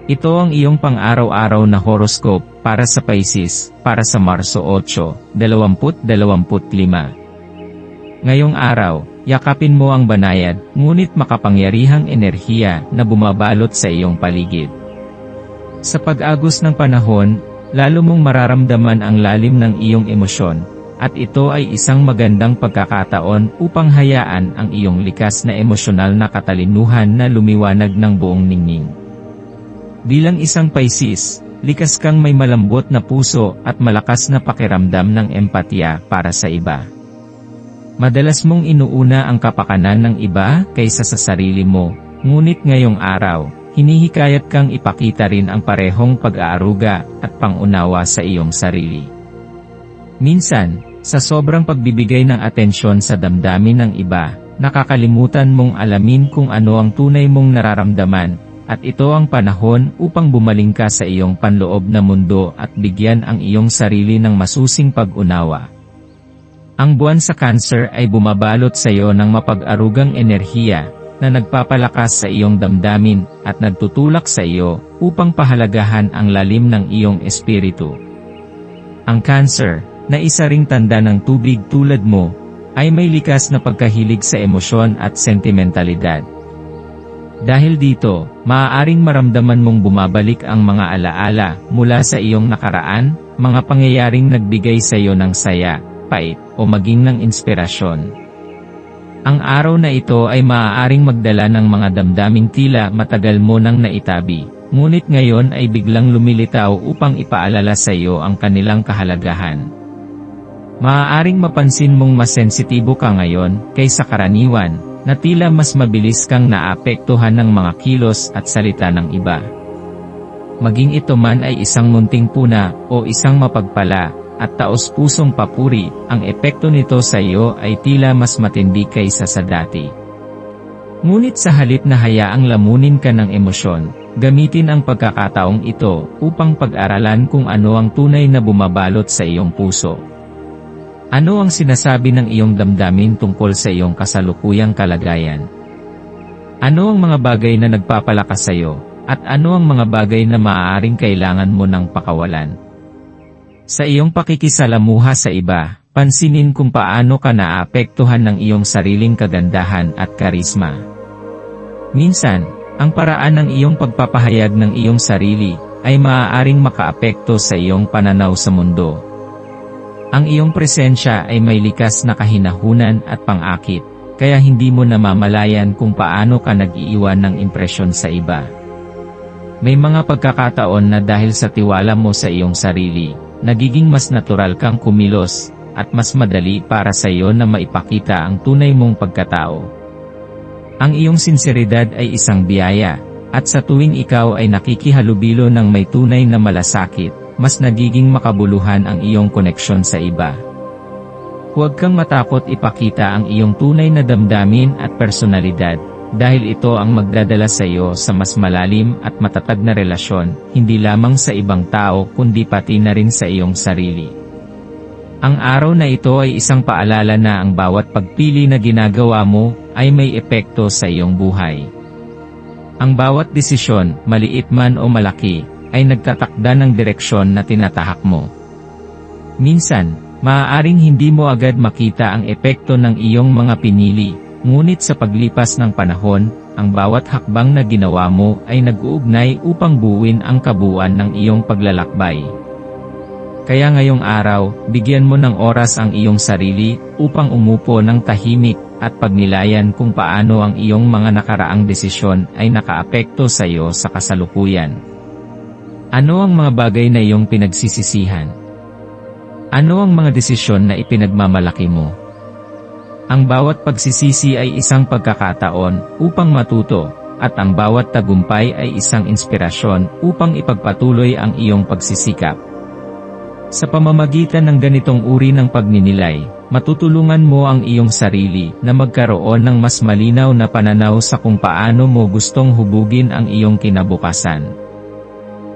Ito ang iyong pang-araw-araw na horoscope para sa Pisces, para sa Marso 8, 2025. Ngayong araw, yakapin mo ang banayad, ngunit makapangyarihang enerhiya na bumabalot sa iyong paligid. Sa pag-agos ng panahon, lalo mong mararamdaman ang lalim ng iyong emosyon, at ito ay isang magandang pagkakataon upang hayaan ang iyong likas na emosyonal na katalinuhan na lumiwanag ng buong ningning. Bilang isang Pisces, likas kang may malambot na puso at malakas na pakiramdam ng empatiya para sa iba. Madalas mong inuuna ang kapakanan ng iba kaysa sa sarili mo, ngunit ngayong araw, hinihikayat kang ipakita rin ang parehong pag-aaruga at pangunawa sa iyong sarili. Minsan, sa sobrang pagbibigay ng atensyon sa damdamin ng iba, nakakalimutan mong alamin kung ano ang tunay mong nararamdaman, at ito ang panahon upang bumaling ka sa iyong panloob na mundo at bigyan ang iyong sarili ng masusing pag-unawa. Ang buwan sa Cancer ay bumabalot sa iyo ng mapag-arugang enerhiya na nagpapalakas sa iyong damdamin at nagtutulak sa iyo upang pahalagahan ang lalim ng iyong espiritu. Ang Cancer, na isa ring tanda ng tubig tulad mo, ay may likas na pagkahilig sa emosyon at sentimentalidad. Dahil dito, maaaring maramdaman mong bumabalik ang mga alaala mula sa iyong nakaraan, mga pangyayaring nagbigay sa iyo ng saya, pait, o maging ng inspirasyon. Ang araw na ito ay maaaring magdala ng mga damdaming tila matagal mo nang naitabi, ngunit ngayon ay biglang lumilitaw upang ipaalala sa iyo ang kanilang kahalagahan. Maaaring mapansin mong mas sensitibo ka ngayon kaysa karaniwan, na tila mas mabilis kang naapektuhan ng mga kilos at salita ng iba. Maging ito man ay isang munting puna o isang mapagpala at taos-pusong papuri, ang epekto nito sa iyo ay tila mas matindi kaysa sa dati. Ngunit sa halip na hayaang lamunin ka ng emosyon, gamitin ang pagkakataong ito upang pag-aralan kung ano ang tunay na bumabalot sa iyong puso. Ano ang sinasabi ng iyong damdamin tungkol sa iyong kasalukuyang kalagayan? Ano ang mga bagay na nagpapalakas sa iyo, at ano ang mga bagay na maaaring kailangan mo ng pakawalan? Sa iyong pakikisalamuha sa iba, pansinin kung paano ka naapektuhan ng iyong sariling kagandahan at karisma. Minsan, ang paraan ng iyong pagpapahayag ng iyong sarili ay maaaring makaapekto sa iyong pananaw sa mundo. Ang iyong presensya ay may likas na kahinahunan at pang-akit, kaya hindi mo namamalayan kung paano ka nag-iiwan ng impresyon sa iba. May mga pagkakataon na dahil sa tiwala mo sa iyong sarili, nagiging mas natural kang kumilos, at mas madali para sa iyo na maipakita ang tunay mong pagkatao. Ang iyong sinseridad ay isang biyaya, at sa tuwing ikaw ay nakikihalubilo ng may tunay na malasakit, mas nagiging makabuluhan ang iyong koneksyon sa iba. Huwag kang matakot ipakita ang iyong tunay na damdamin at personalidad, dahil ito ang magdadala sa iyo sa mas malalim at matatag na relasyon, hindi lamang sa ibang tao kundi pati na rin sa iyong sarili. Ang araw na ito ay isang paalala na ang bawat pagpili na ginagawa mo ay may epekto sa iyong buhay. Ang bawat desisyon, maliit man o malaki, ay nagtatakda ng direksyon na tinatahak mo. Minsan, maaaring hindi mo agad makita ang epekto ng iyong mga pinili, ngunit sa paglipas ng panahon, ang bawat hakbang na ginawa mo ay nag-uugnay upang buuin ang kabuuan ng iyong paglalakbay. Kaya ngayong araw, bigyan mo ng oras ang iyong sarili, upang umupo ng tahimik, at pagnilayan kung paano ang iyong mga nakaraang desisyon ay nakaapekto sa iyo sa kasalukuyan. Ano ang mga bagay na iyong pinagsisisihan? Ano ang mga desisyon na ipinagmamalaki mo? Ang bawat pagsisisi ay isang pagkakataon upang matuto, at ang bawat tagumpay ay isang inspirasyon upang ipagpatuloy ang iyong pagsisikap. Sa pamamagitan ng ganitong uri ng pagninilay, matutulungan mo ang iyong sarili na magkaroon ng mas malinaw na pananaw sa kung paano mo gustong hubugin ang iyong kinabukasan.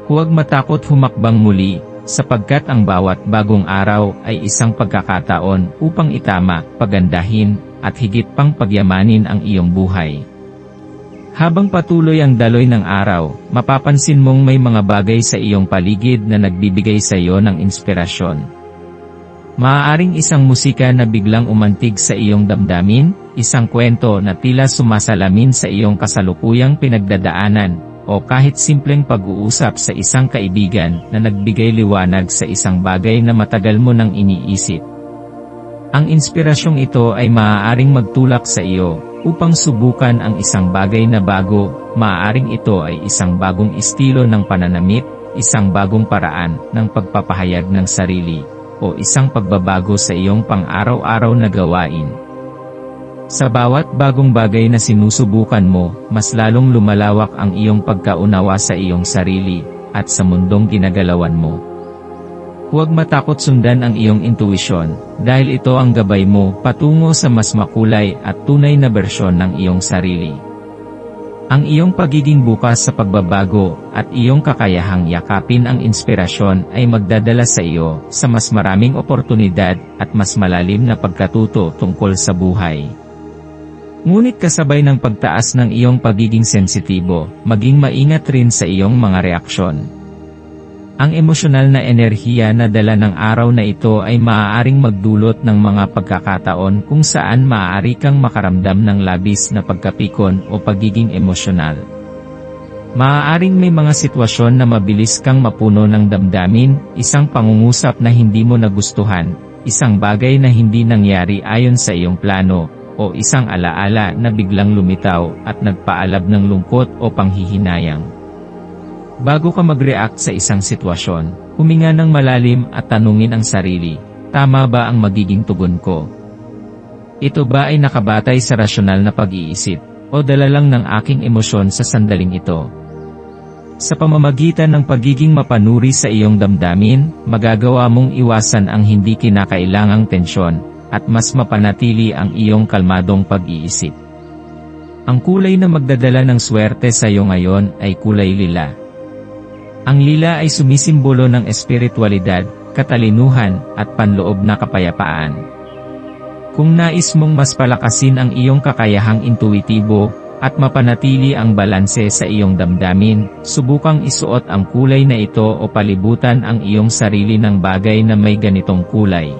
Huwag matakot humakbang muli, sapagkat ang bawat bagong araw ay isang pagkakataon upang itama, pagandahin, at higit pang pagyamanin ang iyong buhay. Habang patuloy ang daloy ng araw, mapapansin mong may mga bagay sa iyong paligid na nagbibigay sa iyo ng inspirasyon. Maaaring isang musika na biglang umantig sa iyong damdamin, isang kwento na tila sumasalamin sa iyong kasalukuyang pinagdadaanan, o kahit simpleng pag-uusap sa isang kaibigan na nagbigay liwanag sa isang bagay na matagal mo nang iniisip. Ang inspirasyong ito ay maaaring magtulak sa iyo, upang subukan ang isang bagay na bago. Maaaring ito ay isang bagong estilo ng pananamit, isang bagong paraan ng pagpapahayag ng sarili, o isang pagbabago sa iyong pang-araw-araw na gawain. Sa bawat bagong bagay na sinusubukan mo, mas lalong lumalawak ang iyong pagkaunawa sa iyong sarili, at sa mundong ginagalawan mo. Huwag matakot sundan ang iyong intuisyon, dahil ito ang gabay mo patungo sa mas makulay at tunay na bersyon ng iyong sarili. Ang iyong pagiging bukas sa pagbabago, at iyong kakayahang yakapin ang inspirasyon ay magdadala sa iyo sa mas maraming oportunidad at mas malalim na pagkatuto tungkol sa buhay. Ngunit kasabay ng pagtaas ng iyong pagiging sensitibo, maging maingat rin sa iyong mga reaksyon. Ang emosyonal na enerhiya na dala ng araw na ito ay maaaring magdulot ng mga pagkakataon kung saan maaari kang makaramdam ng labis na pagkapikon o pagiging emosyonal. Maaaring may mga sitwasyon na mabilis kang mapuno ng damdamin, isang pangungusap na hindi mo nagustuhan, isang bagay na hindi nangyari ayon sa iyong plano, o isang alaala na biglang lumitaw at nagpaalab ng lungkot o panghihinayang. Bago ka mag-react sa isang sitwasyon, huminga ng malalim at tanungin ang sarili, tama ba ang magiging tugon ko? Ito ba ay nakabatay sa rasyonal na pag-iisip, o dala lang ng aking emosyon sa sandaling ito? Sa pamamagitan ng pagiging mapanuri sa iyong damdamin, magagawa mong iwasan ang hindi kinakailangang tensyon, at mas mapanatili ang iyong kalmadong pag-iisip. Ang kulay na magdadala ng swerte sa iyo ngayon ay kulay lila. Ang lila ay sumisimbolo ng espiritualidad, katalinuhan, at panloob na kapayapaan. Kung nais mong mas palakasin ang iyong kakayahang intuitibo, at mapanatili ang balanse sa iyong damdamin, subukang isuot ang kulay na ito o palibutan ang iyong sarili ng bagay na may ganitong kulay.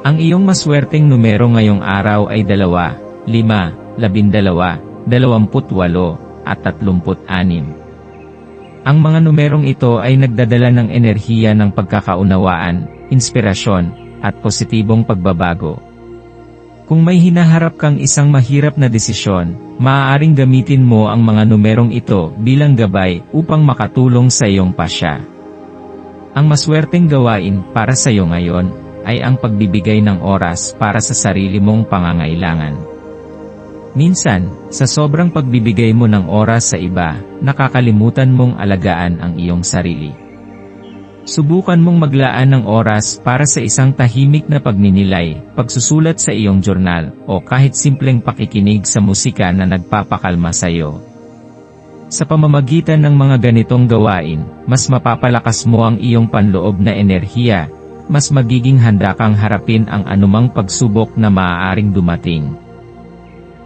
Ang iyong maswerteng numero ngayong araw ay 2, 5, 12, 28, at 36. Ang mga numerong ito ay nagdadala ng enerhiya ng pagkakaunawaan, inspirasyon, at positibong pagbabago. Kung may hinaharap kang isang mahirap na desisyon, maaaring gamitin mo ang mga numerong ito bilang gabay upang makatulong sa iyong pasya. Ang maswerteng gawain para sa iyo ngayon ay ang pagbibigay ng oras para sa sarili mong pangangailangan. Minsan, sa sobrang pagbibigay mo ng oras sa iba, nakakalimutan mong alagaan ang iyong sarili. Subukan mong maglaan ng oras para sa isang tahimik na pagninilay, pagsusulat sa iyong journal, o kahit simpleng pakikinig sa musika na nagpapakalma sa iyo. Sa pamamagitan ng mga ganitong gawain, mas mapapalakas mo ang iyong panloob na enerhiya, mas magiging handa kang harapin ang anumang pagsubok na maaaring dumating.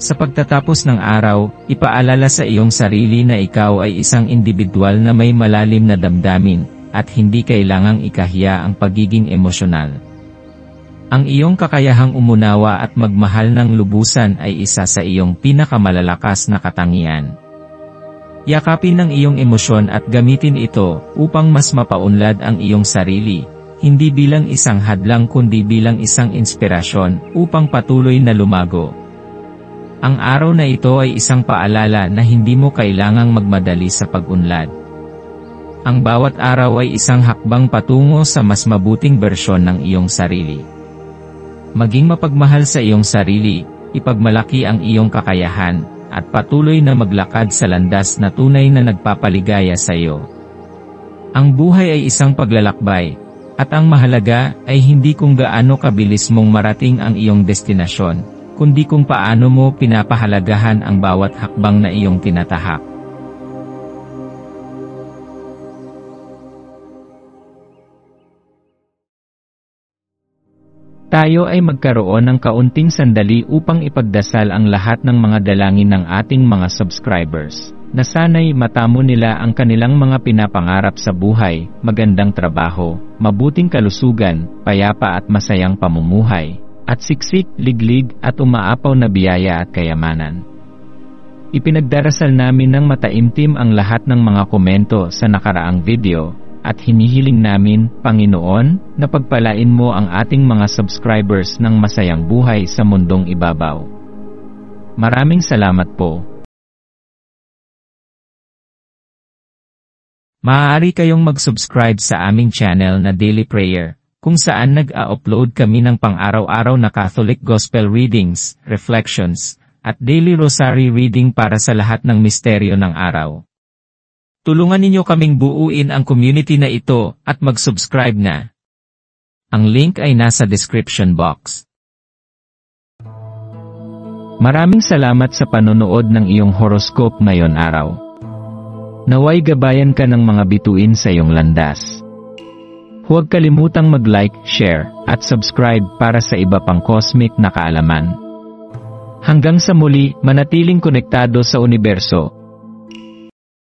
Sa pagtatapos ng araw, ipaalala sa iyong sarili na ikaw ay isang individual na may malalim na damdamin, at hindi kailangang ikahiya ang pagiging emosyonal. Ang iyong kakayahang umunawa at magmahal ng lubusan ay isa sa iyong pinakamalalakas na katangian. Yakapin ang iyong emosyon at gamitin ito upang mas mapaunlad ang iyong sarili, hindi bilang isang hadlang kundi bilang isang inspirasyon upang patuloy na lumago. Ang araw na ito ay isang paalala na hindi mo kailangang magmadali sa pag-unlad. Ang bawat araw ay isang hakbang patungo sa mas mabuting bersyon ng iyong sarili. Maging mapagmahal sa iyong sarili, ipagmalaki ang iyong kakayahan, at patuloy na maglakad sa landas na tunay na nagpapaligaya sa iyo. Ang buhay ay isang paglalakbay, at ang mahalaga ay hindi kung gaano kabilis mong marating ang iyong destinasyon, kundi kung paano mo pinapahalagahan ang bawat hakbang na iyong tinatahak. Tayo ay magkaroon ng kaunting sandali upang ipagdasal ang lahat ng mga dalangin ng ating mga subscribers, na sana'y matamo nila ang kanilang mga pinapangarap sa buhay, magandang trabaho, mabuting kalusugan, payapa at masayang pamumuhay, at siksik, liglig at umaapaw na biyaya at kayamanan. Ipinagdarasal namin ng mataimtim ang lahat ng mga komento sa nakaraang video, at hinihiling namin, Panginoon, na pagpalain mo ang ating mga subscribers ng masayang buhay sa mundong ibabaw. Maraming salamat po. Maaari kayong mag-subscribe sa aming channel na Daily Prayer, kung saan nag-a-upload kami ng pang-araw-araw na Catholic Gospel Readings, Reflections, at Daily Rosary Reading para sa lahat ng misteryo ng araw. Tulungan ninyo kaming buuin ang community na ito at mag-subscribe na. Ang link ay nasa description box. Maraming salamat sa panonood ng iyong horoscope ngayon araw. Naway gabayan ka ng mga bituin sa iyong landas. Huwag kalimutang mag-like, share, at subscribe para sa iba pang cosmic na kaalaman. Hanggang sa muli, manatiling konektado sa universo.